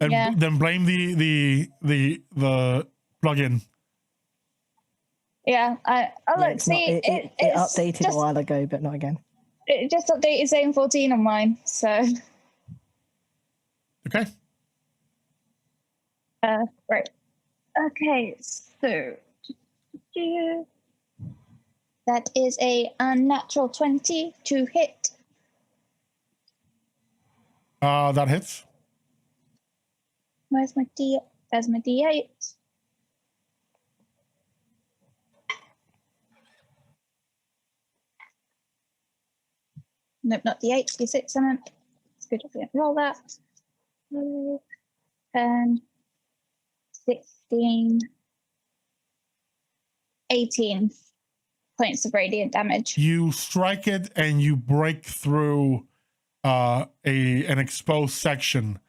And then blame the plugin. Yeah, look, see, it updated a while ago, but not again. It just updated saying 14 on mine, so. Okay. Right. Okay, so that is a unnatural 20 to hit. That hits. Where's my D? There's my D8. Nope, not D8, D6, I meant. It's good if we didn't roll that. 10, 16, 18 points of radiant damage. You strike it and you break through an exposed section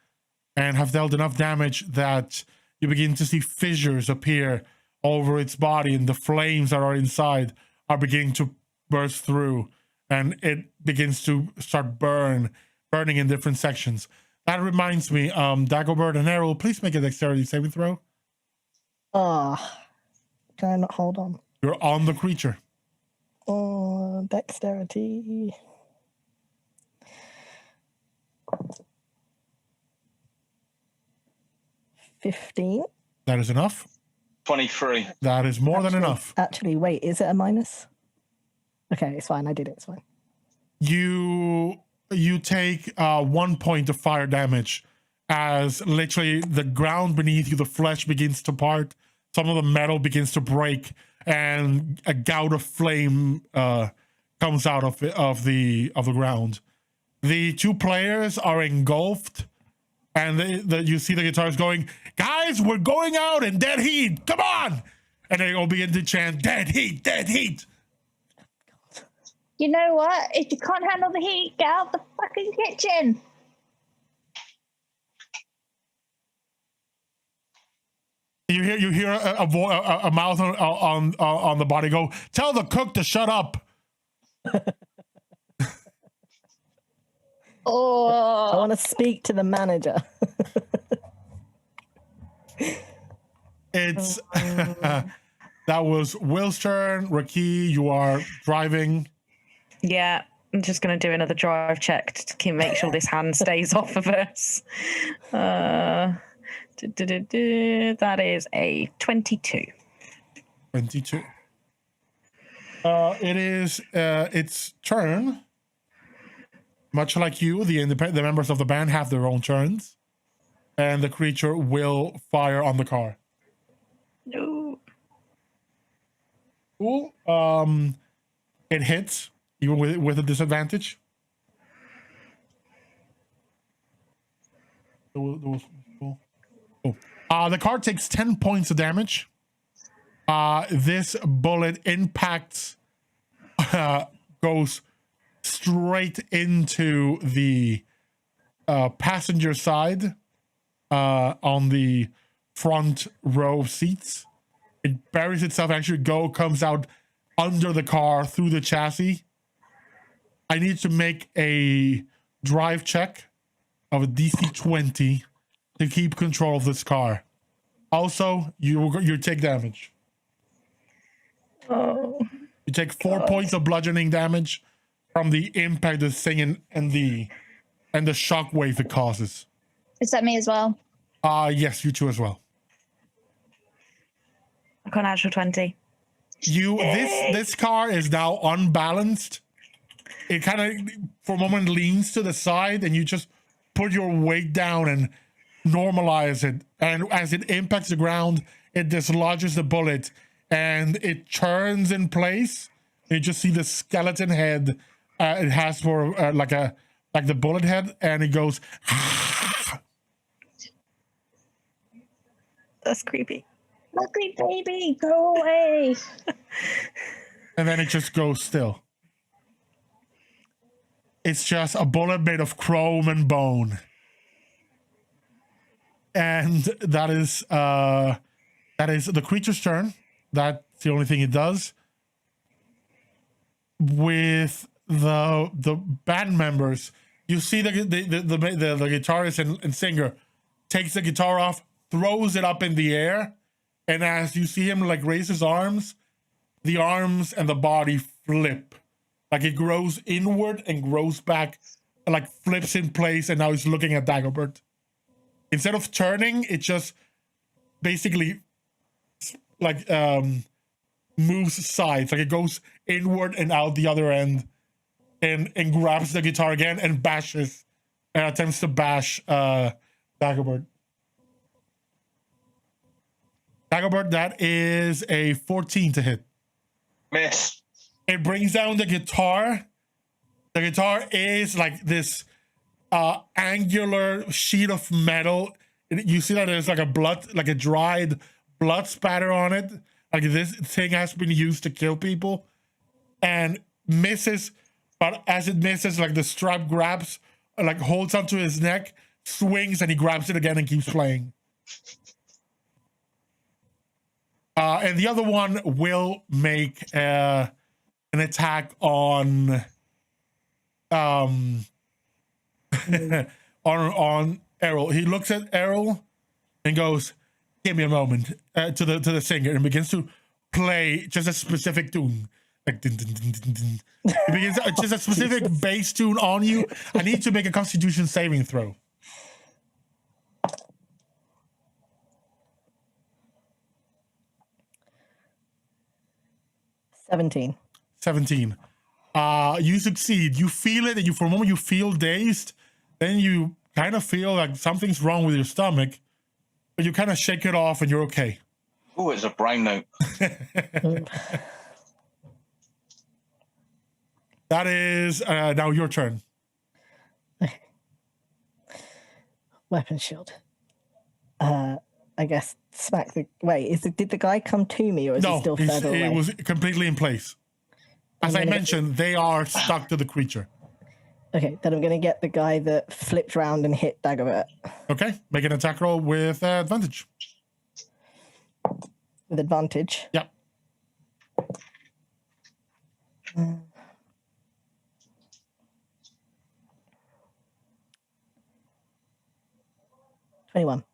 and have dealt enough damage that you begin to see fissures appear over its body, and the flames that are inside are beginning to burst through, and it begins to start burning in different sections. That reminds me, Dagobert and Errol, please make a dexterity saving throw. Can I not hold on? You're on the creature. Dexterity. 15. That is enough. 23. That is more than enough. Actually, wait, is it a minus? Okay, it's fine. I did it. It's fine. You take 1 point of fire damage as literally the ground beneath you, the flesh begins to part, some of the metal begins to break, and a gout of flame comes out of the ground. The two players are engulfed, and you see the guitars going, "Guys, we're going out in dead heat! Come on!" And they all begin to chant, "Dead heat, dead heat!" You know what? If you can't handle the heat, get out the fucking kitchen. You hear a mouth on the body go, "Tell the cook to shut up." Oh, I want to speak to the manager. It's that was Will's turn. RaQui, you are driving. Yeah, I'm just going to do another drive check to make sure this hand stays off of us. That is a 22. 22. It is its turn. Much like you, the members of the band have their own turns, and the creature will fire on the car. No. Cool. It hits even with a disadvantage. The car takes 10 points of damage. This bullet impacts, goes straight into the passenger side on the front row of seats. It buries itself, actually comes out under the car through the chassis. I need to make a drive check of a DC 20 to keep control of this car. Also, you take damage. Oh. You take 4 points of bludgeoning damage from the impact of the thing and the shockwave it causes. Is that me as well? Yes, you too as well. I got an actual 20. This car is now unbalanced. It kind of for a moment leans to the side, and you just put your weight down and normalize it. And as it impacts the ground, it dislodges the bullet and it turns in place. You just see the skeleton head it has for like the bullet head, and it goes. That's creepy. Ugly baby, go away. And then it just goes still. It's just a bullet made of chrome and bone. And that is the creature's turn. That's the only thing it does. With the band members, you see the guitarist and singer takes the guitar off, throws it up in the air, and as you see him like raise his arms, the arms and the body flip. Like it grows inward and grows back, like flips in place, and now he's looking at Dagobert. Instead of turning, it just basically like moves sides, like it goes inward and out the other end, and grabs the guitar again and attempts to bash Dagobert. Dagobert, that is a 14 to hit. Miss. It brings down the guitar. The guitar is like this angular sheet of metal. You see that there's like a dried blood spatter on it. Like this thing has been used to kill people, and misses. But as it misses, like the strap grabs, like holds onto his neck, swings, and he grabs it again and keeps playing. And the other one will make an attack on on Errol. He looks at Errol and goes, "Give me a moment," to the singer, and begins to play just a specific tune. Like dun, dun, dun, dun, dun. It begins just a specific bass tune on you. I need to make a Constitution saving throw. $17. 17. You succeed. You feel it, and for a moment you feel dazed. Then you kind of feel like something's wrong with your stomach, but you kind of shake it off, and you're okay. Oh, it's a brown note. That is now your turn. Weapon shield. I guess smack the. Wait, did the guy come to me, or is he still further away? It was completely in place. As I mentioned, they are stuck to the creature. Okay, then I'm going to get the guy that flipped around and hit Dagobert. Okay, make an attack roll with advantage. With advantage? Yep. 21.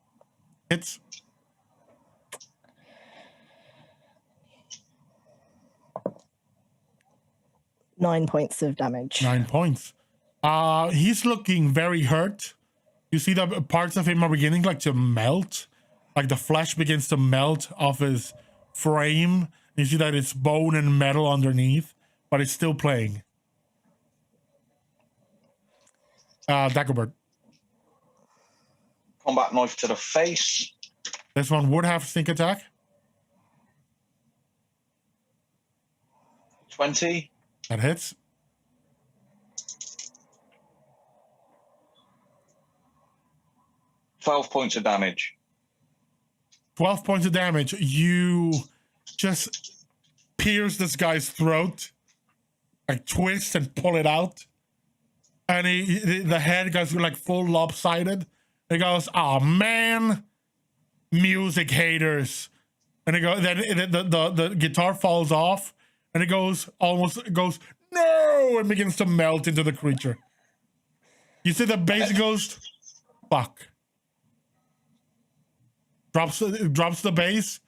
Hits. Nine points of damage. 9 points. He's looking very hurt. You see that parts of him are beginning like to melt. Like the flesh begins to melt off his frame. You see that it's bone and metal underneath, but it's still playing. Dagobert. Combat knife to the face. This one would have sneak attack. 20. That hits. $12 points of damage. 12 points of damage. You just pierce this guy's throat, like twist and pull it out. And the head goes like full lopsided. It goes, oh man, music haters. And it goes, then the guitar falls off, and it goes no, and begins to melt into the creature. You see the bass goes, fuck. Drops the bass,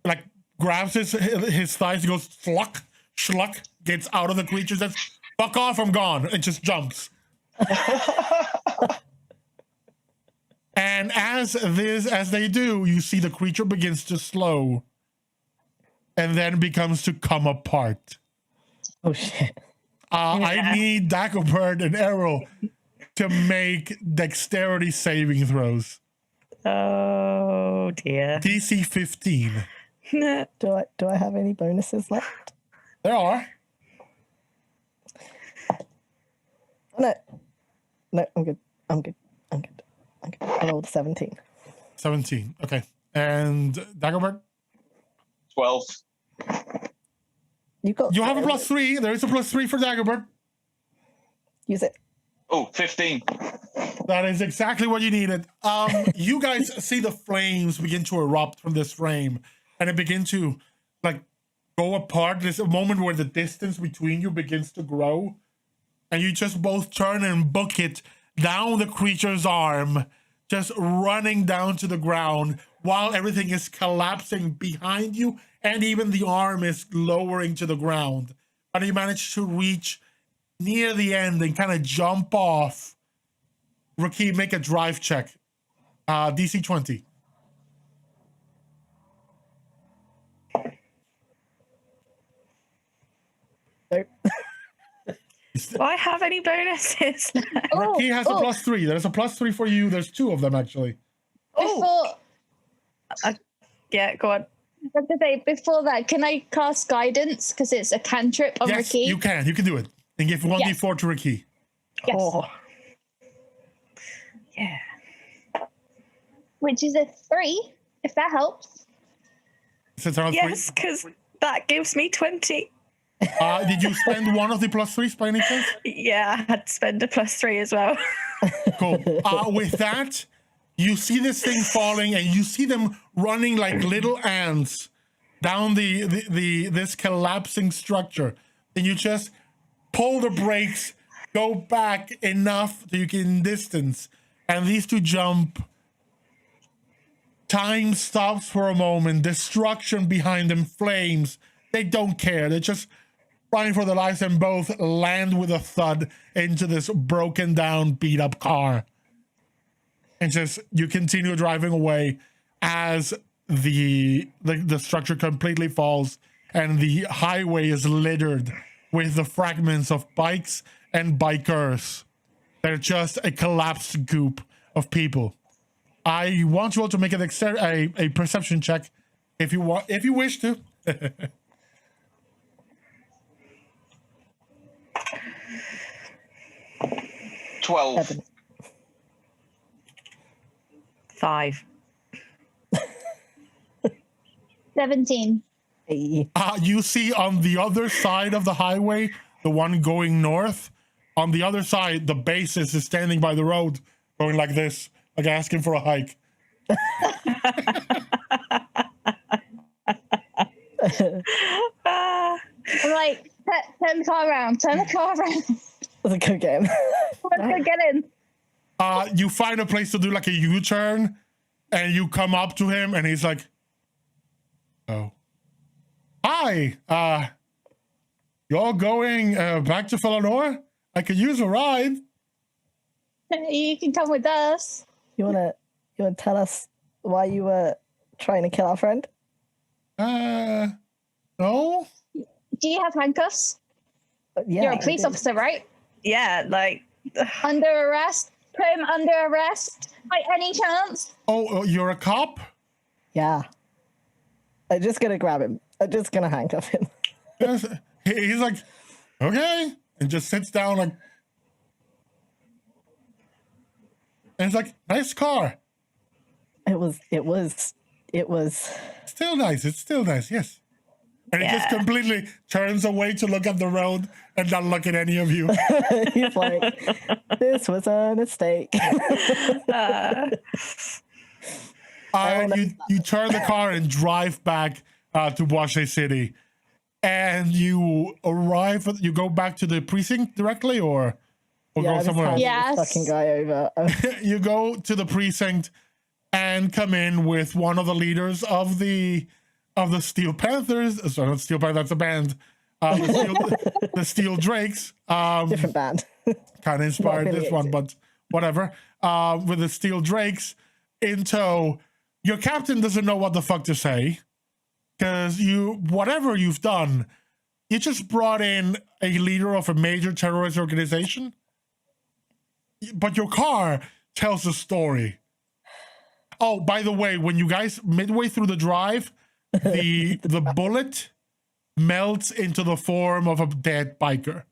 like grabs his thighs, goes sluck, schluck, gets out of the creature, says, fuck off, I'm gone, and just jumps. And as they do, you see the creature begins to slow and then begins to come apart. Oh shit. I need Dagobert and Errol to make dexterity saving throws. Oh dear. DC 15. Do I have any bonuses left? There are. No, I'm good. I rolled 17. 17. Okay. And Dagobert? 12. You have a +3. There is a +3 for Dagobert. Use it. Oh, 15. That is exactly what you needed. You guys see the flames begin to erupt from this frame, and it begin to like go apart. There's a moment where the distance between you begins to grow, and you just both turn and book it down the creature's arm, just running down to the ground while everything is collapsing behind you, and even the arm is lowering to the ground. And you manage to reach near the end and kind of jump off. RaQui, make a drive check. DC 20. Nope. Do I have any bonuses? RaQui has a +3. There's a +3 for you. There's 2 of them, actually. Yeah, go on. I have to say, before that, can I cast guidance? Because it's a cantrip on Yes, RaQui. you can. You can do it. And give 1d4 to RaQui. Yes. Oh. Yeah. Which is a 3, if that helps. Since I was Yes, because that gives me 20. Did you spend one of the +3s by any chance? Yeah, I had to spend a +3 as well. Cool. With that, you see this thing falling, and you see them running like little ants down this collapsing structure. And you just pull the brakes, go back enough that you can distance, and these two jump. Time stops for a moment. Destruction behind them, flames. They don't care. They're just running for their lives, and both land with a thud into this broken down, beat up car. And just you continue driving away as the structure completely falls, and the highway is littered with the fragments of bikes and bikers. They're just a collapsed goop of people. I want you all to make a perception check if you wish to. 12. 5. 17. Hey. You see on the other side of the highway, the one going north, on the other side, the bassist is standing by the road going like this, like asking for a hike. I'm like, turn the car around. Let's go get him. Let's go get in. You find a place to do like a U-turn, and you come up to him, and he's like, "Oh, hi. You're going back to Felonor? I could use a ride." You can come with us. You wanna tell us why you were trying to kill our friend? No. Do you have handcuffs? Yeah, You're a police officer, right? Yeah, like, Under arrest? Put him under arrest by any chance? Oh, you're a cop? Yeah. I'm just gonna grab him. I'm just gonna handcuff him. Yes. He's like, okay, and just sits down like, and it's like, nice car. It was Still nice. It's still nice. Yes. And he just completely turns away to look at the road and not look at any of you. He's like, this was a mistake. You turn the car and drive back to Washe City. And you arrive, you go back to the precinct directly or go somewhere else? Yes. Fucking guy over. You go to the precinct and come in with one of the leaders of the Steel Panthers. Sorry, not Steel Panthers, that's a band. The Steel Drakes. Different band. Kind of inspired this one, but whatever. With the Steel Drakes in tow. Your captain doesn't know what the fuck to say. Because whatever you've done, you just brought in a leader of a major terrorist organization. But your car tells a story. Oh, by the way, when you guys, midway through the drive, the bullet melts into the form of a dead biker.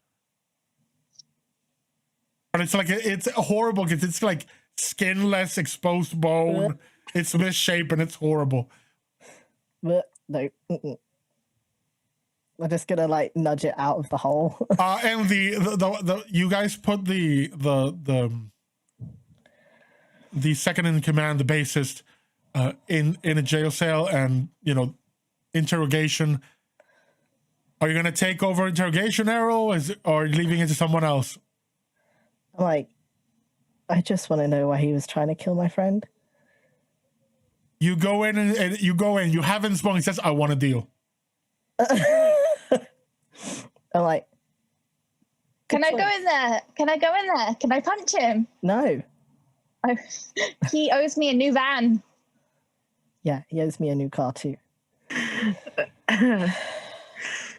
But it's like, it's horrible because it's like skinless, exposed bone. It's misshapen, it's horrible. But no. We're just gonna like nudge it out of the hole. And the you guys put the second in command, the bassist, in a jail cell and interrogation. Are you gonna take over interrogation, Errol, or are you leaving it to someone else? I'm like, I just want to know why he was trying to kill my friend. You go in and you haven't spoken. He says, I want a deal. I'm like, Can I go in there? Can I go in there? Can I punch him? no. He owes me a new van. Yeah, he owes me a new car too.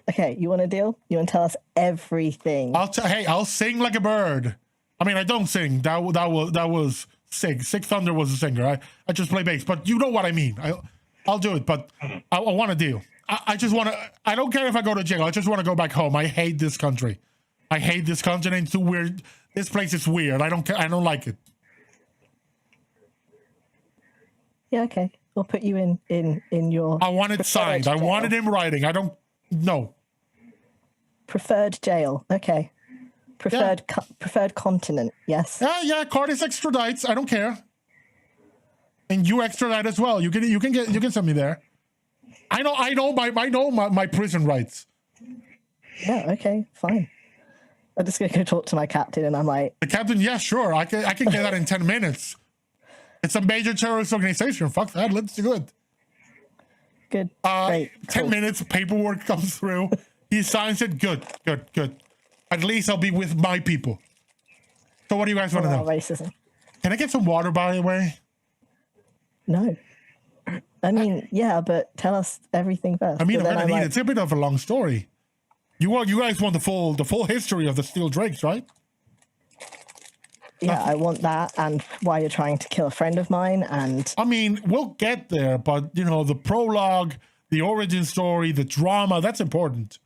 Okay, you want a deal? You want to tell us everything? I'll sing like a bird. I mean, I don't sing. That was Sig Thunder was a singer. I just play bass, but you know what I mean. I'll do it, but I want a deal. I just want to. I don't care if I go to jail. I just want to go back home. I hate this country. I hate this continent. It's too weird. This place is weird. I don't care. I don't like it. Yeah, okay. We'll put you in your. I want it signed. I want it in writing. I don't. No. Preferred jail. Okay. Preferred continent. Yes. Yeah. Cardis extradites. I don't care. And you extradite as well. You can send me there. I know my prison rights. Yeah. Okay. Fine. I'm just gonna go talk to my captain, and I'm like, the captain. Yeah, sure. I can get that in 10 minutes. It's a major terrorist organization. Fuck that. Let's do it. good. Great. 10 Cool. minutes. Paperwork comes through. He signs it. Good. At least I'll be with my people. So what do you guys want to know? Racism. Can I get some water, by the way? No. I mean, yeah, but tell us everything first. I mean, But I'm then gonna need like, it. It's a bit of a long story. You guys want the full history of the Steel Drakes, right? Yeah, I want that, and why you're trying to kill a friend of mine, and I mean, we'll get there, but the prologue, the origin story, the drama, that's important.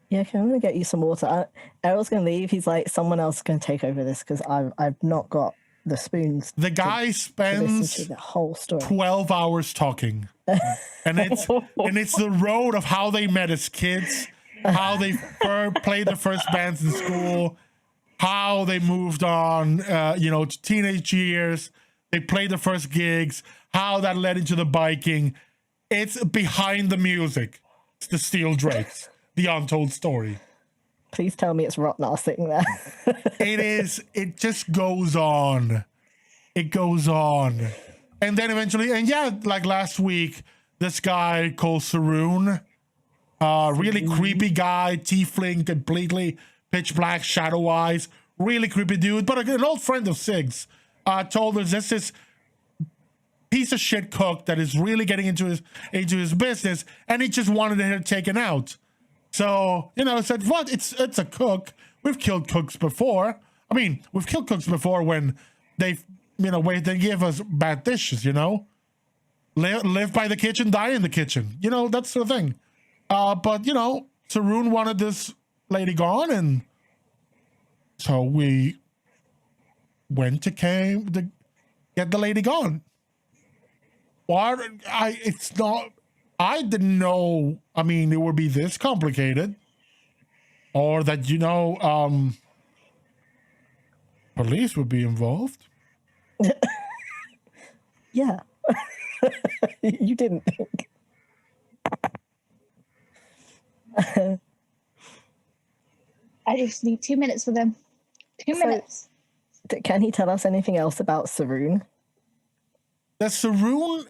yeah, okay, I'm gonna get you some water. Errol's gonna leave. He's like, someone else is gonna take over this because I've not got the spoons. The guy to listen spends to the whole story. 12 hours talking. And it's the road of how they met as kids, how they played their first bands in school, how they moved on, to teenage years. They played their first gigs, how that led into the biking. It's behind the music. It's the Steel Drakes, the untold story. Please tell me it's Rotnar sitting there. It is. It just goes on. It goes on. And then eventually, like last week, this guy called Saroon, really creepy guy, tiefling, completely pitch black, shadow eyes, really creepy dude, but an old friend of Sig's, told us this piece of shit cook that is really getting into his business, and he just wanted it taken out. So, said, what? It's a cook. We've killed cooks before. I mean, we've killed cooks before when they give us bad dishes, Live by the kitchen, die in the kitchen. That sort of thing. But, Saroon wanted this lady gone, and so we went to get the lady gone. It's not I didn't know, I mean, it would be this complicated. Or that, you know, police would be involved. Yeah. You didn't think. I just need 2 minutes with him. 2 So- minutes. Can he tell us anything else about Saroon? That Saroon,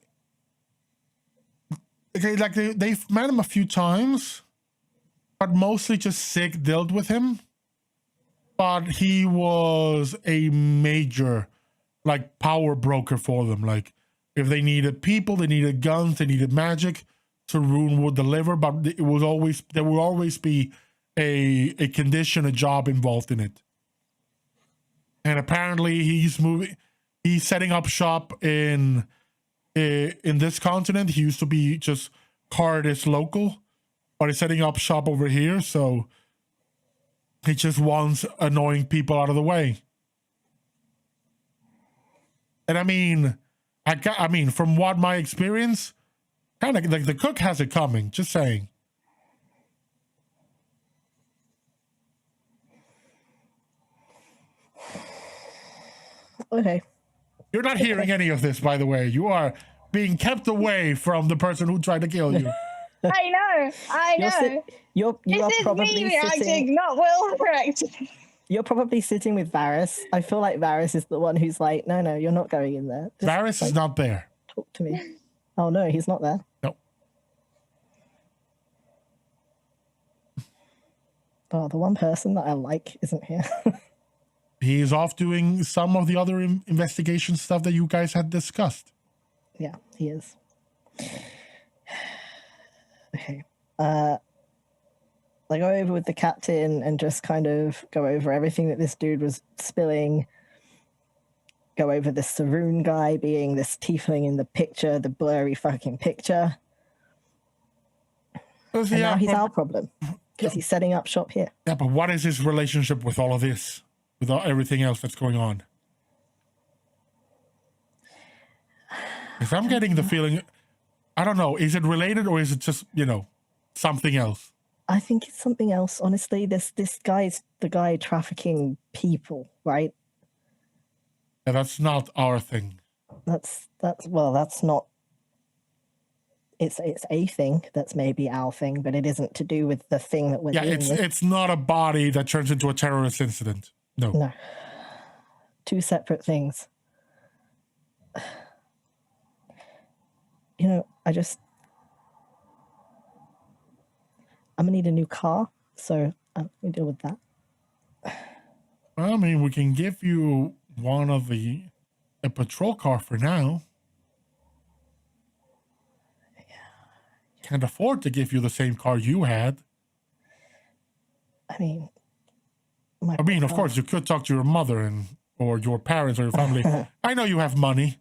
okay, like they've met him a few times, but mostly just Sig dealt with him. But he was a major, like, power broker for them. Like, if they needed people, they needed guns, they needed magic, Saroon would deliver. But it was always, there would always be a condition, a job involved in it. And apparently he's setting up shop in this continent. He used to be just Cardis local, but he's setting up shop over here, so he just wants annoying people out of the way. And I mean, from what my experience, kind of like the cook has it coming, just saying. Okay. You're not hearing any of this, by the way. You are being kept away from the person who tried to kill you. I know. You are This is probably me reacting, sitting. not Will reacting. You're probably sitting with Varys. I feel like Varys is the one who's like, no, you're not going in there. Just, Varys like, is not there. talk to me. Oh no, he's not there. No. Oh, the one person that I like isn't here. He's off doing some of the other investigation stuff that you guys had discussed. Yeah, he is. Okay. I go over with the captain and just kind of go over everything that this dude was spilling. Go over the Saroon guy being this tiefling in the picture, the blurry fucking picture. And now he's our problem because he's setting up shop here. Yeah, but what is his relationship with all of this? With everything else that's going on? If I'm getting the feeling, I don't know, is it related or is it just, you know, something else? I think it's something else. Honestly, this guy's the guy trafficking people, right? Yeah, that's not our thing. That's not. It's a thing that's maybe our thing, but it isn't to do with the thing that we're Yeah, dealing with. it's not a body that turns into a terrorist incident. No. No. Two separate things. You know, I'm gonna need a new car, so we deal with that. I mean, we can give you one of a patrol car for now. Can't afford to give you the same car you had. I mean, Of course, you could talk to your mother or your parents or your family. I know you have money.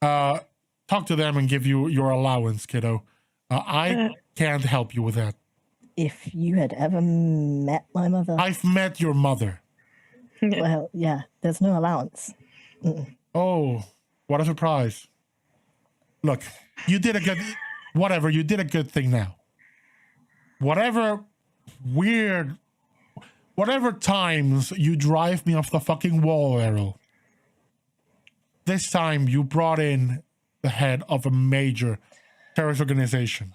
Talk to them and give you your allowance, kiddo. I can't help you with that. if you had ever met my mother, I've met your mother. well, yeah, there's no allowance. Oh, what a surprise. Look, you did a good, whatever, you did a good thing now. Whatever times you drive me off the fucking wall, Errol. This time you brought in the head of a major terrorist organization.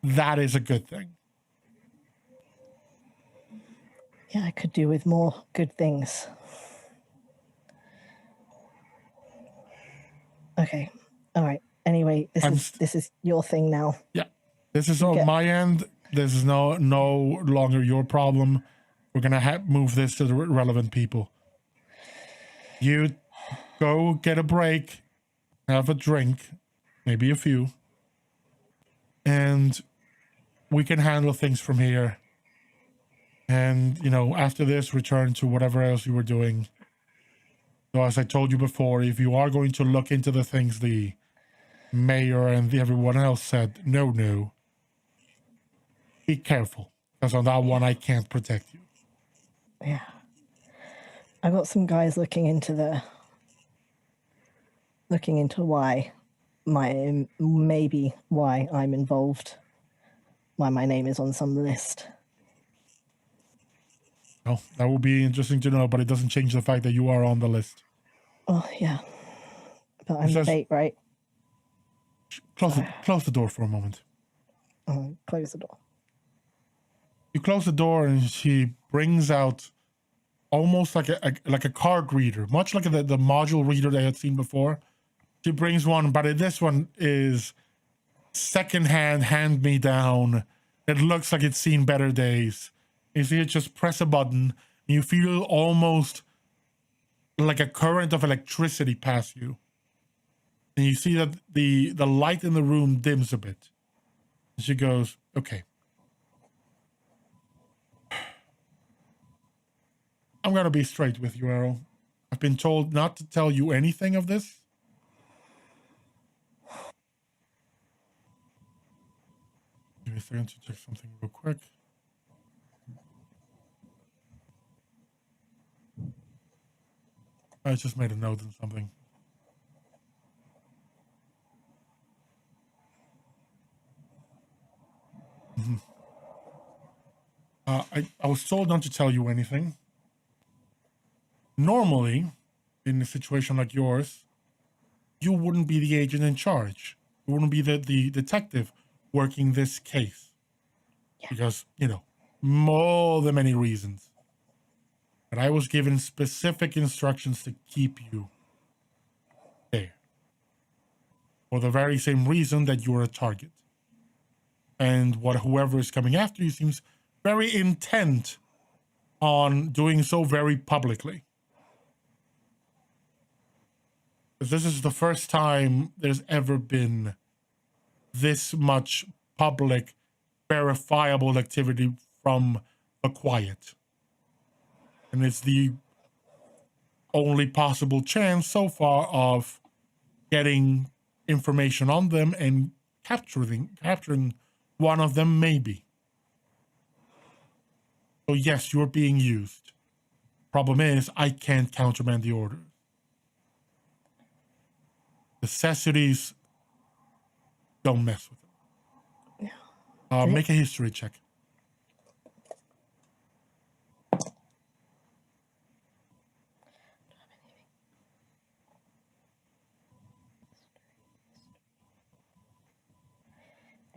That is a good thing. Yeah, I could do with more good things. Okay. All right. Anyway, this is your thing now. Yeah. This is on my end. This is no longer your problem. We're going to move this to the relevant people. You go get a break, have a drink, maybe a few, and we can handle things from here. And, after this, return to whatever else you were doing. So as I told you before, if you are going to look into the things the mayor and everyone else said, no, be careful. Because on that one, I can't protect you. Yeah. I got some guys looking into why maybe why I'm involved, why my name is on some list. Well, that would be interesting to know, but it doesn't change the fact that you are on the list. Oh yeah, but I'm the says- bait, right? Close the door for a moment. Close the door. You close the door, and she brings out almost like a card reader, much like the module reader they had seen before. She brings one, but this one is secondhand, hand me down. It looks like it's seen better days. You see it just press a button, and you feel almost like a current of electricity pass you. And you see that the light in the room dims a bit. And she goes, okay. I'm going to be straight with you, Errol. I've been told not to tell you anything of this. Give me a second to check something real quick. I just made a note on something. I was told not to tell you anything. Normally, in a situation like yours, you wouldn't be the agent in charge. You wouldn't be the detective working this case. Yeah. Because, more than many reasons. But I was given specific instructions to keep you there. For the very same reason that you're a target. And whoever is coming after you seems very intent on doing so very publicly. This is the first time there's ever been this much public, verifiable activity from the quiet. And it's the only possible chance so far of getting information on them and capturing one of them, maybe. So yes, you're being used. Problem is, I can't countermand the orders. Necessities, don't mess with them. Yeah. Make a history check.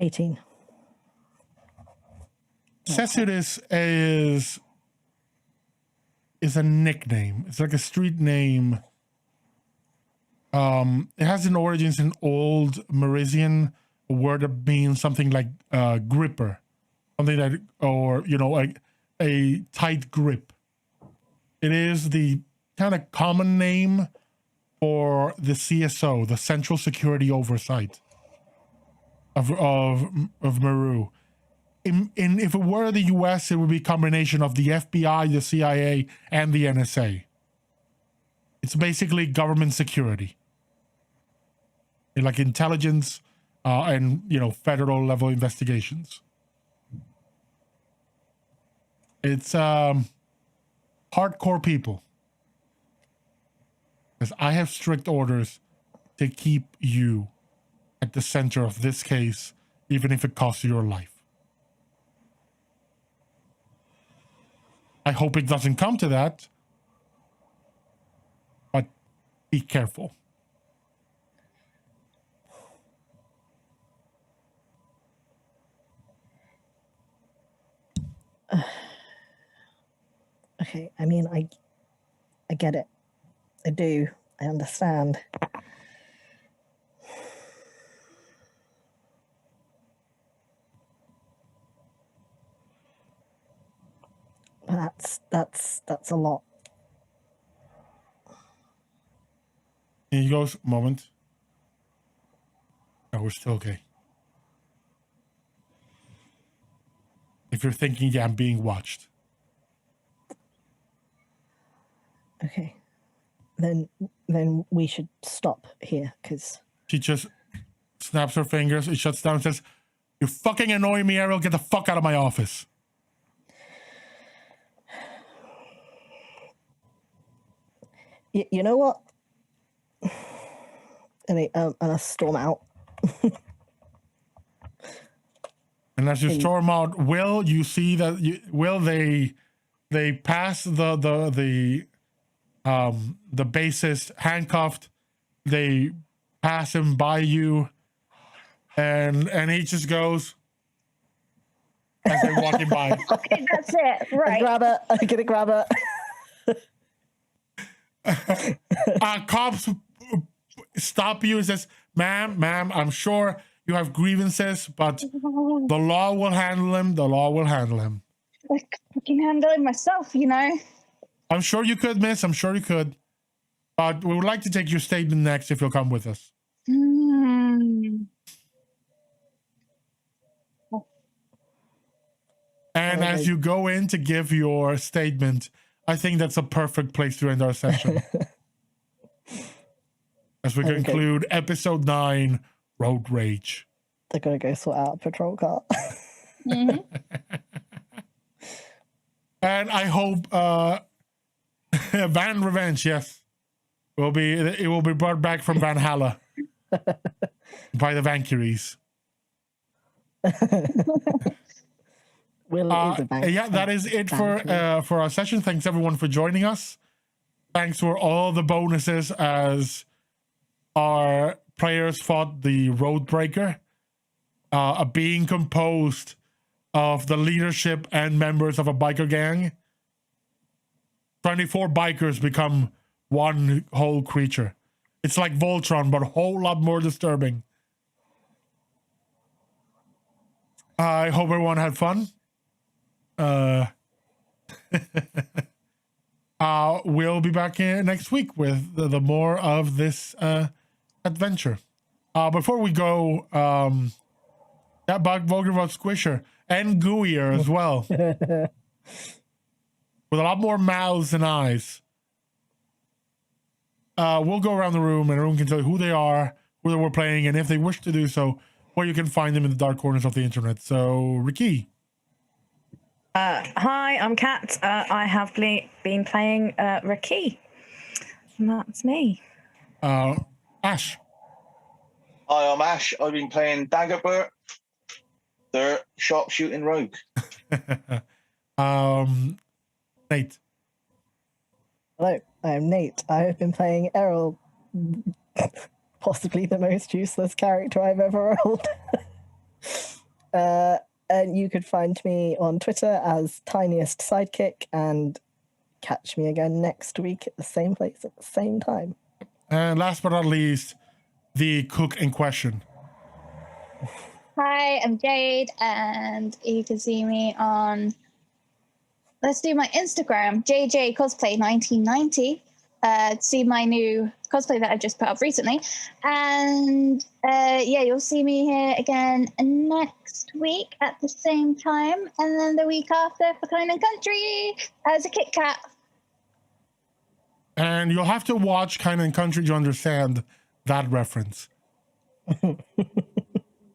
$18. Necessities is a nickname. It's like a street name. It has an origins in Old Merisian, a word that means something like gripper, something that, or a tight grip. It is the kind of common name for the CSO, the Central Security Oversight of Meru. If it were the US, it would be a combination of the FBI, the CIA, and the NSA. It's basically government security. Like intelligence and, federal level investigations. It's hardcore people. Because I have strict orders to keep you at the center of this case, even if it costs you your life. I hope it doesn't come to that, but be careful. Okay, I mean, I get it. I do. I understand. That's a lot. And he goes, moment. No, we're still okay. If you're thinking, yeah, I'm being watched. Okay. Then we should stop here, because... She just snaps her fingers, it shuts down and says, "You fucking annoy me, Errol. Get the fuck out of my office." You know what? And I storm out. And as you storm out, Will, you see that they pass the bassist handcuffed. They pass him by you, and he just goes as they're walking by. Okay, that's it. Right. I'm gonna grab it. Cops stop you and says, ma'am, I'm sure you have grievances, but the law will handle him. The law will handle him. I can handle it myself, you know. I'm sure you could, miss. I'm sure you could. But we would like to take your statement next if you'll come with us. Mm. And as you go in to give your statement, I think that's a perfect place to end our session. As we conclude episode 9, Road Rage. They're gonna go sort out a patrol car. Mm-hmm. And I hope Van Revenge, yes, it will be brought back from Valhalla by the Valkyries. Yeah, that is it for our session. Thanks everyone for joining us. Thanks for all the bonuses as our players fought the Roadbreaker, a being composed of the leadership and members of a biker gang. 24 bikers become one whole creature. It's like Voltron, but a whole lot more disturbing. I hope everyone had fun. We'll be back next week with the more of this adventure. Before we go, that bug Vogelrod Squisher and Gooier as well, with a lot more mouths and eyes. We'll go around the room and everyone can tell you who they are, who they were playing, and if they wish to do so, where you can find them in the dark corners of the internet. So, RaQui. Hi, I'm Kat. I have been playing RaQui. And that's me. Ash. Hi, I'm Ash. I've been playing Daggerbert, the sharpshooting rogue. Nate. Hello, I'm Nate. I have been playing Errol, possibly the most useless character I've ever rolled. And you could find me on Twitter as Tiniest Sidekick, and catch me again next week at the same place at the same time. And last but not least, the cook in question. Hi, I'm Jade, and you can see me on, let's do my Instagram, JJ Cosplay 1990. See my new cosplay that I just put up recently. And yeah, you'll see me here again next week at the same time, and then the week after for Conan Country as a Kit Kat. And you'll have to watch Kind and Country to understand that reference.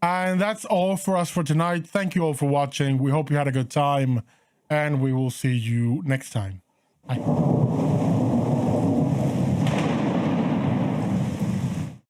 And that's all for us for tonight. Thank you all for watching. We hope you had a good time, and we will see you next time. Bye.